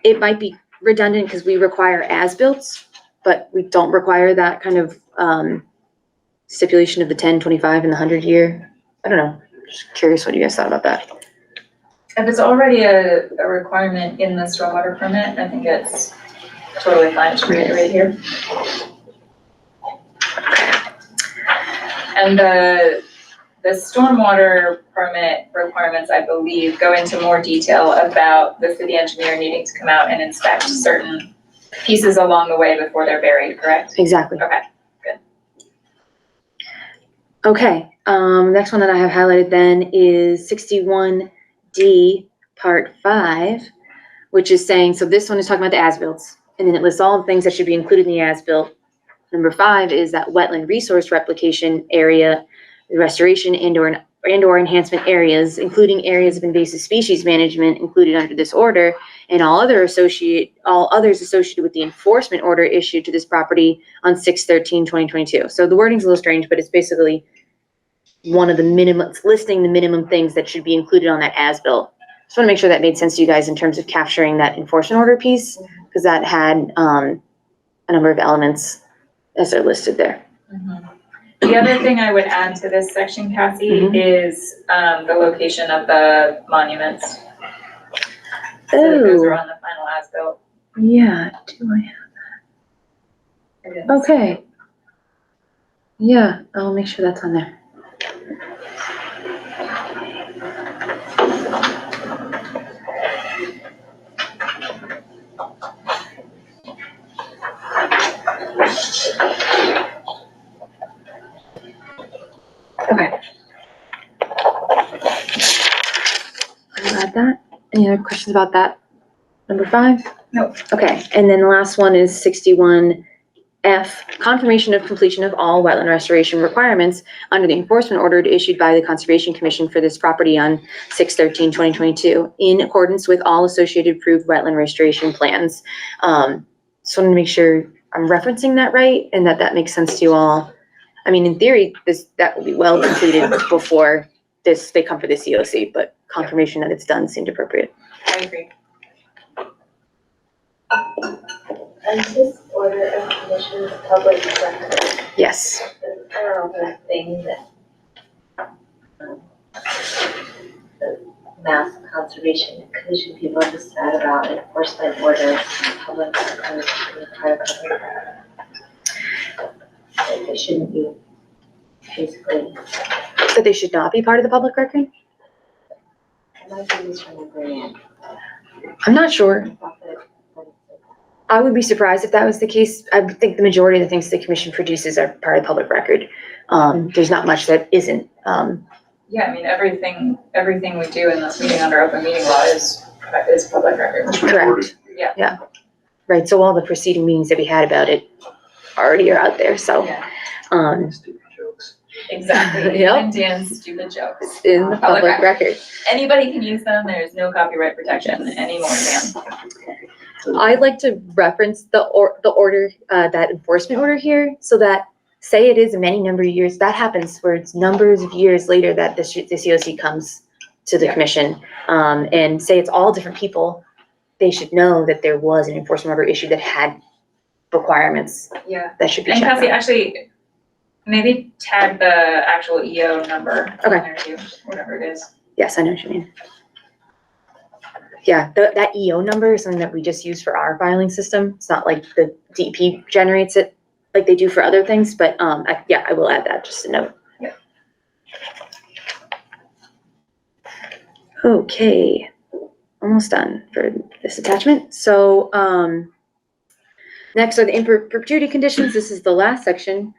It might be redundant because we require as-built, but we don't require that kind of stipulation of the 10, 25, and the 100-year. I don't know, just curious what you guys thought about that. If it's already a requirement in the stormwater permit, I think it's totally fine to read it right here. And the stormwater permit requirements, I believe, go into more detail about the city engineer needing to come out and inspect certain pieces along the way before they're buried, correct? Exactly. Okay, good. Okay, next one that I have highlighted then is 61D, part 5, which is saying, so this one is talking about the as-builts, and then it lists all the things that should be included in the as-built. Number 5 is that wetland resource replication area, restoration and/or enhancement areas, including areas of invasive species management included under this order, and all others associated with the enforcement order issued to this property on 6/13/2022. So the wording's a little strange, but it's basically one of the it's listing the minimum things that should be included on that as-built. Just want to make sure that made sense to you guys in terms of capturing that enforcement order piece, because that had a number of elements as they're listed there. The other thing I would add to this section, Cassie, is the location of the monuments. So those are on the final as-built. Yeah, do I have that? Okay. Yeah, I'll make sure that's on there. Okay. I'll add that. Any other questions about that? Number 5? Nope. Okay, and then the last one is 61F, confirmation of completion of all wetland restoration requirements under the enforcement order issued by the Conservation Commission for this property on 6/13/2022, in accordance with all associated approved wetland restoration plans. Just want to make sure I'm referencing that right and that makes sense to you all. I mean, in theory, that will be well completed before they come for the COC, but confirmation that it's done seemed appropriate. I agree. Is this order of conditions public record? Yes. I don't know, the thing that the Mass Conservation Commission people have said about enforcement orders, public record, private record. Like they shouldn't be, basically. So they should not be part of the public record? I might be misremembering it. I'm not sure. I would be surprised if that was the case. I would think the majority of the things the commission produces are part of the public record. There's not much that isn't. Yeah, I mean, everything we do in this meeting under open meeting law is public record. Correct. Yeah. Right, so all the preceding meetings that we had about it already are out there, so. Yeah. Stupid jokes. Exactly. Yep. And Dan's stupid jokes. In the public record. Anybody can use them. There's no copyright protection anymore, Dan. I'd like to reference the order, that enforcement order here, so that, say it is a many number of years, that happens where it's numbers of years later that the COC comes to the Yeah. commission, and say it's all different people, they should know that there was an enforcement order issue that had requirements Yeah. that should be And checked Cassie, out. actually, maybe tag the actual EO number. Okay. in there too, whatever it is. Yes, I know what you mean. Yeah, that EO number is something that we just use for our filing system. It's not like the DEP generates it like they do for other things, but I will add that, just a note. Yeah. Okay, almost done for this attachment. So next are the in perpetuity conditions. This is the last section.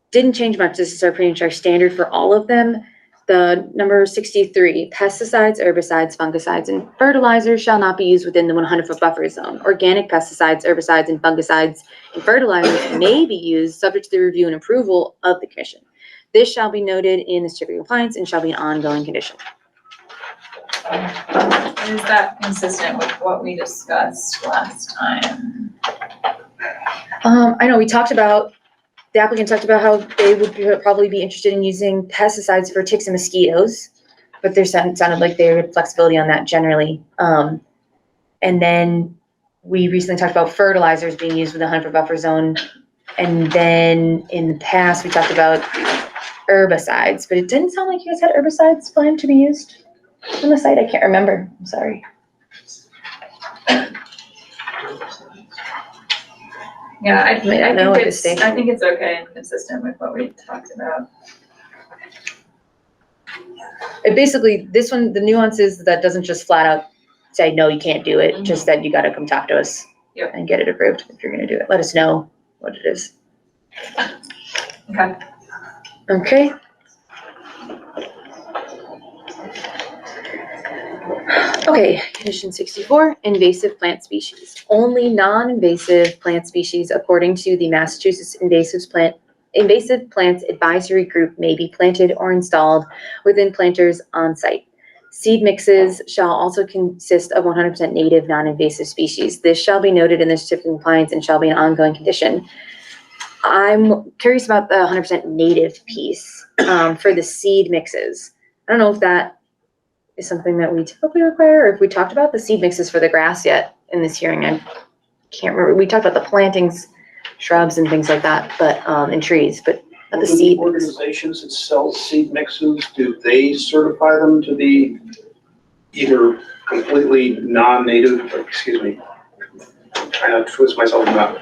Didn't change much. This is pretty much our standard for all of them. The number 63, pesticides, herbicides, fungicides, and fertilizers shall not be used within the 100-foot buffer zone. Organic pesticides, herbicides, and fungicides and fertilizers may be used subject to the review and approval of the commission. This shall be noted in the certificate of compliance and shall be an ongoing condition. Is that consistent with what we discussed last time? I know we talked about, the applicant talked about how they would probably be interested in using pesticides for ticks and mosquitoes, but there sounded like they had flexibility on that generally. And then we recently talked about fertilizers being used with the 100-foot buffer zone. And then in the past, we talked about herbicides, but it didn't sound like you guys had herbicides planned to be used on the site. I can't remember. I'm sorry. Yeah, I think it's okay and consistent with what we talked about. It basically, this one, the nuance is that doesn't just flat out say, no, you can't do it, just that you gotta come talk to us and get it approved if you're gonna do it. Let us know what it is. Okay. Okay. Okay, condition 64, invasive plant species. Only non-invasive plant species according to the Massachusetts Invasive Plants Advisory Group may be planted or installed within planters on site. Seed mixes shall also consist of 100% native non-invasive species. This shall be noted in the certificate of compliance and shall be an ongoing condition. I'm curious about the 100% native piece for the seed mixes. I don't know if that is something that we typically require, or if we talked about the seed mixes for the grass yet in this hearing. I can't remember. We talked about the plantings, shrubs and things like that, but and trees, but not the seed mix. Organizations that sell seed mixes, do they certify them to be either completely non-native, I'm trying to twist myself about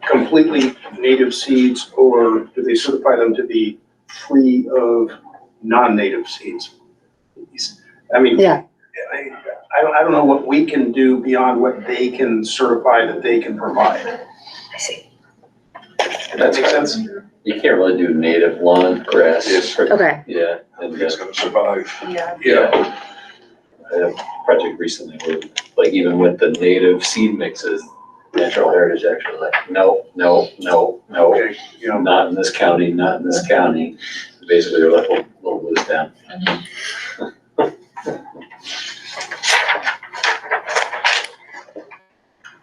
completely native seeds, or do they certify them to be free of non-native seeds? I mean, Yeah. I don't know what we can do beyond what they can certify that they can provide. I see. Does that make sense? You can't really do native lawn, grass. Yes. Okay. Yeah. And It's gonna survive. Yeah. yeah. I had a project recently where, like, even with the native seed mixes, Natural Heritage actually like, no, Okay, you know, not in this county, not in this county. Basically, they're like, we'll lose down.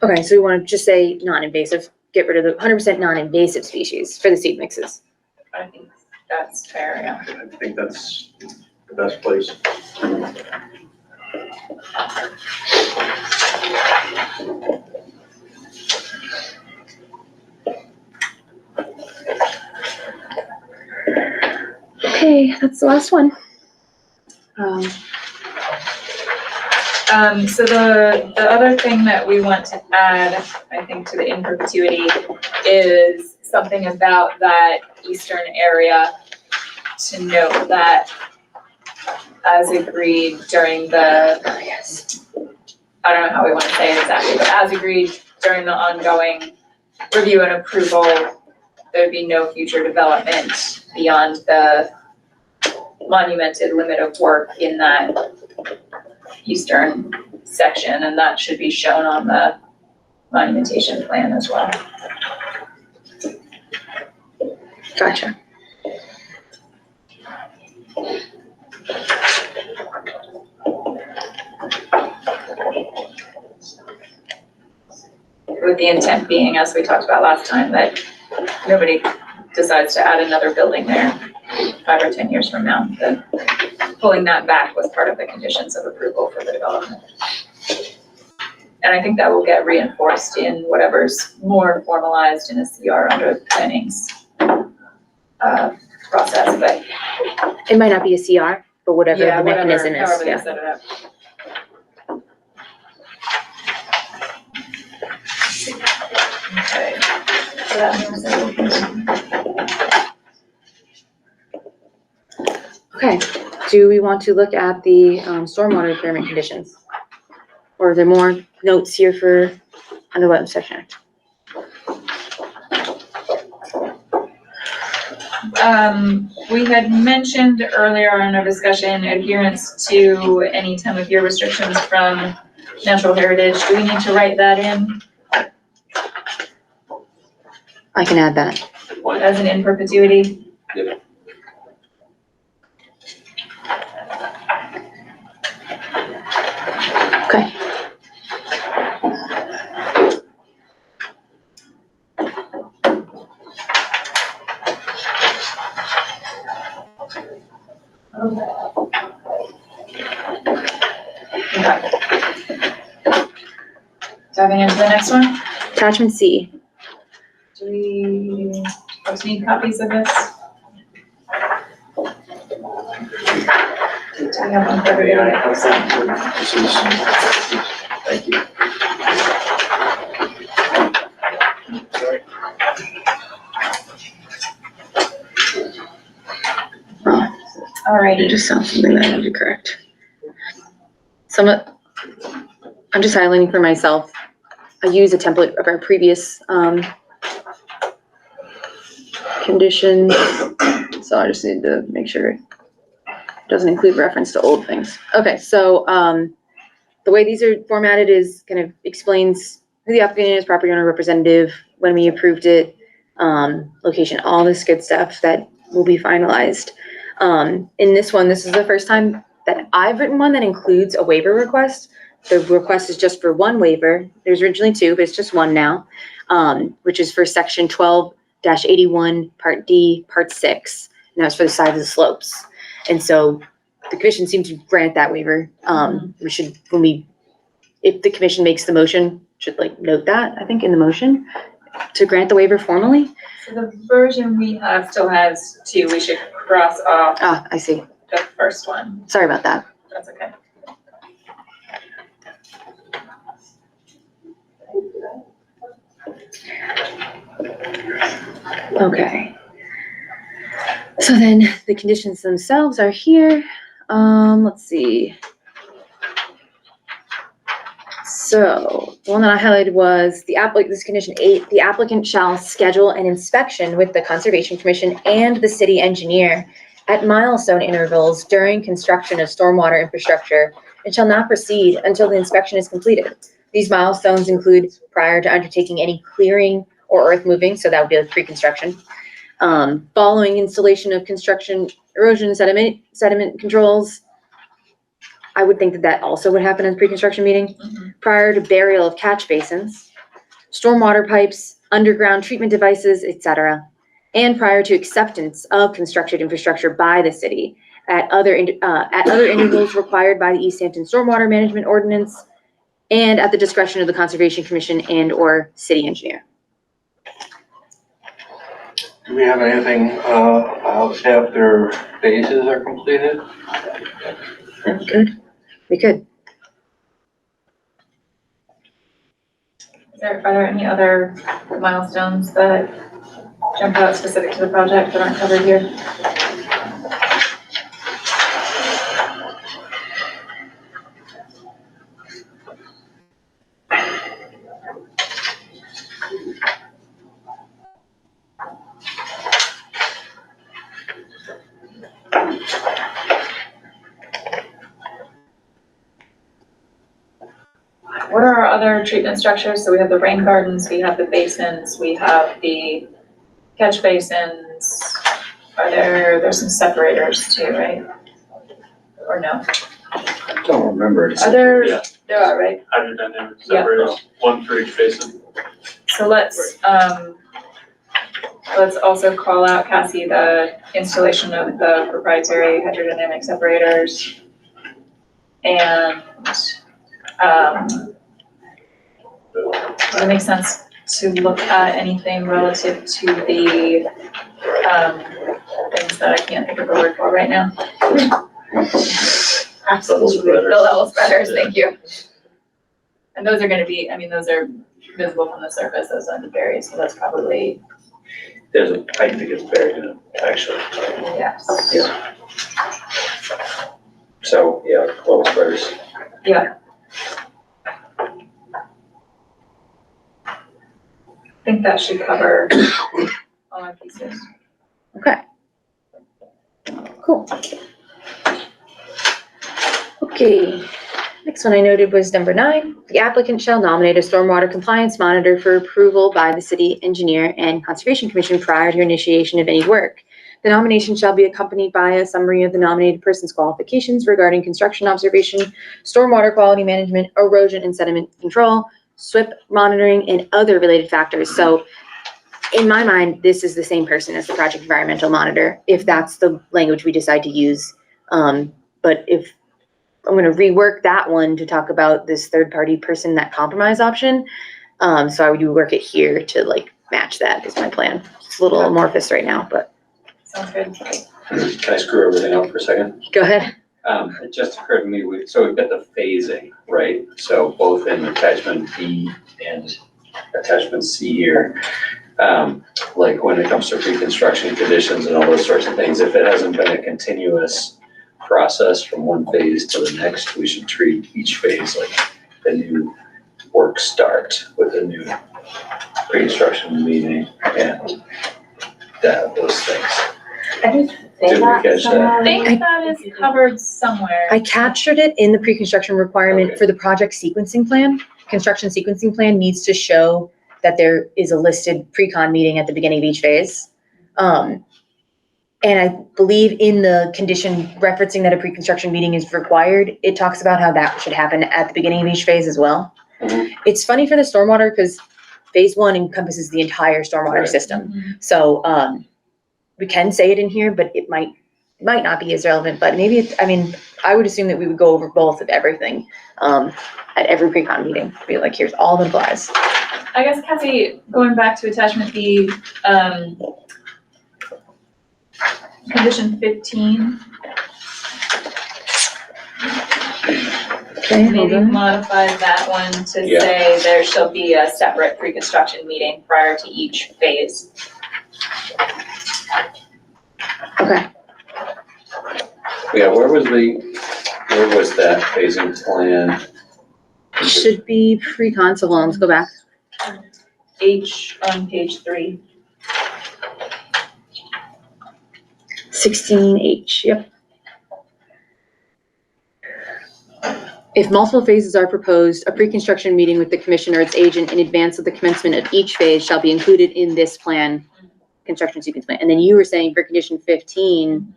Okay, so we want to just say non-invasive, get rid of the 100% non-invasive species for the seed mixes. I think that's fair, yeah. I think that's the best place. Okay, that's the last one. So the other thing that we want to add, I think, to the in perpetuity is something about that eastern area, to note that as agreed during the, I don't know how we want to say it exactly, but as agreed during the ongoing review and approval, there'd be no future development beyond the monumented limit of work in that eastern section, and that should be shown on the monumentation plan as well. Gotcha. With the intent being, as we talked about last time, that nobody decides to add another building there 5 or 10 years from now. That pulling that back was part of the conditions of approval for the development. And I think that will get reinforced in whatever's more formalized in a CR under planning's process, but It might not be a CR, but whatever yeah, the mechanism is, however they yeah. set it up. Okay. So that means that Okay, do we want to look at the stormwater permit conditions? Or are there more notes here for under Wetland Protection Act? we had mentioned earlier in our discussion adherence to any time of year restrictions from natural heritage. Do we need to write that in I can add that. as an in perpetuity? Okay. Okay. Diving into the next one, Attachment C. do we folks need copies of this? Do we have one for everybody? This is, thank you. Sorry. It Alrighty, just sounds something that I need to correct. I'm just highlighting for myself. I use a template of our previous conditions, so I just need to make sure it doesn't include reference to old things. Okay, so the way these are formatted is kind of explains who the applicant is, property owner representative, when we approved it, location, all this good stuff that will be finalized. In this one, this is the first time that I've written one that includes a waiver request. The request is just for one waiver. There's originally two, but it's just one now, which is for section 12-81, part D, part 6. And that's for the size of the slopes. And so the commission seemed to grant that waiver. We should, if the commission makes the motion, should note that, I think, in the motion to grant the waiver formally. so the version we have still has two. We should cross off Ah, I see. the first one. Sorry about that. That's okay. Okay. So then the conditions themselves are here. Let's see. So the one that I highlighted was this condition 8, the applicant shall schedule an inspection with the Conservation Commission and the city engineer at milestone intervals during construction of stormwater infrastructure and shall not proceed until the inspection is completed. These milestones include prior to undertaking any clearing or earth moving, so that would be like pre-construction. Following installation of construction, erosion, sediment controls. I would think that also would happen in the pre-construction meeting. Prior to burial of catch basins, stormwater pipes, underground treatment devices, etc. And prior to acceptance of constructed infrastructure by the city at other intervals required by the Easthampton Stormwater Management Ordinance and at the discretion of the Conservation Commission and or city engineer. Do we have anything after phases are completed? Good. We could. Are there any other milestones that jump out specific to the project that aren't covered here? What are our other treatment structures? So we have the rain gardens, we have the basins, we have the catch basins. There's some separators too, right? or no? I don't remember. Are there, Yeah. there are, right? Hydrodynamic Yeah. separators, one for each basin. So let's also call out, Cassie, the installation of the proprietary hydrodynamic separators. And, would it make sense to look at anything relative to the, things that I can't think of the word for right now? Absolutely, the level spreaders, thank you. And those are gonna be, I mean, those are visible from the surface, those underberries, so that's probably, There's a pipe that gets buried in it, actually. yes. Yeah. So, yeah, level spreaders. Yeah. I think that should cover all our pieces. Okay. Cool. Okay, next one I noted was number 9. The applicant shall nominate a stormwater compliance monitor for approval by the city engineer and conservation commission prior to initiation of any work. The nomination shall be accompanied by a summary of the nominated person's qualifications regarding construction observation, stormwater quality management, erosion and sediment control, SWIP monitoring, and other related factors. So in my mind, this is the same person as the project environmental monitor, if that's the language we decide to use. But if I'm going to rework that one to talk about this third-party person, that compromise option. So I would work it here to like match that is my plan. It's a little amorphous right now, but. Sounds good. Can I screw everything up for a second? Go ahead. It just occurred to me, so we've got the phasing, right? So both in attachment B and attachment C here. Like when it comes to pre-construction conditions and all those sorts of things, if it hasn't been a continuous process from one phase to the next, we should treat each phase like a new work start with a new pre-construction meeting and those things. I didn't say Did we that catch that? somewhere. I think that is covered somewhere. I captured it in the pre-construction requirement Okay. for the project sequencing plan. Construction sequencing plan needs to show that there is a listed pre-con meeting at the beginning of each phase. And I believe in the condition referencing that a pre-construction meeting is required, it talks about how that should happen at the beginning of each phase as well. Mhm. It's funny for the stormwater because phase 1 encompasses the entire stormwater Right. system. Mhm. So we can say it in here, but it might not be as relevant, but maybe it's, I mean, I would assume that we would go over both of everything at every pre-con meeting. Be like, here's all that applies. I guess, Cassie, going back to attachment B, condition 15, Okay, hold maybe on. modify that one to Yeah. say there shall be a separate pre-construction meeting prior to each phase. Okay. Yeah, where was that phasing plan? Should be pre-con, so let's go back. H on page 3. 16H, yep. If multiple phases are proposed, a pre-construction meeting with the commission or its agent in advance of the commencement of each phase shall be included in this plan, construction sequence plan. And then you were saying for condition 15,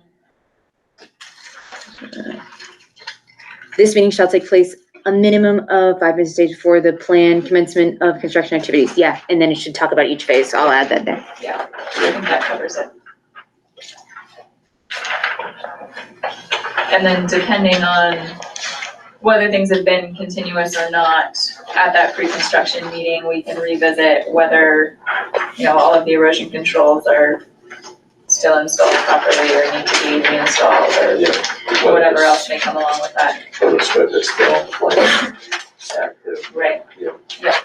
this meeting shall take place a minimum of 5 business days before the planned commencement of construction activities. Yeah, and then it should talk about each phase, so I'll add that there. Yeah, I think that covers it. And then depending on whether things have been continuous or not, at that pre-construction meeting, we can revisit whether, all of the erosion controls are still installed properly or need to be reinstalled or whatever else may come along with that. For the SWIP, it's still like active. Right. Yeah. Yeah.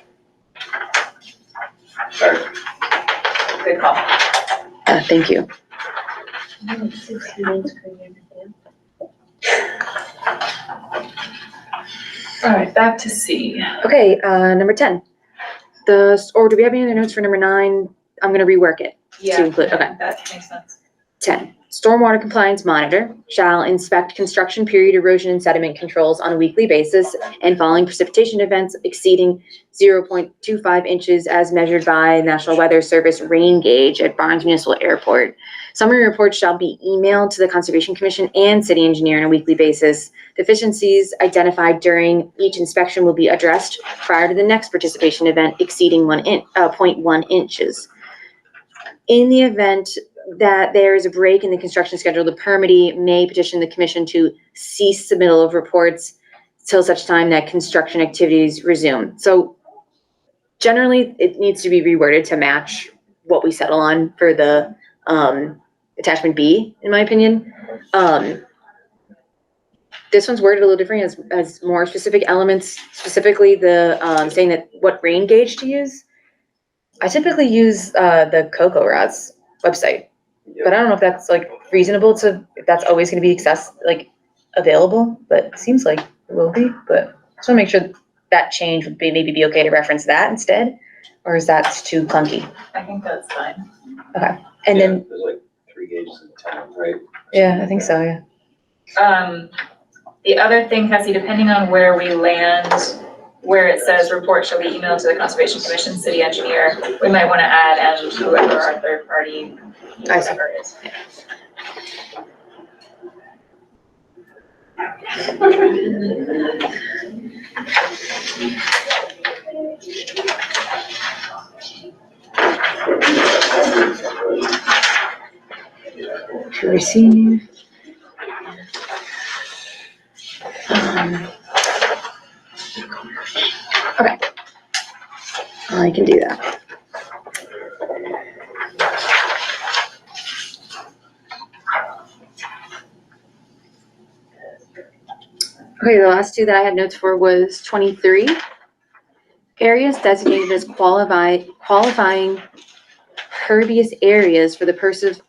All right. Good call. Thank you. All right, back to C. Okay, number 10. Or do we have any other notes for number 9? I'm gonna rework it. Yeah, To include, okay. that makes sense. 10, stormwater compliance monitor shall inspect construction period erosion and sediment controls on a weekly basis and following precipitation events exceeding 0.25 inches as measured by National Weather Service rain gauge at Barnes Municipal Airport. Summary reports shall be emailed to the Conservation Commission and city engineer on a weekly basis. Deficiencies identified during each inspection will be addressed prior to the next participation event exceeding 0.1 inches. In the event that there is a break in the construction schedule, the permittee may petition the commission to cease submittal of reports till such time that construction activities resume. So generally, it needs to be reworded to match what we settle on for the attachment B, in my opinion. This one's worded a little different, as more specific elements, specifically the saying that what rain gauge to use. I typically use the Cocoa Rods website, but I don't know if that's like reasonable if that's always going to be available, but it seems like it will be. But I just want to make sure that change would maybe be okay to reference that instead, or is that too clunky? I think that's fine. Okay, and then There's like 3 gauges in town, right? yeah, I think so. Yeah. The other thing, Cassie, depending on where we land, where it says report shall be emailed to the Conservation Commission, city engineer, we might want to add and whoever our third party, whoever is. To receive. Okay. I can do that. Okay, the last two that I had notes for was 23. Areas designated as qualifying pervious areas for the purpose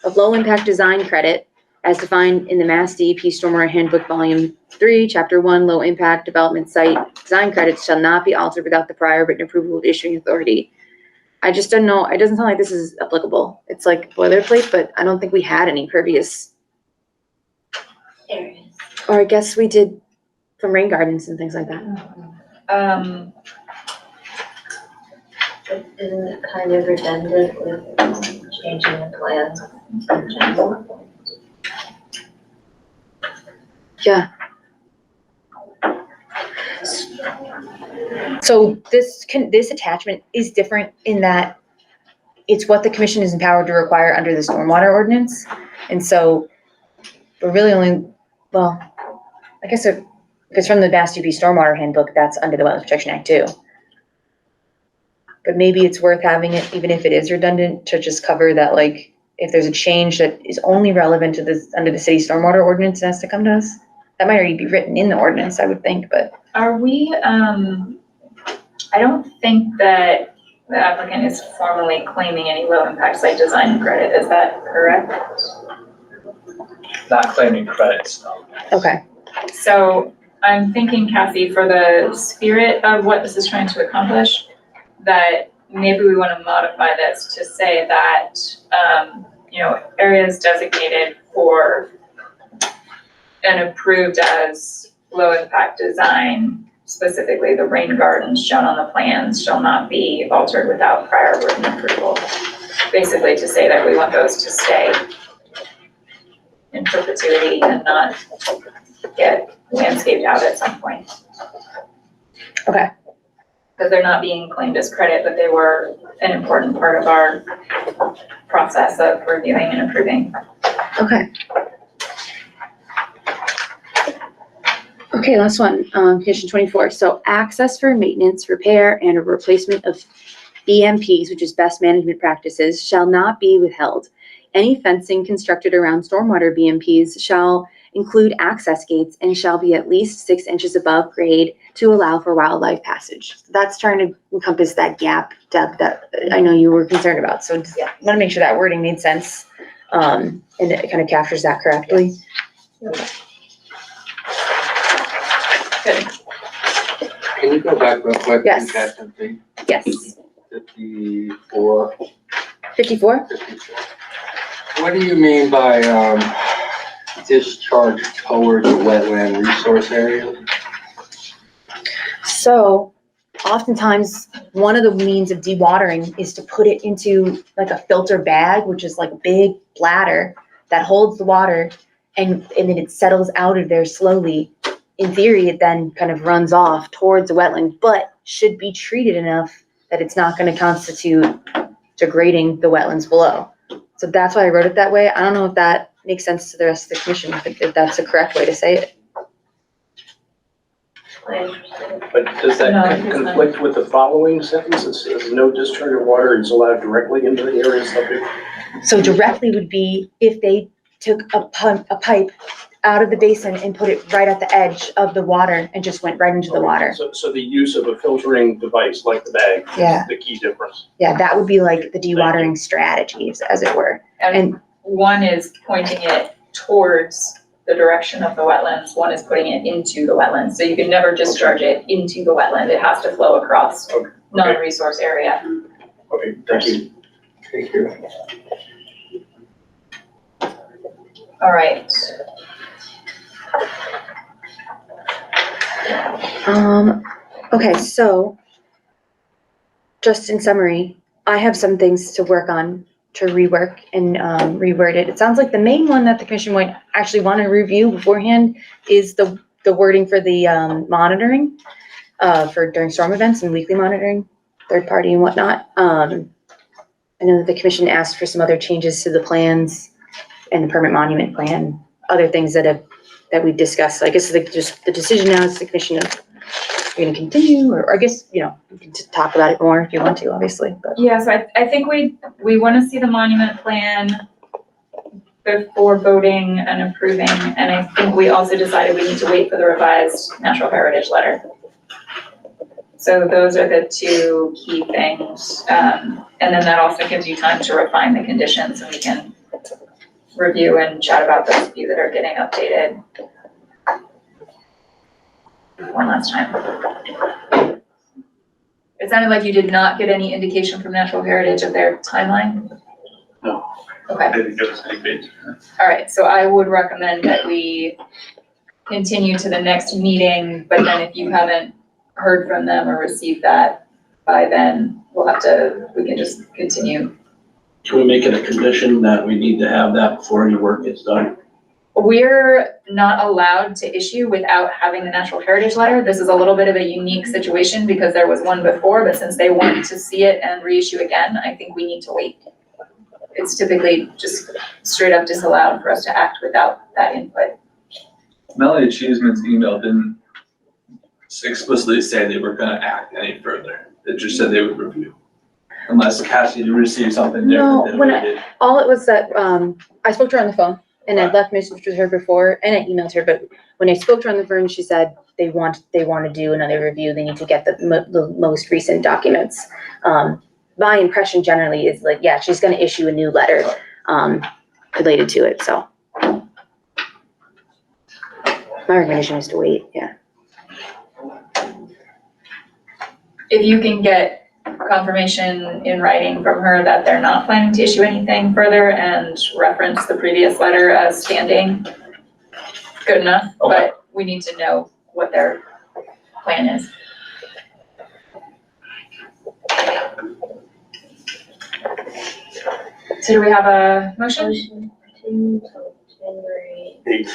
of low impact design credit as defined in the Mass DEP Stormwater Handbook Volume 3, Chapter 1, Low Impact Development Site Design Credits shall not be altered without the prior written approval of the issuing authority. I just don't know, it doesn't sound like this is applicable. It's like boilerplate, but I don't think we had any pervious. Areas. Or I guess we did from rain gardens and things like that. Isn't it kind of redundant with changing the plan in general? Yeah. So this attachment is different in that it's what the commission is empowered to require under the stormwater ordinance. And so we're really only, well, I guess if it's from the Mass DEP Stormwater Handbook, that's under the Wetlands Protection Act too. But maybe it's worth having it, even if it is redundant, to just cover that, like, if there's a change that is only relevant to this under the city stormwater ordinance, it has to come to us. That might already be written in the ordinance, I would think, but. Are we, I don't think that the applicant is formally claiming any low impact site design credit, is that correct? Not claiming credits, no. Okay. So I'm thinking, Cassie, for the spirit of what this is trying to accomplish, that maybe we want to modify this to say that, areas designated for and approved as low impact design, specifically the rain gardens shown on the plans, shall not be altered without prior written approval. Basically to say that we want those to stay in perpetuity and not get landscaped out at some point. Okay. Because they're not being claimed as credit, but they were an important part of our process of reviewing and approving. Okay. Okay, last one, condition 24. So access for maintenance, repair, and a replacement of BMPs, which is best management practices, shall not be withheld. Any fencing constructed around stormwater BMPs shall include access gates and shall be at least 6 inches above grade to allow for wildlife passage. That's trying to encompass that gap, Deb, that I know you were concerned about. So just want to make sure that wording made sense, and it kind of captures that correctly. Good. Can we go back real quick? Yes. Attachment B, Yes. 54. 54? What do you mean by, discharge towards a wetland resource area? So oftentimes, one of the means of dewatering is to put it into like a filter bag, which is like a big bladder that holds the water, and then it settles out of there slowly. In theory, it then kind of runs off towards the wetland, but should be treated enough that it's not going to constitute degrading the wetlands below. So that's why I wrote it that way. I don't know if that makes sense to the rest of the commission, if that's the correct way to say it. But does No, that it's not. conflict with the following sentence? It says no discharge of water is allowed directly into the area subject. So directly would be if they took a pipe out of the basin and put it right at the edge of the water and just went right into the water. So the use of a filtering device like the bag Yeah. is the key difference. Yeah, that would be like the dewatering strategies, as it were. And one is pointing it towards the direction of the wetlands, one is putting it into the wetlands. So you can never discharge it into the wetland, it has to flow across non-resource area. Okay, thank you. Thank you. All right. Okay, so just in summary, I have some things to work on to rework and reword it. It sounds like the main one that the commission might actually want to review beforehand is the wording for the monitoring for during storm events and weekly monitoring, third party and whatnot. I know that the commission asked for some other changes to the plans and the permanent monument plan, other things that we've discussed. I guess just the decision now is the commission of you're gonna continue, or I guess, you know, we can just talk about it more if you want to, obviously, but. Yeah, so I think we want to see the monument plan before voting and approving, and I think we also decided we need to wait for the revised natural heritage letter. So those are the two key things, and then that also gives you time to refine the conditions, and we can review and chat about those of you that are getting updated one last time. It sounded like you did not get any indication from Natural Heritage of their timeline? No. Okay. They didn't give us any dates. All right, so I would recommend that we continue to the next meeting, but then if you haven't heard from them or received that by then, we can just continue. Can we make it a condition that we need to have that before any work gets done? We're not allowed to issue without having the Natural Heritage letter. This is a little bit of a unique situation because there was one before, but since they want to see it and reissue again, I think we need to wait. It's typically just straight up disallowed for us to act without that input. Melanie Cheeseman's email didn't explicitly say they were gonna act any further. It just said they would review. Unless Cassie received something different than we did. All it was that, I spoke to her on the phone and I left message with her before and I emailed her, but when I spoke to her on the phone, she said they want to do another review. They need to get the most recent documents. My impression generally is like, yeah, she's gonna issue a new letter, related to it, so. My recommendation is to wait, yeah. If you can get confirmation in writing from her that they're not planning to issue anything further and reference the previous letter as standing, good enough, Okay. but we need to know what their plan is. So do we have a motion? Motion to January.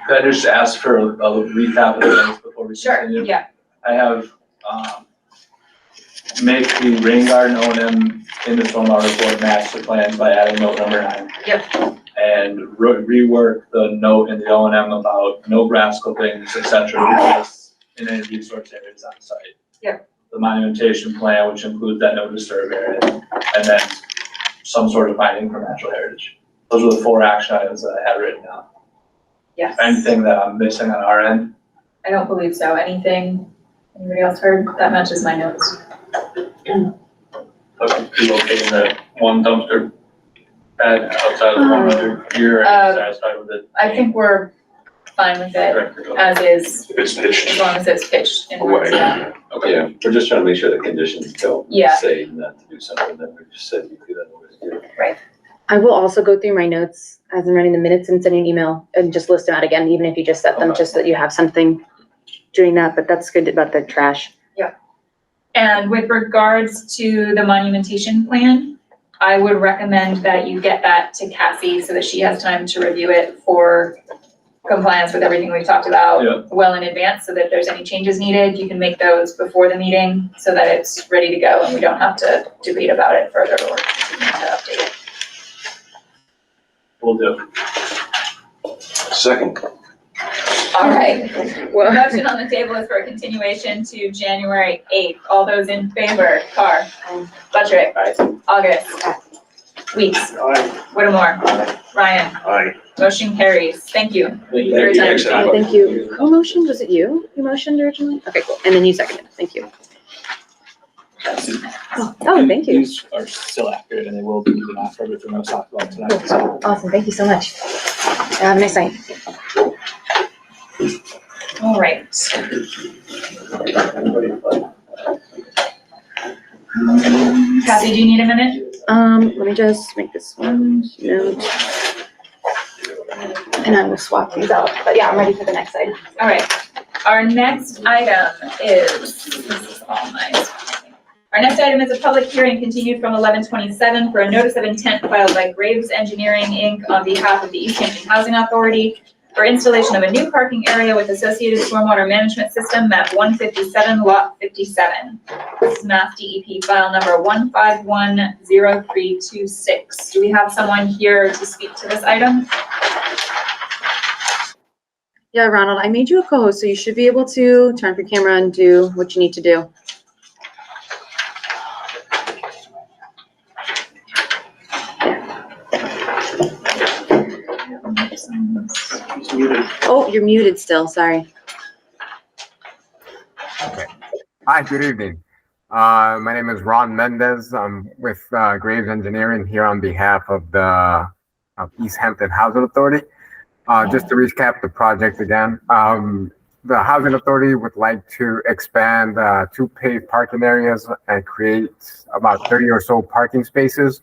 Could I just ask for a recap of the things before we Sure, continue? yeah. I have, make the rain garden O&M in the stormwater report match the plan by adding note number 9. Yep. And rework the note in the O&M about no grass clippings, et cetera, in any resource areas on site. Yep. The monumentation plan, which includes that no disturb area, and then some sort of finding from natural heritage. Those are the 4 action items that I had written down. Yes. Anything that I'm missing on our end? I don't believe so. Anybody else heard? That matches my notes. Okay, relocating that one dumpster pad outside of the 100, you're satisfied with it? I think we're fine with it Correct. as is, It's as pitched long as it's pitched in away. yeah. Okay, yeah, we're just trying to make sure the conditions don't Yeah. say not to do something that we just said you could otherwise do. I will also go through my notes as I'm writing the minutes and sending an email and just list them out again, even if you just set them, Okay. just so that you have something doing that, but that's good about the trash. And with regards to the monumentation plan, I would recommend that you get that to Cassie so that she has time to review it for compliance with everything we've talked about Yeah. well in advance, so that if there's any changes needed, you can make those before the meeting so that it's ready to go and we don't have to debate about it further or continue to update it. Will do. Second. All right. Well, Motion on the table is for a continuation to January 8th. All those in favor, Carr. Buttrick. August. Weeks. Whittemore. Ryan. Aye. Motion carries. Thank you. Thank you. For your time. Thanks, everyone. thank you. Who motioned? Was it you? You motioned originally? Okay, cool. And then you seconded. Thank you. Oh, thank you. These are still accurate and they will be moving off everything I was talking about tonight, so. Awesome. Thank you so much. Have a nice night. All right. Kathy, do you need a minute? Let me just make this one note. And I will swap these out. But yeah, I'm ready for the next item. All right. Our next item is, this is all nice. Our next item is a public hearing continued from 11/27 for a notice of intent filed by Graves Engineering, Inc. on behalf of the Easthampton Housing Authority for installation of a new parking area with associated stormwater management system, map 157, lot 57. This is Mass DEP file number 1510326. Do we have someone here to speak to this item? Yeah, Ronald, I made you a co-host, so you should be able to turn off your camera and do what you need to do. Oh, you're muted still, sorry. Okay. Hi, good evening. My name is Ron Mendez. I'm with Graves Engineering here on behalf of the Easthampton Housing Authority. Just to recap the project again, the Housing Authority would like to expand 2 paved parking areas and create about 30 or so parking spaces.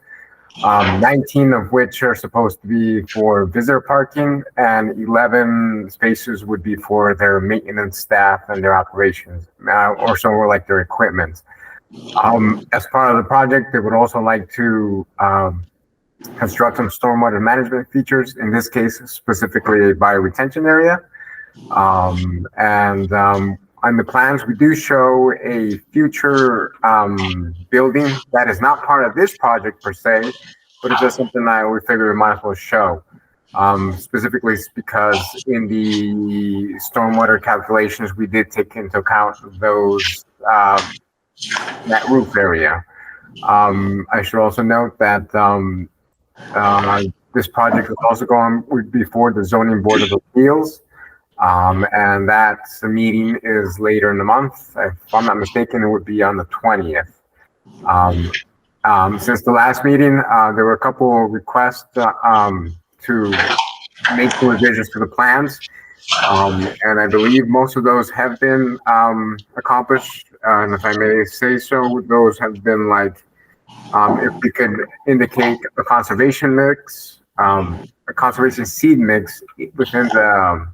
19 of which are supposed to be for visitor parking, and 11 spaces would be for their maintenance staff and their operations, or so like their equipment. As part of the project, they would also like to construct some stormwater management features, in this case, specifically a bioretention area. On the plans, we do show a future building that is not part of this project per se, but it's just something that we figure we might as well show. Specifically because in the stormwater calculations, we did take into account those, that roof area. I should also note that this project is also going before the Zoning Board of Appeals. And that meeting is later in the month. If I'm not mistaken, it would be on the 20th. Since the last meeting, there were a couple of requests to make some revisions to the plans. And I believe most of those have been accomplished. And if I may say so, those have been like, if we could indicate a conservation mix, a conservation seed mix within the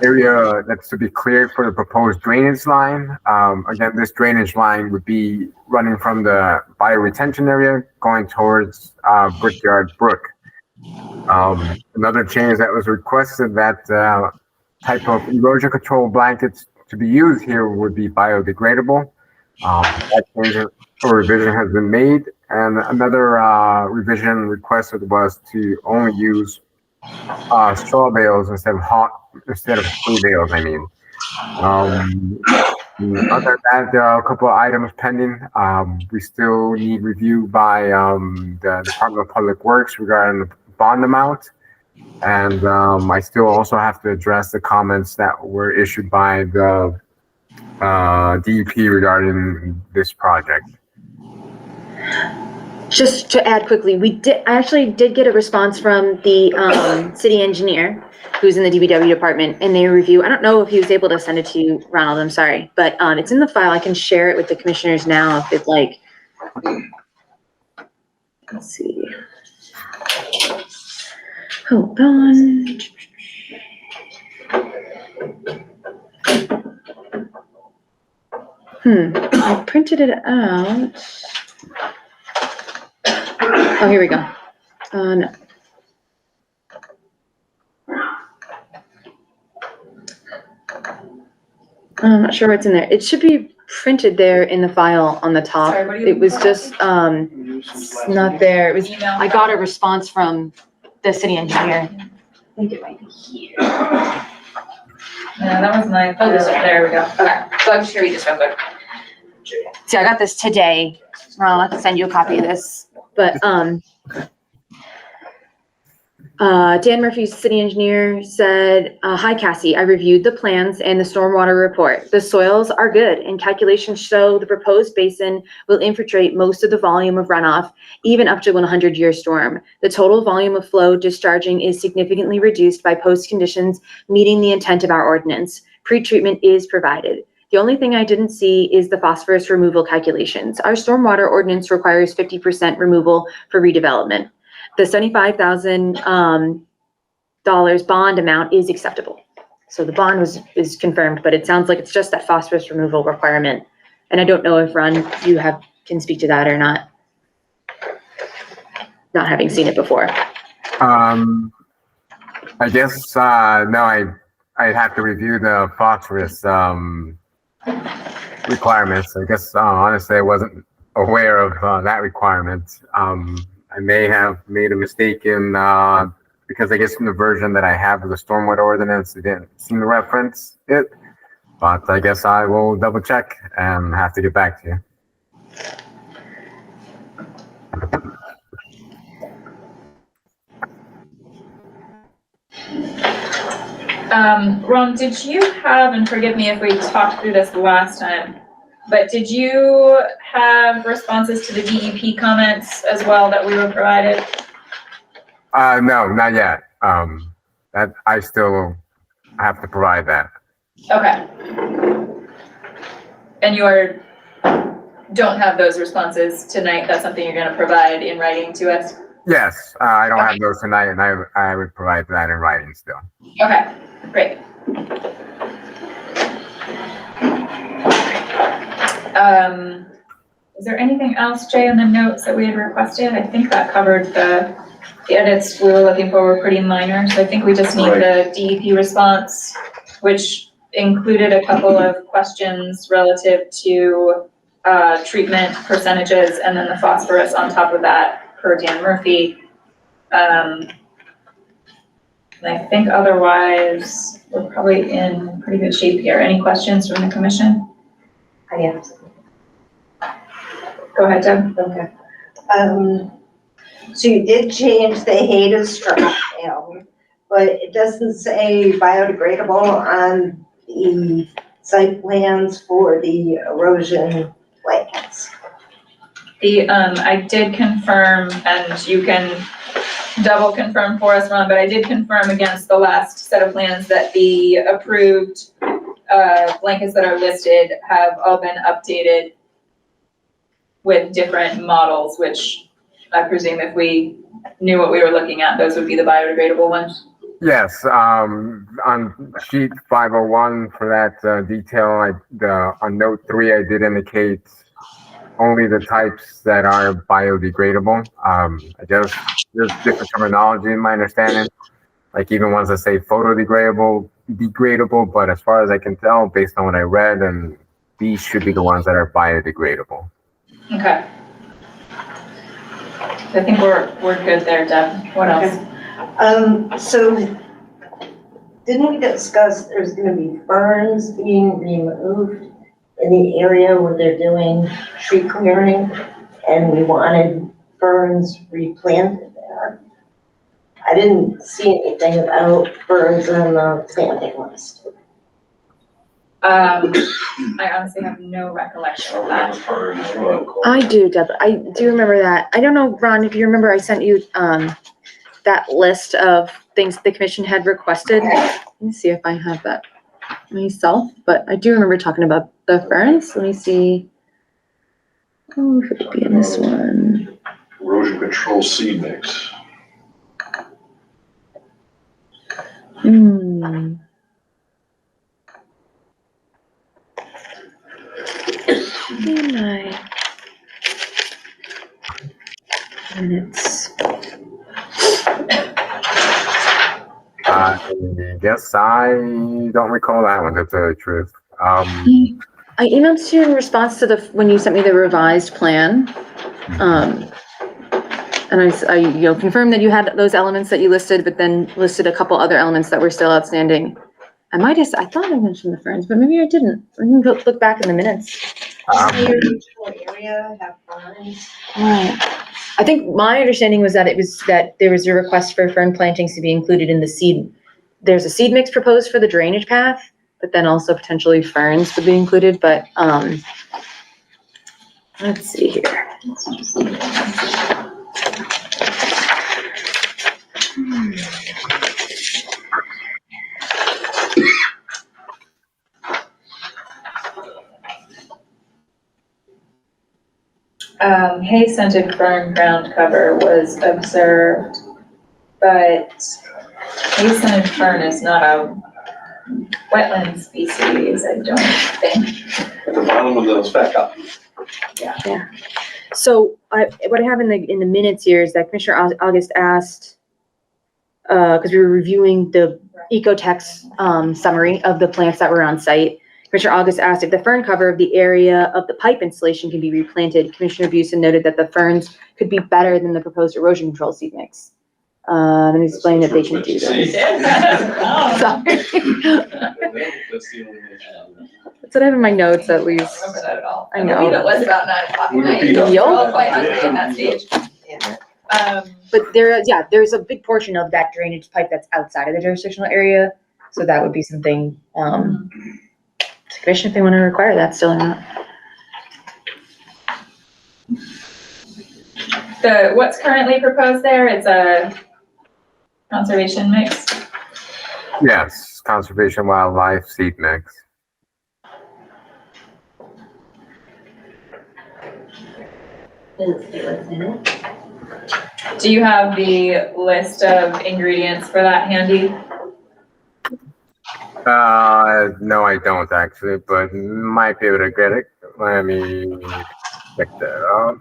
area that's to be cleared for the proposed drainage line. Again, this drainage line would be running from the bioretention area going towards Brickyard Brook. Another change that was requested, that type of erosion control blankets to be used here would be biodegradable. That change or revision has been made, and another revision requested was to only use straw bales instead of hay bales, I mean. Other than that, there are a couple of items pending. We still need review by the Department of Public Works regarding the bond amount. And I still also have to address the comments that were issued by the DEP regarding this project. Just to add quickly, I actually did get a response from the city engineer who's in the DPW department, and they review. I don't know if he was able to send it to you, Ronald, I'm sorry, but it's in the file. I can share it with the commissioners now if it's like, let's see. Hold on. I printed it out. Oh, here we go. No. I'm not sure what's in there. It should be printed there in the file on the top. Sorry, what are you It was looking for? just, it's not there. It was, I got a response from the city engineer. I think it might be here. Yeah, that was my, there we go. Okay, so I'll just read this real quick. See, I got this today. Ronald, I can send you a copy of this, but, Dan Murphy, city engineer, said, hi Cassie, I reviewed the plans and the stormwater report. The soils are good and calculations show the proposed basin will infiltrate most of the volume of runoff, even up to 100-year storm. The total volume of flow discharging is significantly reduced by post conditions meeting the intent of our ordinance. Pre-treatment is provided. The only thing I didn't see is the phosphorus removal calculations. Our stormwater ordinance requires 50% removal for redevelopment. The $75,000 bond amount is acceptable. So the bond is confirmed, but it sounds like it's just that phosphorus removal requirement. And I don't know if Ron, you can speak to that or not. Not having seen it before. I guess, no, I'd have to review the phosphorus, requirements. I guess, honestly, I wasn't aware of, that requirement. I may have made a mistake in, because I guess in the version that I have of the stormwater ordinance, it didn't seem to reference it, but I guess I will double check and have to get back to you. Ron, did you have, and forgive me if we talked through this last time, but did you have responses to the DEP comments as well that we were provided? No, not yet. That I still have to provide that. Okay. And you don't have those responses tonight? That's something you're going to provide in writing to us? Yes, I don't have those tonight, and I would provide that in writing still. Okay, great. Is there anything else, Jay, in the notes that we had requested? I think that covered the edits we were looking for were pretty minor, so I think we just need the DEP response, which included a couple of questions relative to treatment percentages, and then the phosphorus on top of that per Dan Murphy. And I think otherwise we're probably in pretty good shape here. Any questions from the commission? I am. Go ahead, Deb. Okay. So you did change the HADAS drop down, but it doesn't say biodegradable on the site plans for the erosion blankets. I did confirm, and you can double confirm for us, Ron, but I did confirm against the last set of plans that the approved blankets that are listed have all been updated with different models, which I presume if we knew what we were looking at, those would be the biodegradable ones. Yes, on sheet 501 for that detail, on note 3, I did indicate only the types that are biodegradable. I guess there's different terminology in my understanding, like even ones that say degradable, but as far as I can tell, based on what I read, and these should be the ones that are biodegradable. Okay. I think we're good there, Deb. What else? So didn't we discuss there's gonna be ferns being removed in the area where they're doing tree clearing, and we wanted ferns replanted there? I didn't see anything about ferns on the planting list. I honestly have no recollection of that. I do, Deb. I do remember that. I don't know, Ron, if you remember, I sent you that list of things the commission had requested. Let me see if I have that myself, but I do remember talking about the ferns. Let me see. Oh, if it could be in this one. Erosion control seed mix. In my minutes. I guess I don't recall that one, to tell you the truth. I emailed you in response to when you sent me the revised plan. And I confirmed that you had those elements that you listed, but then listed a couple other elements that were still outstanding. I thought I mentioned the ferns, but maybe I didn't. I can go look back in the minutes. Does your regional area have ferns? Right. I think my understanding was that there was a request for fern plantings to be included in the seed. There's a seed mix proposed for the drainage path, but then also potentially ferns would be included, but, let's see here. Hay scented fern ground cover was observed, but hay scented fern is not a wetland species, I don't think. At the bottom of those back up. Yeah. So what I have in the minutes here is that Commissioner August asked, because we were reviewing the Ecotex summary of the plants that were on site. Commissioner August asked if the fern cover of the area of the pipe installation can be replanted. Commissioner Busen noted that the ferns could be better than the proposed erosion control seed mix. And explained that they can do this. That's what I have in my notes, at least. I don't remember that at all. I know. believe it was about 9 o'clock at night. We're all quite hungry in that stage. But there's a big portion of that drainage pipe that's outside of the jurisdictional area. So that would be something, to commission if they want to require that still or not. What's currently proposed there, it's a conservation mix. Yes, conservation wildlife seed mix. Do you have the list of ingredients for that handy? No, I don't actually, but might be able to get it. Let me check that out.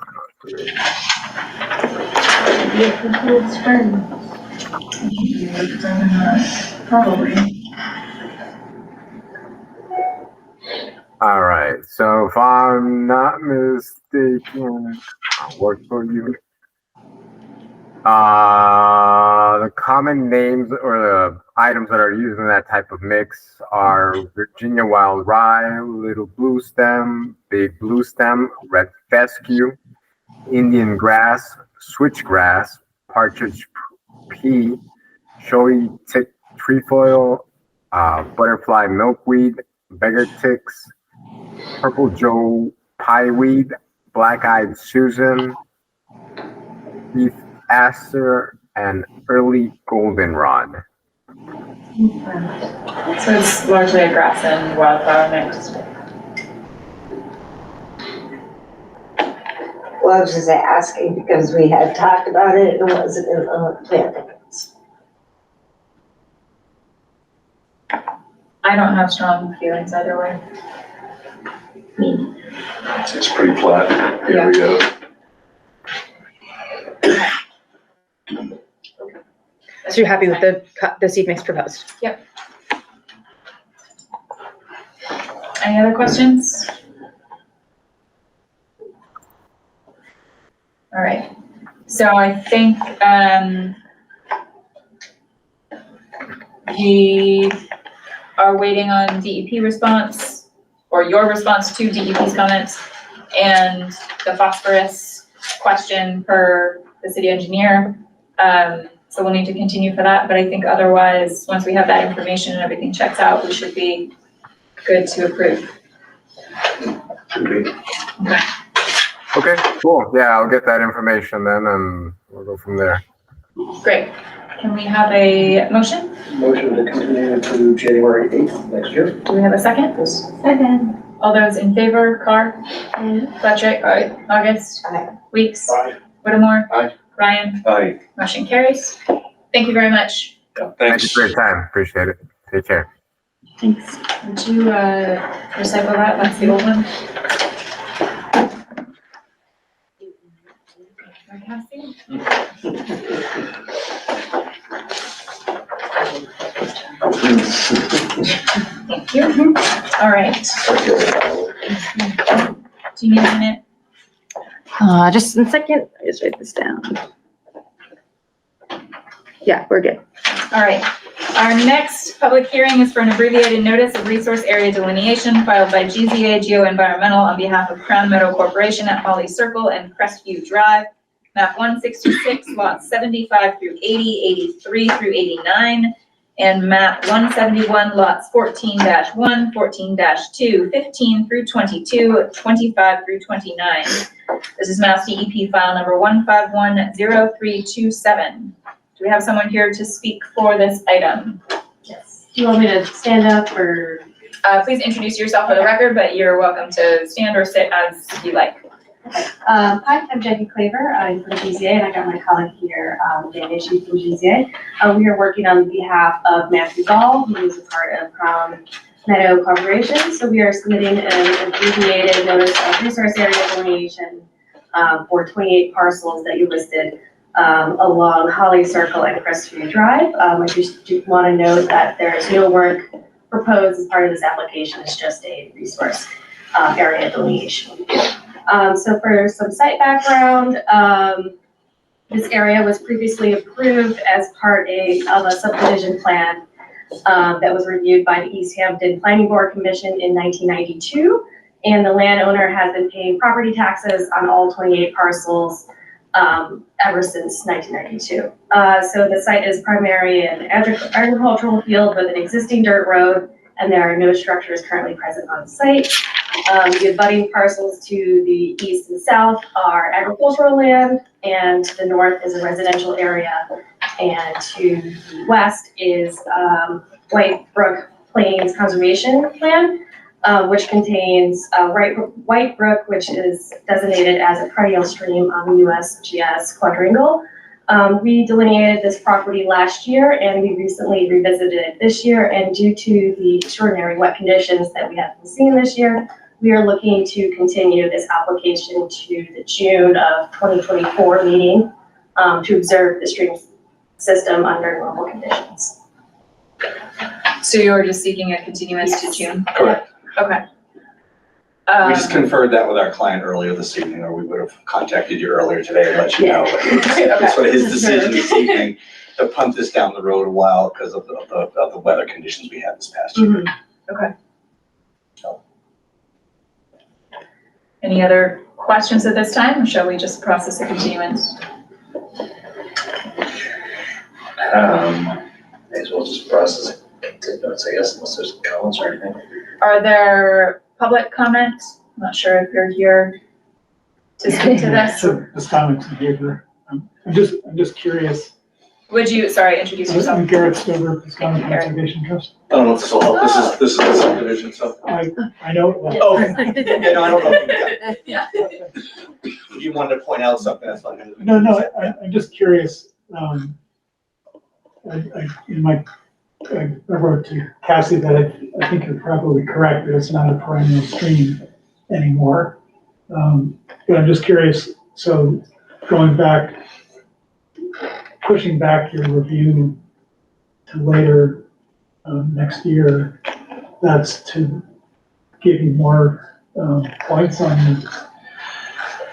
Probably. All right, so if I'm not mistaken, I'll work for you. The common names or the items that are used in that type of mix are Virginia wild rye, little blue stem, big blue stem, red fescue, Indian grass, switchgrass, partridge pea, showy tick trefoil, butterfly milkweed, beggar ticks, purple joe pieweed, black-eyed Susan, beef aster, and early goldenrod. So it's largely a grass and wildflower mix. Well, I was just asking because we had talked about it and it wasn't in the plan. I don't have strong feelings either way. It's pretty flat. Here we go. So you're happy with the seed mix proposed? Yep. Any other questions? All right. So I think we are waiting on DEP response, or your response to DEP's comments, and the phosphorus question per the city engineer. So we'll need to continue for that, but I think otherwise, once we have that information and everything checks out, we should be good to approve? Okay, cool. Yeah, I'll get that information then and we'll go from there. Great. Can we have a motion? Motion to continue to January 8th next year. Do we have a second? Second. All those in favor, Carr? Patrick? Aye. August? Aye. Weeks? Aye. Whittemore? Aye. Ryan? Aye. Motion carries. Thank you very much. Thank you for your time. Appreciate it. Take care. Thanks. Would you, recycle that? That's the old one. Cassie? Thank you. All right. Do you need a minute? Just a second, I just write this down. Yeah, we're good. All right. Our next public hearing is for an abbreviated notice of resource area delineation filed by GZA Geoenvironmental on behalf of Crown Meadow Corporation at Holly Circle and Crestview Drive, map 166, lots 75 through 80, 83 through 89, and map 171, lots 14-1, 14-2, 15 through 22, 25 through 29. This is Mass DEP file number 1510327. Do we have someone here to speak for this item? Yes. Do you want me to stand up or? Please introduce yourself for the record, but you're welcome to stand or sit as you like. Hi, I'm Jackie Claver. I'm from GZA, and I got my colleague here, Dan Ishii from GZA. We are working on behalf of Matthew Gall, who is a part of Crown Meadow Corporation. So we are submitting an abbreviated notice of resource area delineation for 28 parcels that you listed along Holly Circle and Crestview Drive. I just want to note that there is no work proposed as part of this application. It's just a resource area delineation. So for some site background, this area was previously approved as part of a subdivision plan that was reviewed by the Easthampton Planning Board Commission in 1992. And the landowner has been paying property taxes on all 28 parcels ever since 1992. So the site is primarily an agricultural field with an existing dirt road, and there are no structures currently present on the site. The abutting parcels to the east and south are agricultural land, and to the north is a residential area, and to the west is White Brook Plains Conservation Plan, which contains White Brook, which is designated as a perennial stream on the USGS quadrangle. We delineated this property last year, and we recently revisited it this year, and due to the extraordinary wet conditions that we have been seeing this year, we are looking to continue this application to the June of 2024 meeting to observe the stream system under normal conditions. So you're just seeking a continuance to June? Correct. Okay. We just conferred that with our client earlier this evening, or we would have contacted you earlier today and let you know. That's what his decision this evening, to punt this down the road a while because of the weather conditions we had this past year. Okay. Any other questions at this time, or shall we just process the continuance? May as well just process continuance, I guess, unless there's comments or anything. Are there public comments? I'm not sure if you're here to speak to this. This comment in favor. I'm just curious. Would you, sorry, introduce yourself? I'm Garrett Stover, Piscataway Conservation Trust. I don't know if this will help. This is the subdivision, so. I know it well. Oh, yeah, no, I don't know. Yeah. If you wanted to point out something, that's fine. No, I'm just curious. I wrote to Cassie that I think you're probably correct that it's not a perennial stream anymore. But I'm just curious, so going back, pushing back your review to later next year, that's to give you more points on the.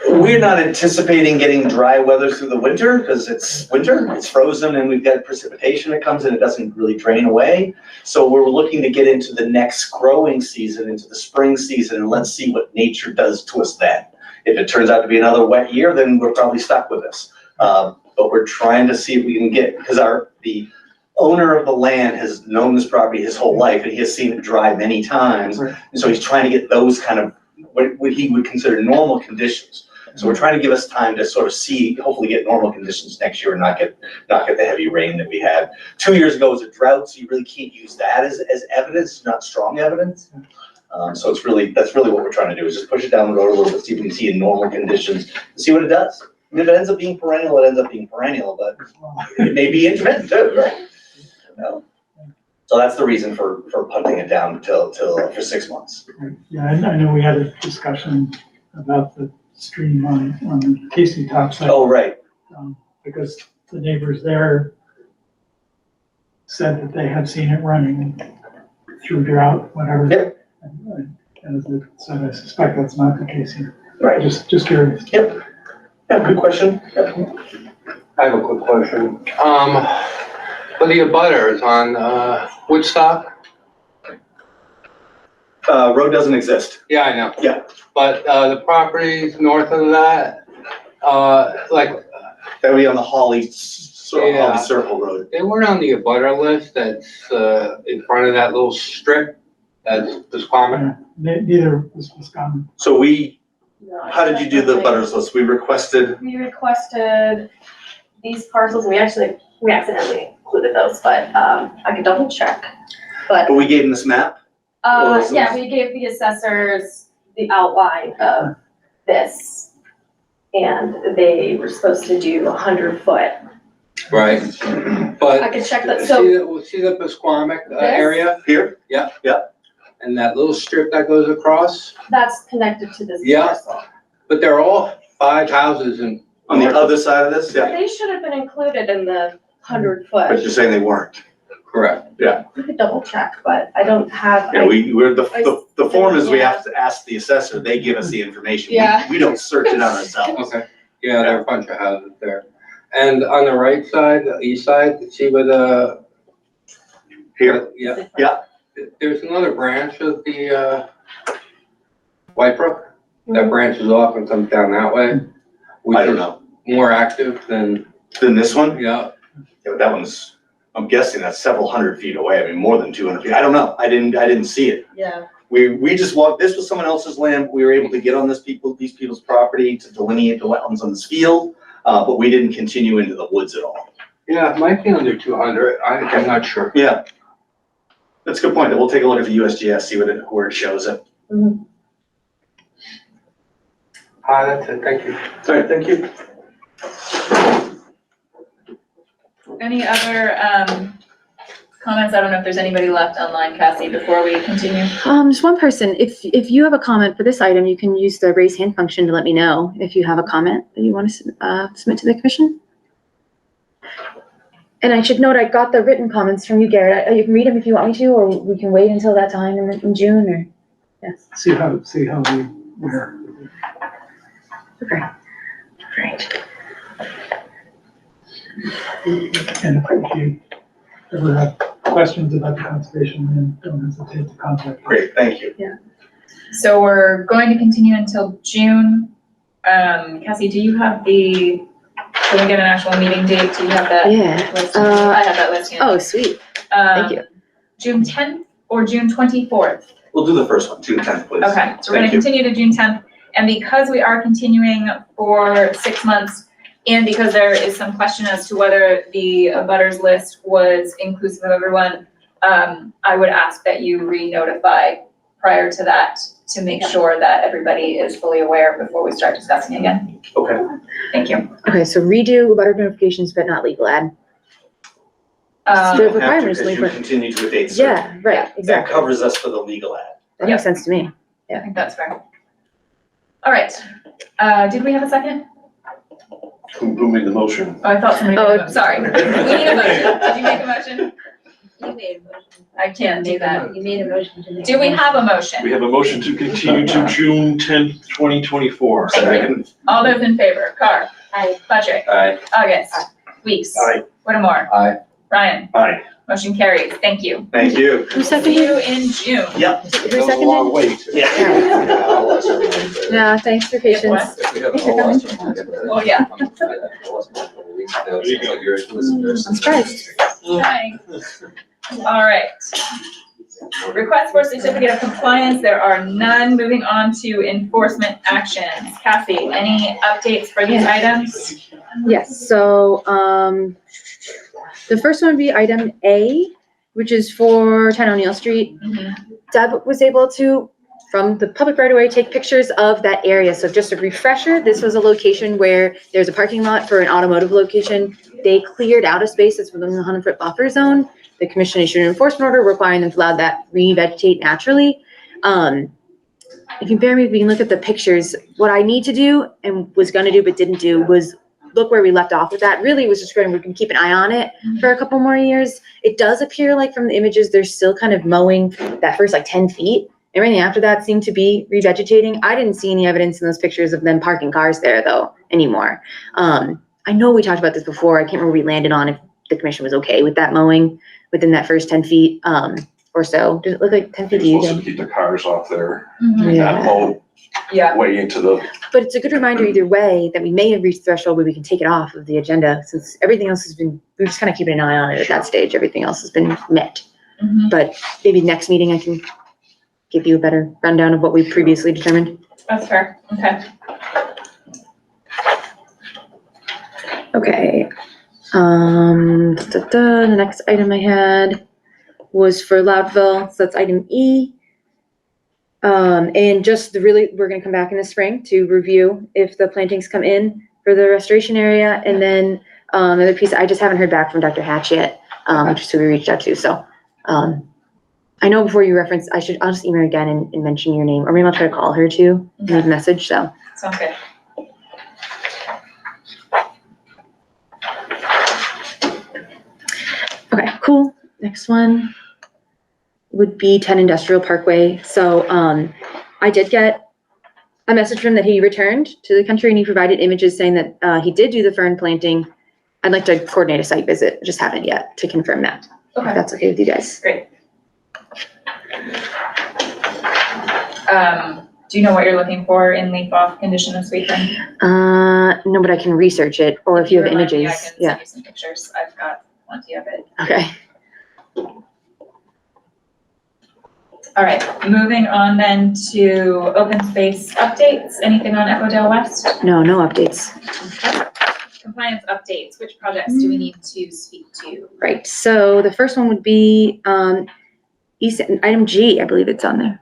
We're not anticipating getting dry weather through the winter because it's winter, it's frozen, and we've got precipitation that comes in, it doesn't really drain away. So we're looking to get into the next growing season, into the spring season, and let's see what nature does to us then. If it turns out to be another wet year, then we're probably stuck with this. But we're trying to see if we can get, because a owner of the land has known this property his whole life, and he has seen it dry many times. And so he's trying to get those kind of, what he would consider normal conditions. So we're trying to give us time to sort of see, hopefully get normal conditions next year and not get the heavy rain that we had. 2 years ago was a drought, so you really can't use that as evidence, not strong evidence. So that's really what we're trying to do, is just push it down the road a little bit, see if we can see in normal conditions, and see what it does. And if it ends up being perennial, it ends up being perennial, but it may be intermittent too, right? No. So that's the reason for punting it down till for 6 months. Yeah, I know we had a discussion about the stream on Casey Top side. Oh, right. Because the neighbors there said that they had seen it running through drought, whatever. Yep. And as I said, I suspect that's not the case here. Right. Just curious. Yep. Yeah, good question. Yep. I have a quick question. For the abutters on Woodstock? Road doesn't exist. Yeah, I know. Yeah. But the properties north of that, like. That would be on the Holly Yeah. Circle Road. They weren't on the abutter list that's in front of that little strip that's Disquamish. Neither was common. So how did you do the butters list? We requested, We requested these parcels, we accidentally included those, but, I could double check. but we gave them this map? Or yeah, we gave the assessors the outline of this. And they were supposed to do 100-foot. Right. But. I could check that, See the Disquamish area? Here? Yeah. Yeah. And that little strip that goes across? That's connected to this Yeah. parcel. But they're all 5 houses in. On the other side of this? Yeah. They should have been included in the But 100-foot. you're saying they weren't? Correct. Yeah. We could double check, but I don't have. Yeah, the form is we Yeah. have to ask the assessor, they give us the information. Yeah. We don't search it on ourselves. Okay. Yeah, there are a bunch of houses there. And on the right side, the east side, see where the. Here? Yeah. Yeah. There's another branch of the, White Brook that branches off and comes down that way. Which I don't is know. More active than, Then this one? yeah. Yeah, that one's, I'm guessing that's several hundred feet away. I mean, more than 200 feet. I don't know. I didn't see it. Yeah. We just walked, this was someone else's land. We were able to get on these people's property to delineate the wetlands on this field, but we didn't continue into the woods at all. Yeah, it might be under 200. I'm not sure. Yeah. That's a good point. We'll take a look at the USGS, see where it shows it. That's it. Thank you. All right, thank you. Any other comments? I don't know if there's anybody left online, Cassie, before we continue. Just one person. If you have a comment for this item, you can use the raise hand function to let me know if you have a comment that you want to submit to the commission. And I should note, I got the written comments from you, Garrett. You can read them if you want me to, or we can wait until that time in June, or, yes. See how we're. Okay. Great. And if you ever have questions about the conservation, then don't hesitate to contact me. Great, thank you. Yeah. So we're going to continue until June. Cassie, do you have can we get an actual meeting date? Do you have that? Yeah. List? I have that list here. Oh, sweet. Thank you. June 10th or June 24th? We'll do the first one, June 10th, please. Okay, so we're gonna continue to June 10th. And because we are continuing for 6 months, and because there is some question as to whether the abutters list was inclusive of everyone, I would ask that you re-notify prior to that to make sure that everybody is fully aware before we start discussing again. Okay. Thank you. Okay, so redo abutter notifications, but not legal ad. The requirement is Because you legal. continue to a date certain. Yeah, right, That exactly. covers us for the legal ad. That makes sense to me. I think that's fair. All right, did we have a second? Who made the motion? Oh, I thought somebody made a sorry. We need a motion. Did you make a motion? You made a motion. I can't do that. You made a motion to make. Do we have a motion? We have a motion to continue to June 10th, 2024. Second. All those in favor, Carr. Aye. Patrick. Aye. August. Weeks. Aye. Whittemore. Aye. Ryan. Aye. Motion carries. Thank you. Thank you. Who See you seconded? in June. Yep. Who seconded? wait. Yeah. Yeah, thanks for patience. If we have a whole lot of- Oh, yeah. I'm surprised. Okay. All right. Request for certificate of compliance, there are none. Moving on to enforcement actions. Cassie, any updates for these items? Yes, so, the first one would be item A, which is for 10 O'Neill Street. Deb was able to, from the public right away, take pictures of that area. So just a refresher, this was a location where there's a parking lot for an automotive location. They cleared out a space that's within the 100-foot buffer zone. The commission issued an enforcement order requiring them to allow that revegetate naturally. If you bear with me, we can look at the pictures. What I need to do and was gonna do but didn't do was look where we left off with that. Really was just we can keep an eye on it for a couple more years. It does appear like from the images, they're still kind of mowing that first like 10 feet. Everything after that seemed to be revegetating. I didn't see any evidence in those pictures of them parking cars there though anymore. I know we talked about this before. I can't remember where we landed on if the commission was okay with that mowing within that first 10 feet or so. Does it look like 10 feet to you? Supposed to keep the cars off there. Yeah. That whole way into the. But it's a good reminder either way that we may have reached the threshold where we can take it off of the agenda since everything else has been, we're just kind of keeping an eye on it at that stage. Everything else has been met. But maybe next meeting I can give you a better rundown of what we previously determined. That's fair. Okay. Okay. The next item I had was for Loudville, so that's item E. And just we're gonna come back in the spring to review if the plantings come in for the restoration area. And then, another piece, I just haven't heard back from Dr. Hatch yet, which is who we reached out to, so. I know before you reference, I'll just email again and mention your name, or maybe I'll try to call her too, and leave a message, so. Sounds good. Okay, cool. Next one would be 10 Industrial Parkway. So I did get a message from him that he returned to the country and he provided images saying that he did do the fern planting. I'd like to coordinate a site visit, just haven't yet to confirm that. Okay. If that's okay with you guys. Great. Do you know what you're looking for in leaf off condition this weekend? No, but I can research it, or if you have images. I can send you some pictures. I've got plenty of it. Okay. All right, moving on then to open space updates. Anything on Echodale West? No updates. Okay. Compliance updates. Which projects do we need to speak to? Right, so the first one would be item G, I believe it's on there.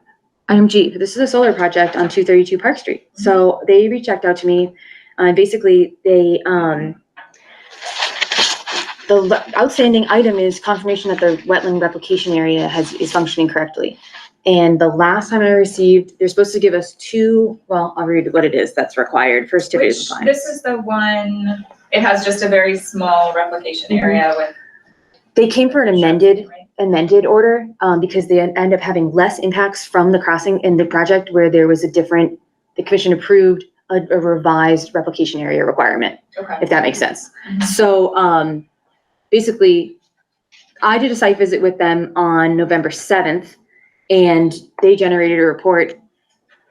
Item G, this is a solar project on 232 Park Street. So they reached out to me, basically they, the outstanding item is confirmation that the wetland replication area is functioning correctly. And the last time I received, they're supposed to give us I'll read what it is that's required for certificate of compliance. This is the one, it has just a very small replication area with. They came for an amended order because they end up having less impacts from the crossing in the project where there was the commission approved a revised replication area requirement, if that makes sense. So basically, I did a site visit with them on November 7th and they generated a report.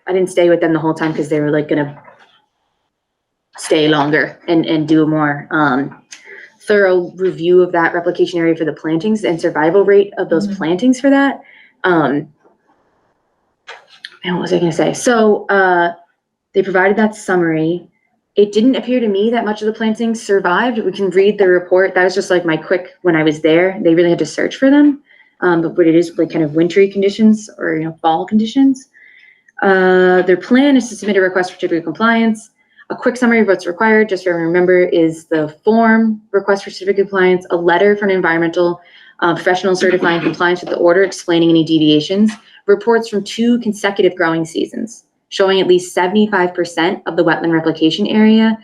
I didn't stay with them the whole time because they were like gonna stay longer and do a more thorough review of that replication area for the plantings and survival rate of those plantings for that. And what was I gonna say? So they provided that summary. It didn't appear to me that much of the plantings survived. We can read the report. That was just like my quick, when I was there, they really had to search for them. But what it is like kind of wintry conditions or, fall conditions. Their plan is to submit a request for certificate of compliance. A quick summary of what's required, just to remember, is the form, request for certificate of compliance, a letter from an environmental professional certifying compliance with the order, explaining any deviations, reports from 2 consecutive growing seasons, showing at least 75% of the wetland replication area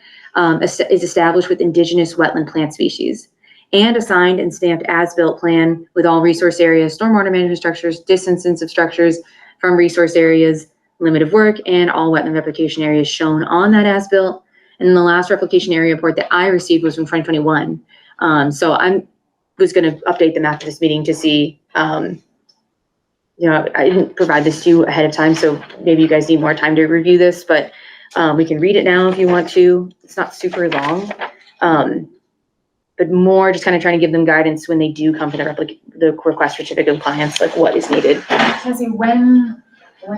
is established with indigenous wetland plant species, and a signed and stamped as-built plan with all resource areas, stormwater management structures, distances of structures from resource areas, limit of work, and all wetland replication areas shown on that as-built. And the last replication area report that I received was from 2021. So I was going to update them after this meeting to see, I didn't provide this to you ahead of time, so maybe you guys need more time to review this, but we can read it now if you want to. It's not super long. but more just kind of trying to give them guidance when they do come to the request for certificate of compliance, like what is needed. Cassie, when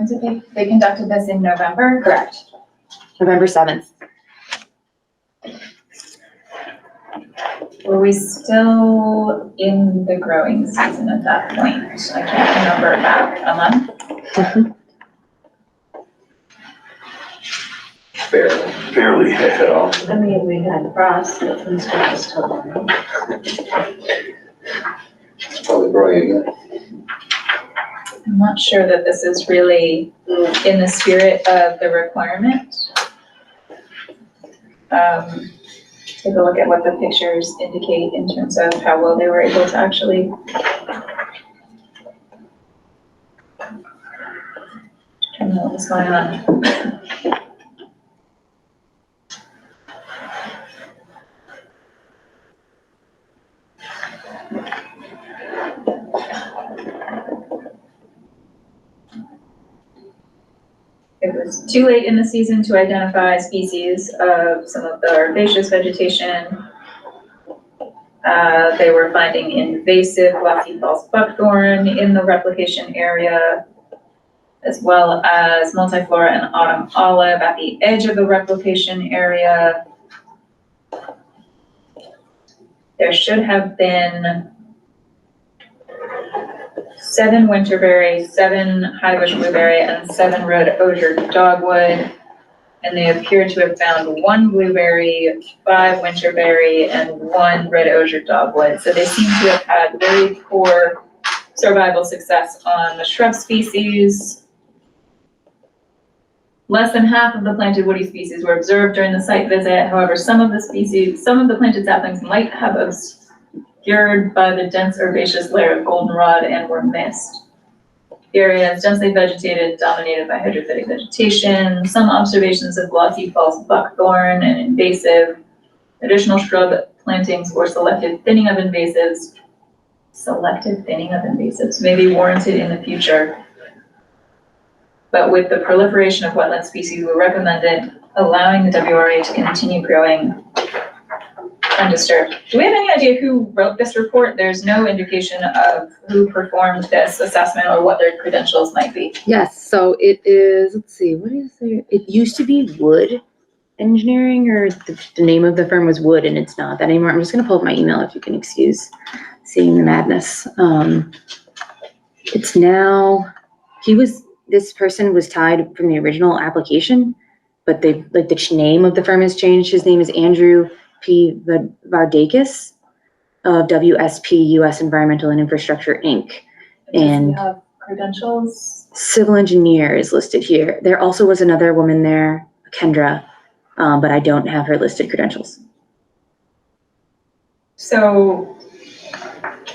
did they conducted this in November? Correct. November 7th. Were we still in the growing season at that point? I can't remember, back a month? Barely if at all. I mean, we had frost, but things were just totally. It's probably growing again. I'm not sure that this is really in the spirit of the requirement. Take a look at what the pictures indicate in terms of how well they were able to actually determine what was going on. It was too late in the season to identify species of some of the herbaceous vegetation. They were finding invasive glossy false buckthorn in the replication area, as well as multiflora and autumn olive at the edge of the replication area. There should have been 7 winterberry, 7 highbush blueberry, and 7 red osier dogwood. And they appear to have found 1 blueberry, 5 winterberry, and 1 red osier dogwood. So they seem to have had very poor survival success on the shrub species. Less than half of the planted woody species were observed during the site visit. However, some of the planted saplings might have obscured by the dense herbaceous layer of goldenrod and were missed. The area is densely vegetated, dominated by hydrophytic vegetation. Some observations of glossy false buckthorn and invasive. Additional shrub plantings or selective thinning of invasives may be warranted in the future. But with the proliferation of wetland species, we recommended allowing the WRA to continue growing undisturbed. Do we have any idea who wrote this report? There's no indication of who performed this assessment or what their credentials might be. Yes, so it is, let's see, what is there? It used to be Wood Engineering, or the name of the firm was Wood, and it's not that anymore. I'm just gonna pull up my email if you can excuse seeing the madness. It's now, this person was tied from the original application, but the name of the firm has changed. His name is Andrew P. Vardakis of WSP US Environmental and Infrastructure, Inc. And Does he have credentials? civil engineer is listed here. There also was another woman there, Kendra, but I don't have her listed credentials. So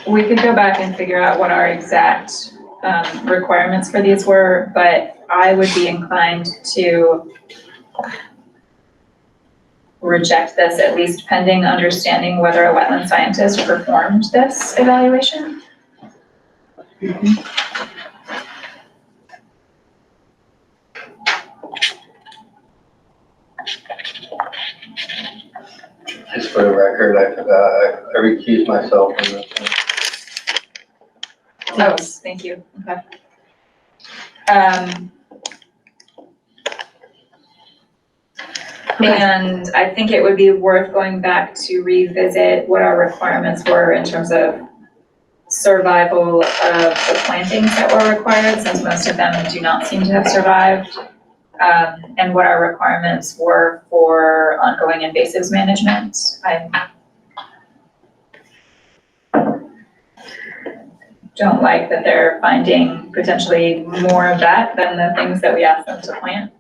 we could go back and figure out what our exact requirements for these were, but I would be inclined to reject this, at least pending understanding whether a wetland scientist performed this evaluation. Just for the record, I recused myself from this one. Oh, thank you. Okay. And I think it would be worth going back to revisit what our requirements were in terms of survival of the plantings that were required, since most of them do not seem to have survived, and what our requirements were for ongoing invasives management. I don't like that they're finding potentially more of that than the things that we asked them to plant.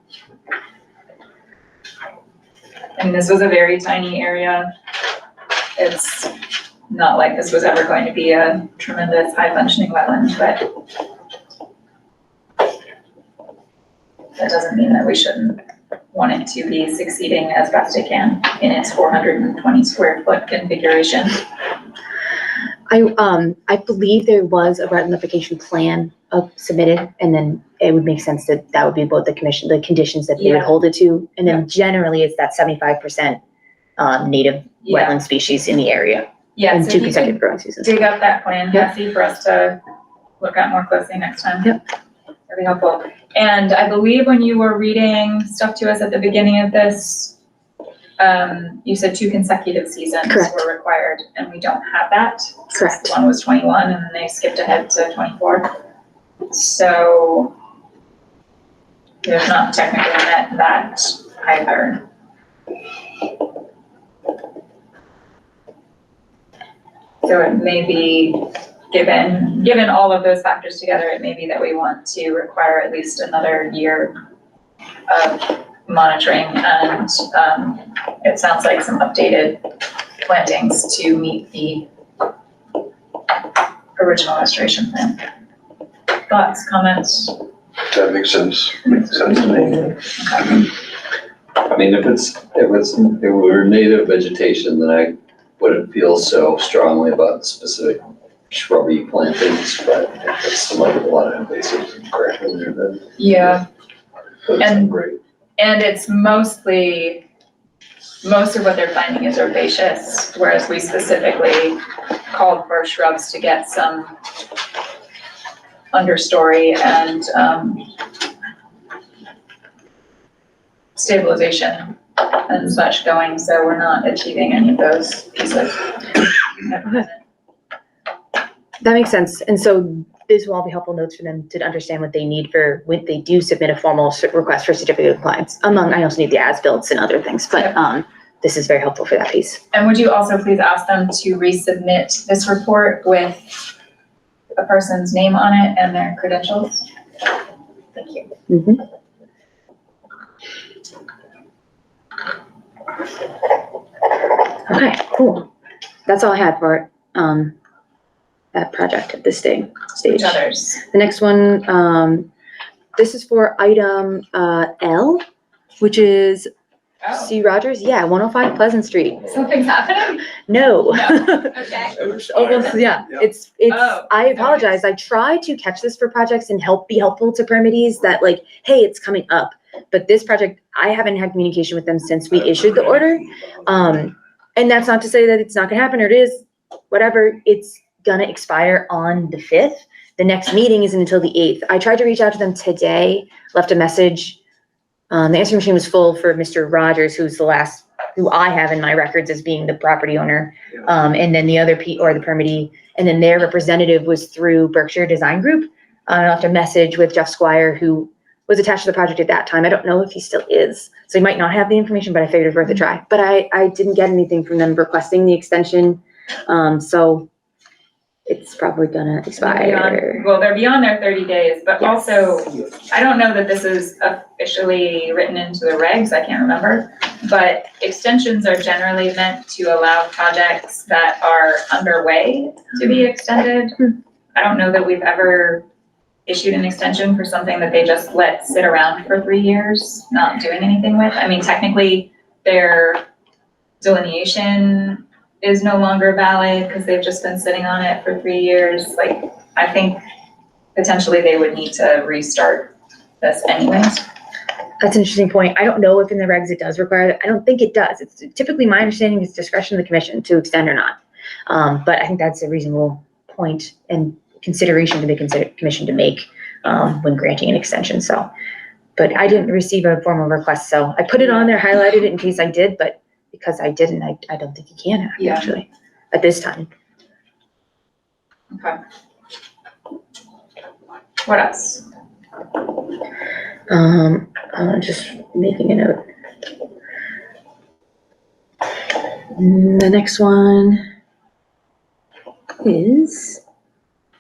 And this was a very tiny area. It's not like this was ever going to be a tremendous high functioning wetland, but that doesn't mean that we shouldn't want it to be succeeding as best it can in its 420 square foot configuration. I believe there was a wetland application plan submitted, and then it would make sense that would be both the conditions that they would hold it to, and then generally it's that 75% native wetland species in the area. Yeah, in so two if you consecutive could growing seasons. dig up that plan, Yep. Cassie, for us to look at more closely next time. Yep. That'd be helpful. And I believe when you were reading stuff to us at the beginning of this, you said 2 consecutive seasons Correct. were required, and we don't have that. Correct. One was 21, and then they skipped ahead to 24. So we have not technically met that either. So it may be, given all of those factors together, it may be that we want to require at least another year of monitoring, and it sounds like some updated plantings to meet the original restoration plan. Thoughts, comments? That makes sense. Makes sense to me. I mean, if it were native vegetation, then I wouldn't feel so strongly about specific shrubby plantings, but if it's a lot of invasive crap in there, then. Yeah. That's great. And it's most of what they're finding is herbaceous, whereas we specifically called for shrubs to get some understory and stabilization and such going, so we're not achieving any of those pieces. That makes sense. And so this will all be helpful notes for them to understand what they need for when they do submit a formal request for certificate of compliance. I also need the as-built and other things, but this is very helpful for that piece. And would you also please ask them to resubmit this report with a person's name on it and their credentials? Thank you. Mm-hmm. Okay, cool. That's all I had for that project at this stage. Which others? The next one, this is for item L, which is C. Rogers. Yeah, 105 Pleasant Street. Something's happening? No. Okay. Almost, yeah. It's, I apologize. I try to catch this for projects and be helpful to permittees that like, hey, it's coming up. But this project, I haven't had communication with them since we issued the order. And that's not to say that it's not gonna happen, or it is, whatever. It's gonna expire on the 5th. The next meeting isn't until the 8th. I tried to reach out to them today, left a message. The answering machine was full for Mr. Rogers, who's the last, who I have in my records as being the property owner. And then the other the permittee, and then their representative was through Berkshire Design Group. I left a message with Jeff Squire, who was attached to the project at that time. I don't know if he still is. So he might not have the information, but I figured it was worth a try. But I didn't get anything from them requesting the extension. So it's probably gonna expire. Well, they're beyond their 30 days, but Yes. also, I don't know that this is officially written into the regs, I can't remember. But extensions are generally meant to allow projects that are underway to be extended. I don't know that we've ever issued an extension for something that they just let sit around for 3 years, not doing anything with. I mean, technically, their delineation is no longer valid because they've just been sitting on it for 3 years. Like, I think potentially they would need to restart this anyways. That's an interesting point. I don't know if in the regs it does require that. I don't think it does. It's typically my understanding is discretion of the commission to extend or not. But I think that's a reasonable point and consideration to the commission to make when granting an extension. So, but I didn't receive a formal request, so I put it on there, highlighted it in case I did, but because I didn't, I don't think you can actually at this time. Okay. What else? I'm just making a note. The next one is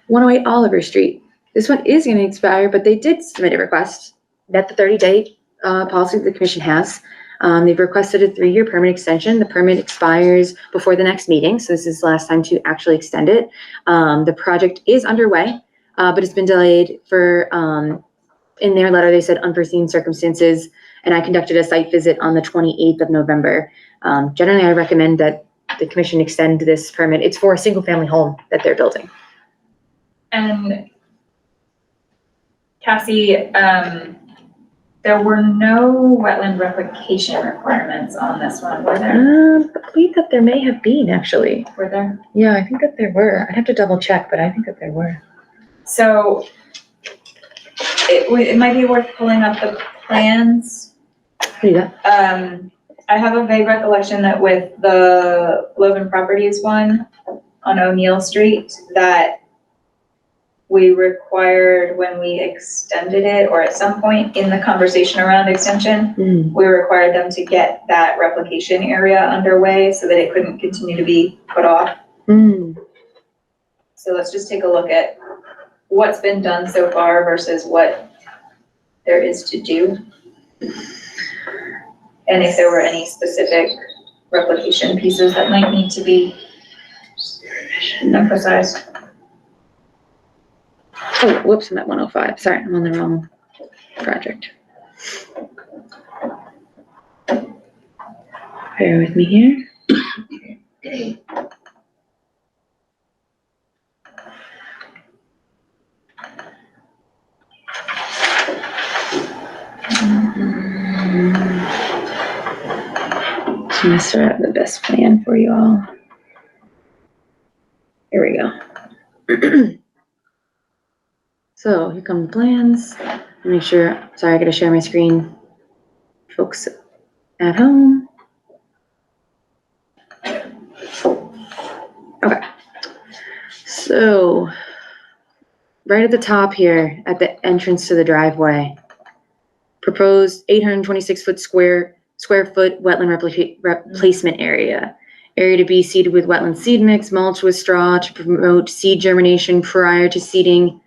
108 Oliver Street. This one is going to expire, but they did submit a request, met the 30-day policy that the commission has. They've requested a 3-year permit extension. The permit expires before the next meeting, so this is the last time to actually extend it. The project is underway, but it's been delayed for, in their letter, they said unforeseen circumstances, and I conducted a site visit on the 28th of November. Generally, I recommend that the commission extend this permit. It's for a single-family home that they're building. And Cassie, There were no wetland replication requirements on this one, were there? I believe that there may have been, actually. Were there? Yeah, I think that there were. I'd have to double check, but I think that there were. So it might be worth pulling up the plans. Yeah. I have a vague recollection that with the Logan Properties one on O'Neill Street, that we required when we extended it, or at some point in the conversation around extension, we required them to get that replication area underway so that it couldn't continue to be put off. So let's just take a look at what's been done so far versus what there is to do. And if there were any specific replication pieces that might need to be emphasized. Oh, whoops, I'm at 105. Sorry, I'm on the wrong project. Bear with me here. I'm gonna start out the best plan for you all. Here we go. So here come the plans. Make sure, sorry, I gotta share my screen. Folks at home. Okay. So right at the top here, at the entrance to the driveway, proposed 826 square foot wetland replacement area. Area to be seeded with wetland seed mix, mulch with straw to promote seed germination prior to seeding.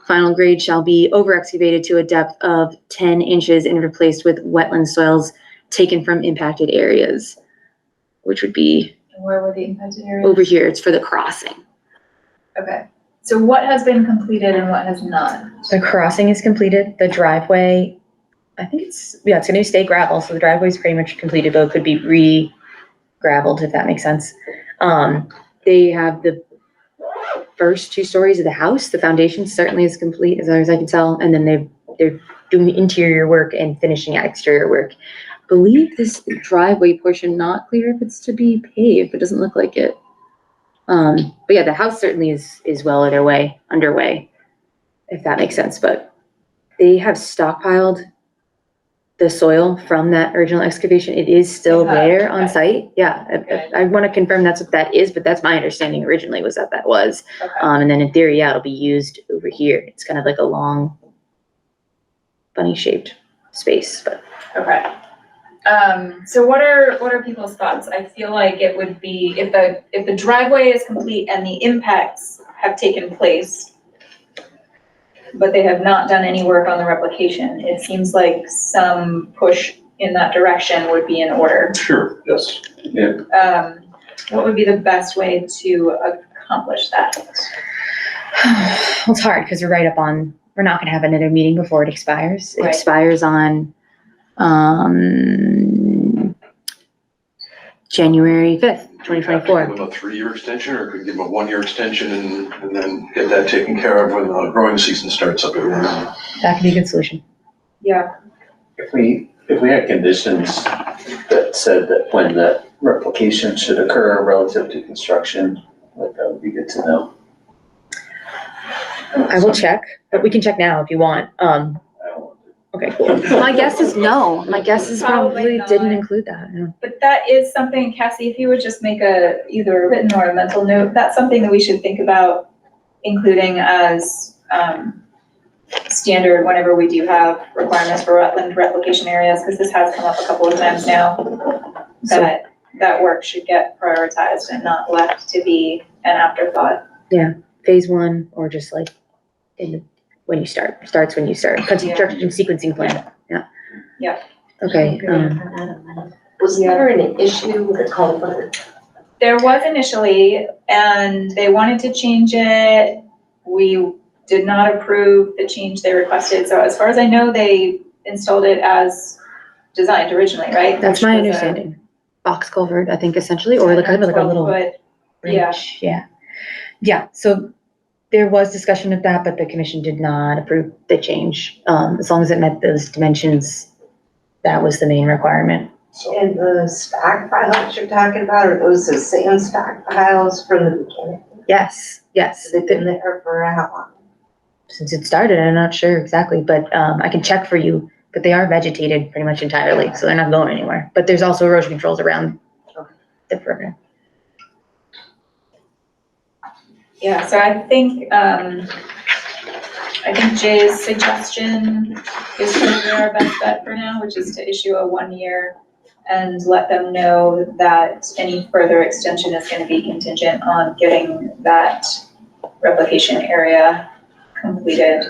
Final grade shall be over excavated to a depth of 10 inches and replaced with wetland soils taken from impacted areas, which would be Where were the impacted areas? over here. It's for the crossing. Okay. So what has been completed and what has not? The crossing is completed. The driveway, I think it's going to stay gravel. So the driveway is pretty much completed, but it could be re-graveled, if that makes sense. They have the first 2 stories of the house. The foundation certainly is complete, as far as I can tell. And then they're doing the interior work and finishing exterior work. I believe this driveway portion, not clear if it's to be paved. It doesn't look like it. But yeah, the house certainly is well underway, if that makes sense. But they have stockpiled the soil from that original excavation. It is still there on site. Yeah, I want to confirm that's what that is, but that's my understanding originally was that was. And then in theory, yeah, it'll be used over here. It's kind of like a long, bunny shaped space, but. Okay. So what are people's thoughts? I feel like it would be, if the driveway is complete and the impacts have taken place, but they have not done any work on the replication, it seems like some push in that direction would be in order. Sure, yes. Yeah. What would be the best way to accomplish that? Well, it's hard because we're not going to have another meeting before it expires. It expires on January 5th, 2024. Give them a 3-year extension, or could we give them a 1-year extension and then get that taken care of when the growing season starts up every morning? That could be a good solution. Yeah. If we had conditions that said that when the replication should occur relative to construction, that would be good to know. I will check, but we can check now if you want. Okay, cool. My guess is no. My guess is probably didn't include that. No. But that is something, Cassie, if you would just make either a written or a mental note, that's something that we should think about including as standard whenever we do have requirements for wetland replication areas, because this has come up a couple of times now, that work should get prioritized and not left to be an afterthought. Yeah, phase 1 or just like when you starts when you start. Construction sequencing plan. Yeah. Yeah. Okay. Was there an issue with the culvert? There was initially, and they wanted to change it. We did not approve the change they requested. So as far as I know, they installed it as designed originally, right? That's my understanding. Box culvert, I think, essentially, or like kind of like a little bridge. Yeah. So There was discussion of that, but the commission did not approve the change. As long as it met those dimensions, that was the main requirement. And the stack piles you're talking about, are those the same stack piles from the beginning? Yes, yes. They've been there for how long? Since it started, I'm not sure exactly, but I can check for you. But they are vegetated pretty much entirely, so they're not going anywhere. But there's also erosion controls around the perimeter. Yeah, so I think Jay's suggestion is probably our best bet for now, which is to issue a 1-year and let them know that any further extension is gonna be contingent on getting that replication area completed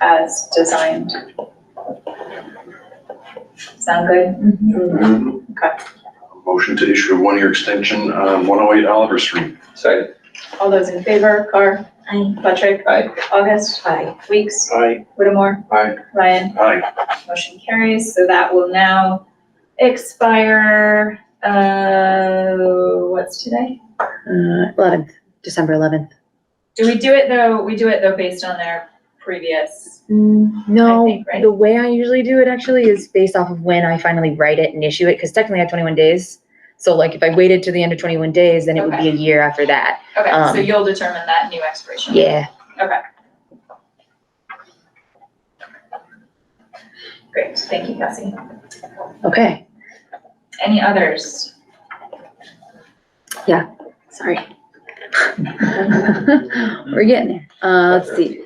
as designed. Sound good? Mhm. Okay. Motion to issue a 1-year extension on 108 Oliver Street. Second. All those in favor, Carr? Aye. Patrick? Aye. August? Aye. Weeks? Aye. Whittemore? Aye. Ryan? Aye. Motion carries, so that will now expire, what's today? 11th, December 11th. Do we do it though, we do it though based on their previous, No, I think, right? the way I usually do it actually is based off of when I finally write it and issue it, because technically I have 21 days. So like if I waited to the end of 21 days, then it would be a year after that. okay, so you'll determine that new expiration. Yeah. Okay. Great, thank you, Cassie. Okay. Any others? Yeah, sorry. We're getting there. Let's see.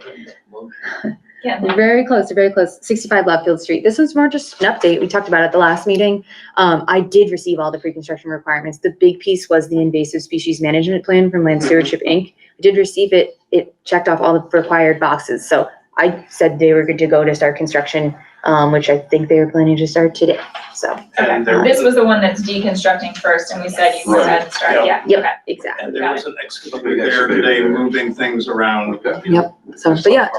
Yeah. We're very close, we're very close. 65 Love Street. This one's more just an update. We talked about it at the last meeting. I did receive all the pre-construction requirements. The big piece was the invasive species management plan from Land Stewardship Inc. I did receive it. It checked off all the required boxes. So I said they were good to go to start construction, which I think they were planning to start today. So. Okay, this was the one that's deconstructing first, and we said you go ahead and start, yeah, Yep, okay. exactly. And there was an excavator there today moving things around. Yep. So, but yeah,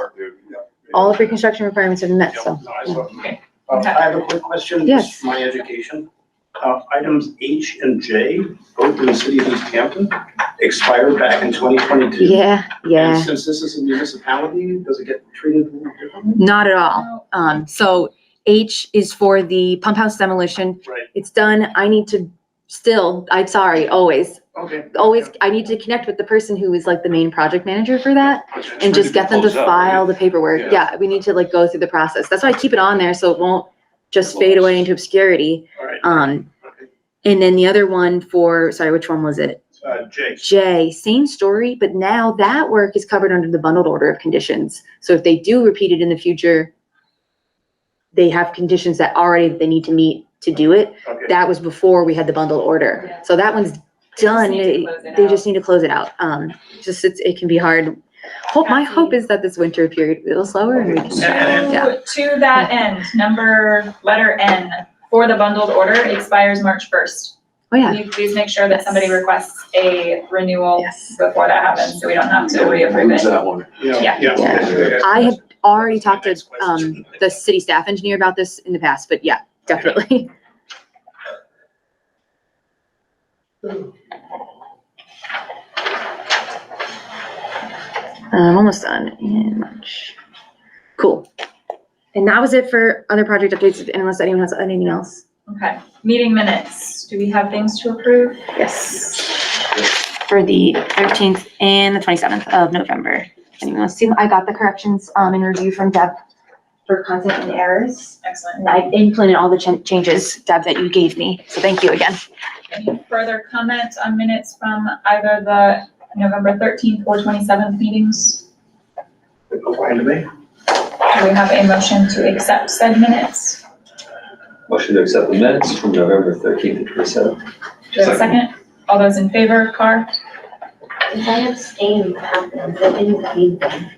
all the pre-construction requirements have been met, so. I have a quick question. Yes. Just for my education. Items H and J, both in the city of Easthampton, expired back in 2022. Yeah, yeah. And since this is a municipality, does it get treated a little differently? Not at all. So H is for the pump house demolition. Right. It's done. I need to still, I'm sorry, always, Okay. I need to connect with the person who is like the main project manager for that and just get them to Close up, file right? the paperwork. Yeah. Yeah, we need to like go through the process. That's why I keep it on there so it won't just fade away into obscurity. All right. And then the other one for, sorry, which one was it? J. J, same story, but now that work is covered under the bundled order of conditions. So if they do repeat it in the future, they have conditions that already they need to meet to do it. Okay. That was before we had the bundled order. Yeah. So that one's done. They just need to close it out. It can be hard. My hope is that this winter period is a little slower and we can, yeah. To that end, letter N for the bundled order expires March 1st. Oh, yeah. Will you please make sure that somebody requests a renewal Yes. before that happens, so we don't have to reapprove Who's it. that one? Yeah. Yeah. I have already talked to, the city staff engineer about this in the past, but yeah, definitely. I'm almost done in March. Cool. And that was it for other project updates, unless anyone has anything else. Okay, meeting minutes. Do we have things to approve? Yes. For the 13th and the 27th of November. Anyone wants to see? I got the corrections in review from Deb for content and errors. Excellent. And I implemented all the changes, Deb, that you gave me. So thank you again. Any further comments on minutes from either the November 13th or 27th meetings? Fine to me. Do we have a motion to accept said minutes? Motion to accept the minutes from November 13th and 27th. Do we have a second? All those in favor, Carr? If I abstain, what happens? I didn't read them.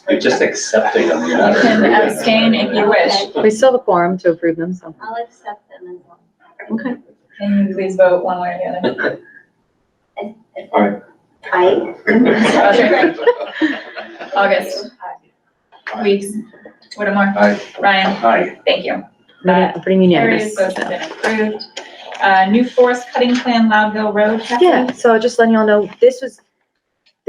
You're just accepting them. You can abstain if you wish. We still have a quorum to approve them, so. I'll accept them as well. Okay. Can you please vote one way or the other? Alright. Patrick? August? Weeks? Whittemore? Aye. Ryan? Aye. Thank you. Pretty unanimous. Carries, both have been approved. New forest cutting plan, Loudville Road, Kathy? Yeah, so just letting y'all know, this was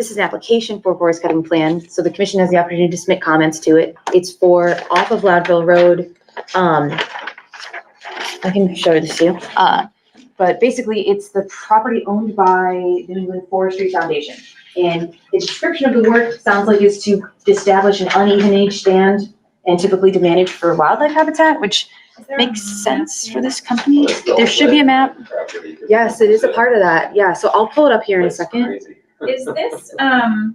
this is an application for forest cutting plan, so the commission has the opportunity to submit comments to it. It's for off of Loudville Road. I can show this to you. But basically it's the property owned by the New England Forestry Foundation. And the description of the work sounds like it's to establish an uneven age stand and typically to manage for wildlife habitat, which makes sense for this company. There should be a map. Yes, it is a part of that. Yeah, so I'll pull it up here in a second. Is this, oh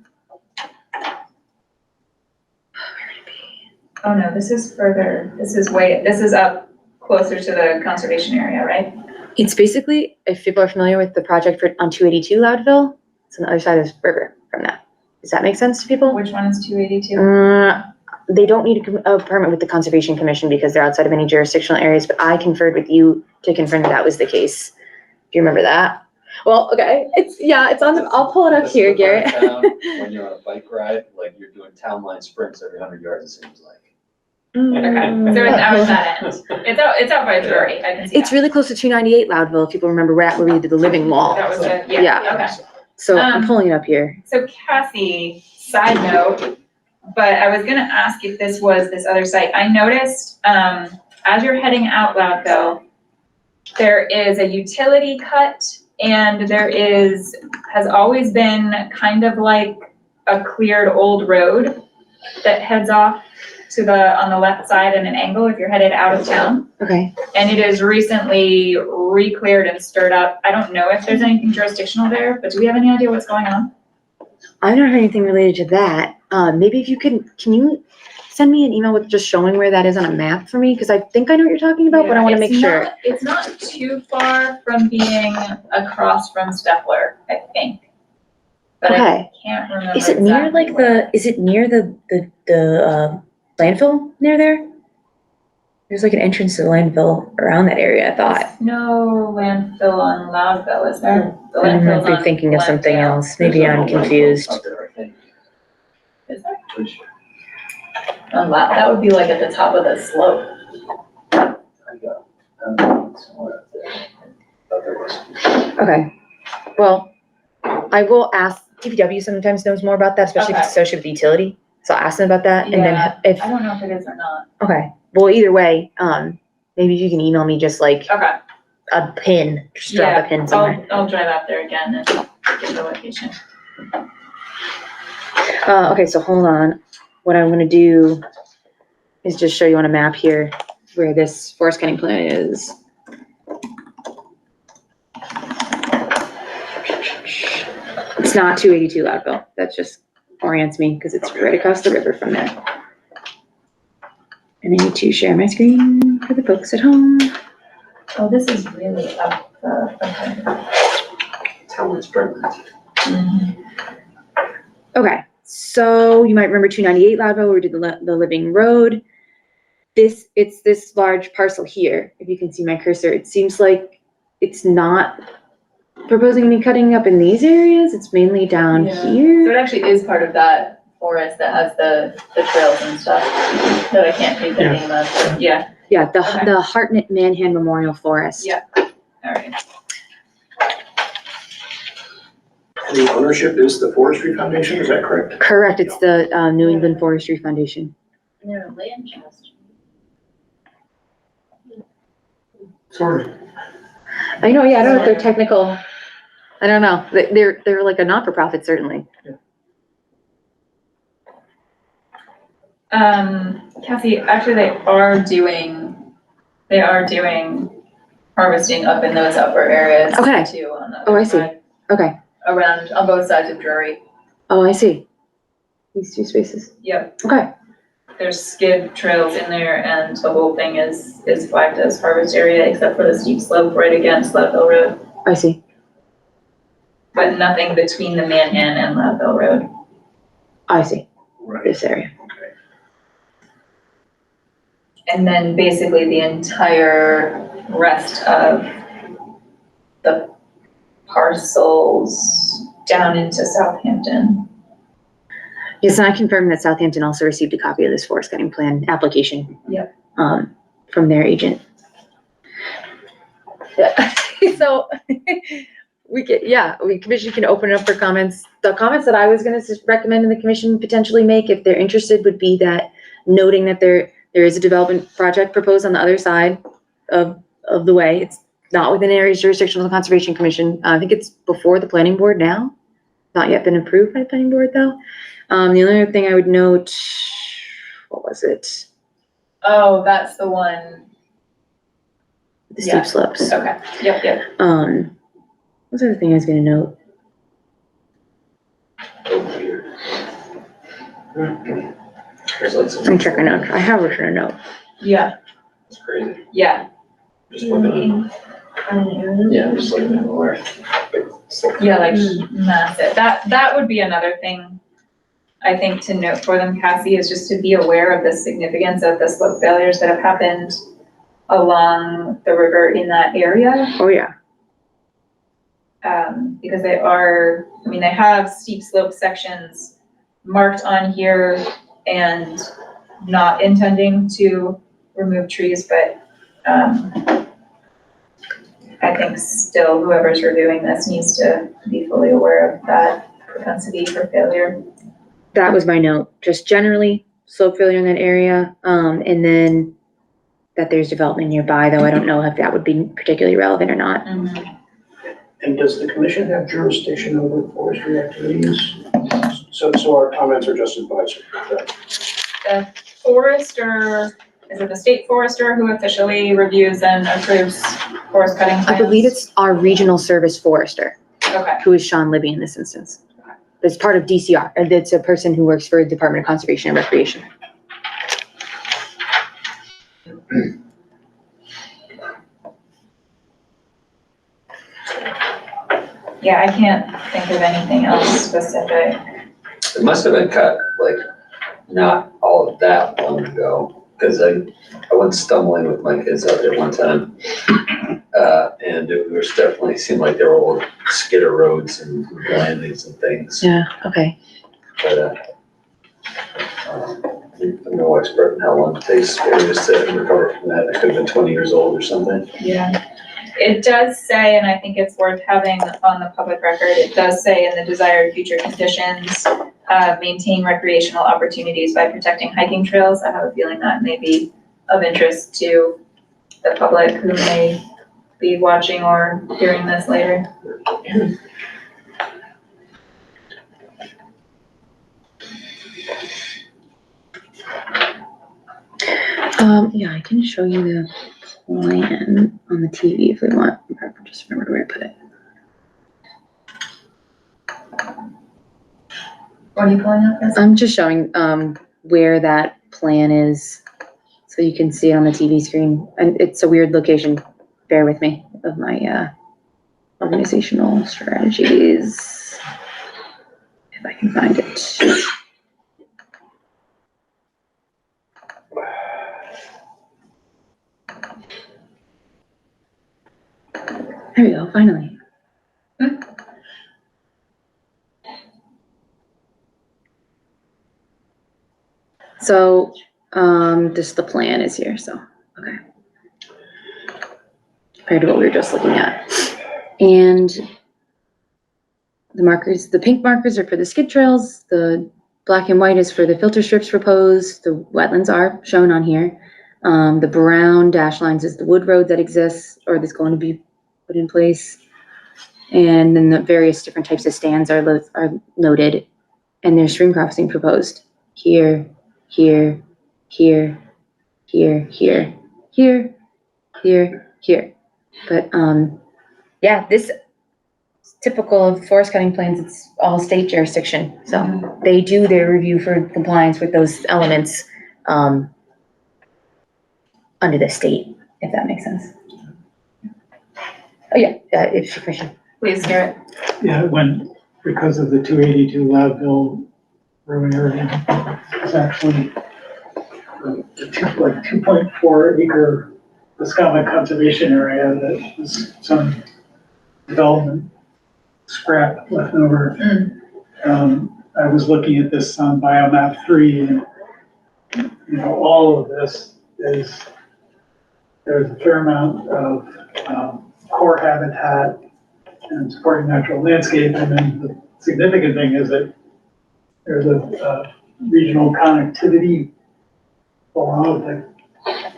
no, this is further, this is up closer to the conservation area, right? It's basically, if people are familiar with the project on 282 Loudville, it's on the other side of the river from that. Does that make sense to people? Which one is 282? They don't need a permit with the Conservation Commission because they're outside of any jurisdictional areas, but I conferred with you to confirm that was the case. Do you remember that? Well, okay, it's on the, I'll pull it up here, Garrett. When you're on a bike ride, like you're doing town line sprints every 100 yards, it seems like. Okay, so it's out that end. It's out by Drury, I can see It's that. really close to 298 Loudville, if people remember where we did the living wall. That was it, Yeah. yeah, okay. So I'm pulling it up here. So Cassie, side note, but I was gonna ask if this was this other site. I noticed, as you're heading out Loudville, there is a utility cut and there has always been kind of like a cleared old road that heads off to on the left side at an angle if you're headed out of town. Okay. And it is recently re-cleared and stirred up. I don't know if there's anything jurisdictional there, but do we have any idea what's going on? I've not heard anything related to that. Maybe if you can you send me an email with just showing where that is on a map for me? Because I think I know what you're talking about, but I want to make sure. It's not too far from being across from Stepler, I think. But Okay. I can't remember. Is it near exactly like where. is it near the landfill near there? There's like an entrance to the landfill around that area, I thought. There's no landfill on Loudville, is there? The I landfill's might be on thinking of something Glendale. else. Maybe I'm confused. Is there? On Loud, that would be like at the top of the slope. Okay. Well, I will ask, DPW sometimes knows more about that, especially if it's associated with utility. So I'll ask them about that. And then Yeah, if, I don't know if it is or not. okay. Well, either way, maybe you can email me just like Okay. a pin, just drop a pin somewhere. I'll drive out there again and get the location. Okay, so hold on. What I'm gonna do is just show you on a map here where this forest cutting plan is. It's not 282 Loudville. That just orients me because it's right across the river from there. And I need to share my screen for the folks at home. Oh, this is really up okay. Town Spring. Okay, so you might remember 298 Loudville, where we did the living road. It's this large parcel here. If you can see my cursor, it seems like it's not proposing any cutting up in these areas. It's mainly down So here. it actually is part of that forest that has the trails and stuff that I can't think the name of. Yeah. Yeah, the Hartnett Manhan Memorial Forest. Yeah. All right. The ownership is the Forestry Foundation, is that correct? Correct, it's the New England Forestry Foundation. They're a land trust. Sort of. I know, yeah, I don't know if they're technical. I don't know. They're like a not-for-profit, certainly. Cassie, actually they are doing harvesting up in those upper areas Okay. too on the Oh, other I see. side, Okay. on both sides of Drury. Oh, I see. These two spaces. Yep. Okay. There's skid trails in there and the whole thing is flagged as harvest area except for the steep slope right against Loudville Road, I see. but nothing between the Manhan and Loudville Road. I see. Right. This area. Okay. And then basically the entire rest of the parcels down into Southampton. Yes, and I confirmed that Southampton also received a copy of this forest cutting plan application. Yep. From their agent. Yeah. So commission can open it up for comments. The comments that I was gonna recommend in the commission potentially make, if they're interested, would be that noting that there is a development project proposed on the other side of the way. It's not within area's jurisdiction of the Conservation Commission. I think it's before the planning board now. Not yet been approved by the planning board though. The only other thing I would note, what was it? Oh, that's the one. The Yeah. steep slopes. Okay, yep. What's the other thing I was gonna note? I'm checking note. I have written a note. Yeah, It's crazy. yeah, Just looking at, yeah, just looking at where. yeah, like massive. That would be another thing, I think, to note for them, Cassie, is just to be aware of the significance of the slope failures that have happened along the river in that area. Oh, yeah. Because they have steep slope sections marked on here and not intending to remove trees, but, I think still whoever's reviewing this needs to be fully aware of that propensity for failure. That was my note, just generally slope failure in that area, and then that there's development nearby, though I don't know if that would be particularly relevant or not. And does the commission have jurisdiction over forestry activities? So our comments are just advisory. The forester, is it the state forester who officially reviews and approves forest cutting plans? I believe it's our regional service forester, Okay, who is Sean Libby in this instance. It's part of DCR, and it's a person who works for the Department of Conservation and Recreation. yeah, I can't think of anything else specific. It must have been cut, like, not all of that long ago, because I went stumbling with my kids out there one time. And it was definitely seemed like there were old skidder roads and landings and things. Yeah, okay. But, I'm no expert in how long it takes areas to recover from that. It could have been 20 years old or something. Yeah, it does say, and I think it's worth having on the public record, it does say in the desired future conditions, maintain recreational opportunities by protecting hiking trails. I have a feeling that may be of interest to the public who may be watching or hearing this later. Yeah, I can show you the plan on the TV if we want. I just remember where I put it. What are you pulling up? I'm just showing where that plan is, so you can see it on the TV screen. And it's a weird location. Bear with me of my organizational strategies, if I can find it. There we go, finally. So, just the plan is here, so, okay. Compared to what we were just looking at. And the markers, the pink markers are for the skid trails, the black and white is for the filter strips proposed, the wetlands are shown on here. The brown dash lines is the wood road that exists, or that's going to be put in place. And then the various different types of stands are noted, and there's stream crossing proposed. Here, here, here, here, here, here, here, here. But, yeah, this is typical of forest cutting plans. It's all state jurisdiction. So they do their review for compliance with those elements, under the state, if that makes sense. Oh, yeah, if you question. Please, Garrett. Yeah, because of the 282 Loudville Road area, it's actually like 2.4 acre Wisconsin conservation area that was some development scrap left over. I was looking at this on Biomap 3, and all of this is, there's a fair amount of core habitat and supporting natural landscape. And then the significant thing is that there's a regional connectivity law that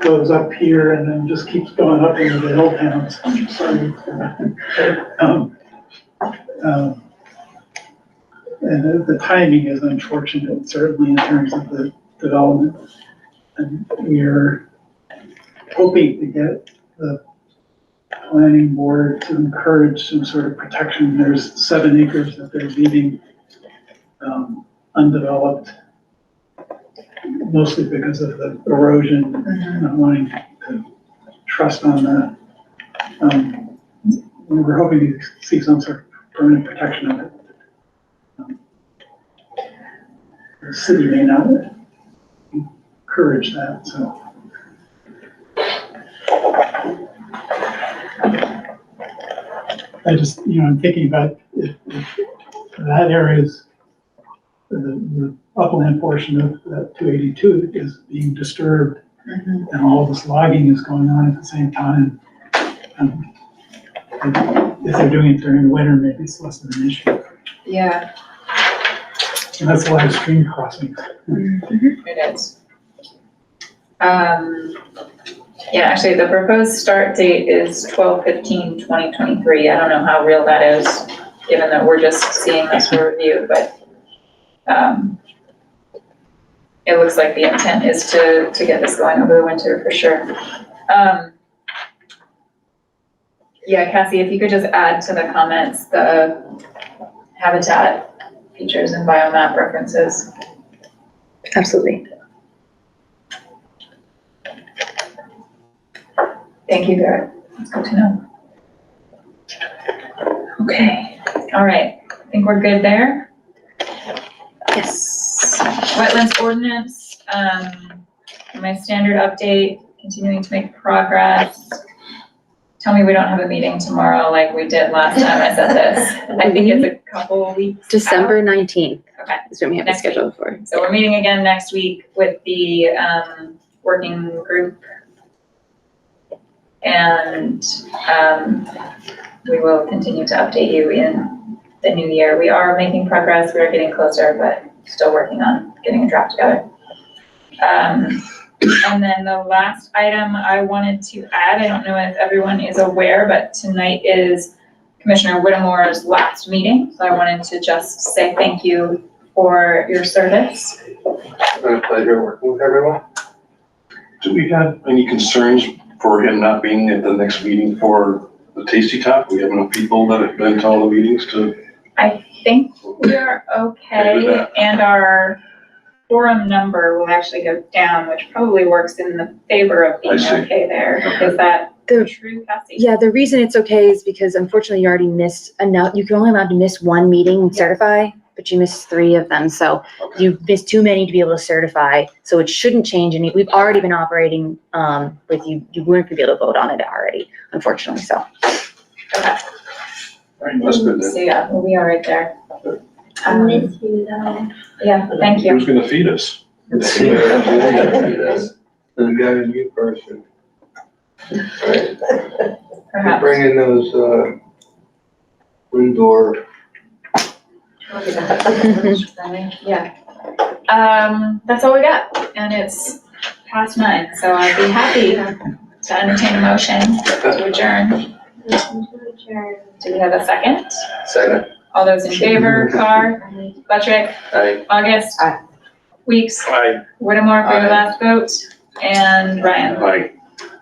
goes up here and then just keeps going up into the hill towns. Sorry. And the timing is unfortunate, certainly in terms of the development. And we're hoping to get the planning board to encourage some sort of protection. There's 7 acres that they're leaving undeveloped, mostly because of the erosion, not wanting to trust on that. We're hoping to see some sort of permanent protection of it. The city may not encourage that, so. I just, I'm thinking about if that area is, the upland portion of that 282 is being disturbed, and all this logging is going on at the same time. If they're doing it during the winter, maybe it's less of an issue. Yeah. And that's a lot of stream crossings. It is. Yeah, actually, the proposed start date is 12/15/2023. I don't know how real that is, given that we're just seeing this for review, but it looks like the intent is to get this going over the winter for sure. Yeah, Cassie, if you could just add to the comments the habitat features and biomap references. Absolutely. Thank you, Garrett. That's good to know. Okay, all right. I think we're good there. Yes. Wetlands ordinance, my standard update, continuing to make progress. Tell me we don't have a meeting tomorrow like we did last time I said this. I think it's a couple of weeks December out. 19th. Okay. Is when we have it Next week. scheduled for. So we're meeting again next week with the working group. And we will continue to update you in the new year. We are making progress. We are getting closer, but still working on getting a draft together. And then the last item I wanted to add, I don't know if everyone is aware, but tonight is Commissioner Whittemore's last meeting. So I wanted to just say thank you for your service. It's been a pleasure working with everyone. Do we have any concerns for him not being at the next meeting for the Tasty Talk? We have enough people that have been to all the meetings to. I think we are okay, and our quorum number will actually go down, which probably works in the favor of being okay there. Is that true, Cassie? Yeah, the reason it's okay is because unfortunately you already missed enough. You can only allowed to miss one meeting and certify, but you missed 3 of them. So you missed too many to be able to certify. So it shouldn't change any. We've already been operating with you. You weren't gonna be able to vote on it already, unfortunately. So. Okay. That's good then. So yeah, we'll be all right there. I miss you though. Yeah, thank you. Who's gonna feed us? The guy in you person. Right. Perhaps. Bring in those, indoor. Yeah. That's all we got, and it's past 9, so I'd be happy to entertain a motion to adjourn. Do we have a second? Second. All those in favor, Carr, Buttrick, Aye. August, Weeks, Aye. Whittemore for your Aye. last vote, and Ryan. Aye.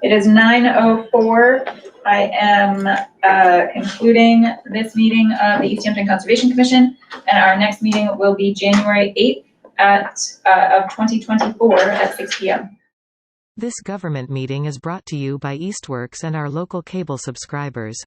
It is 9:04. I am concluding this meeting of the Easthampton Conservation Commission, and our next meeting will be January 8th of 2024 at 6 p.m. This government meeting is brought to you by Eastworks and our local cable subscribers.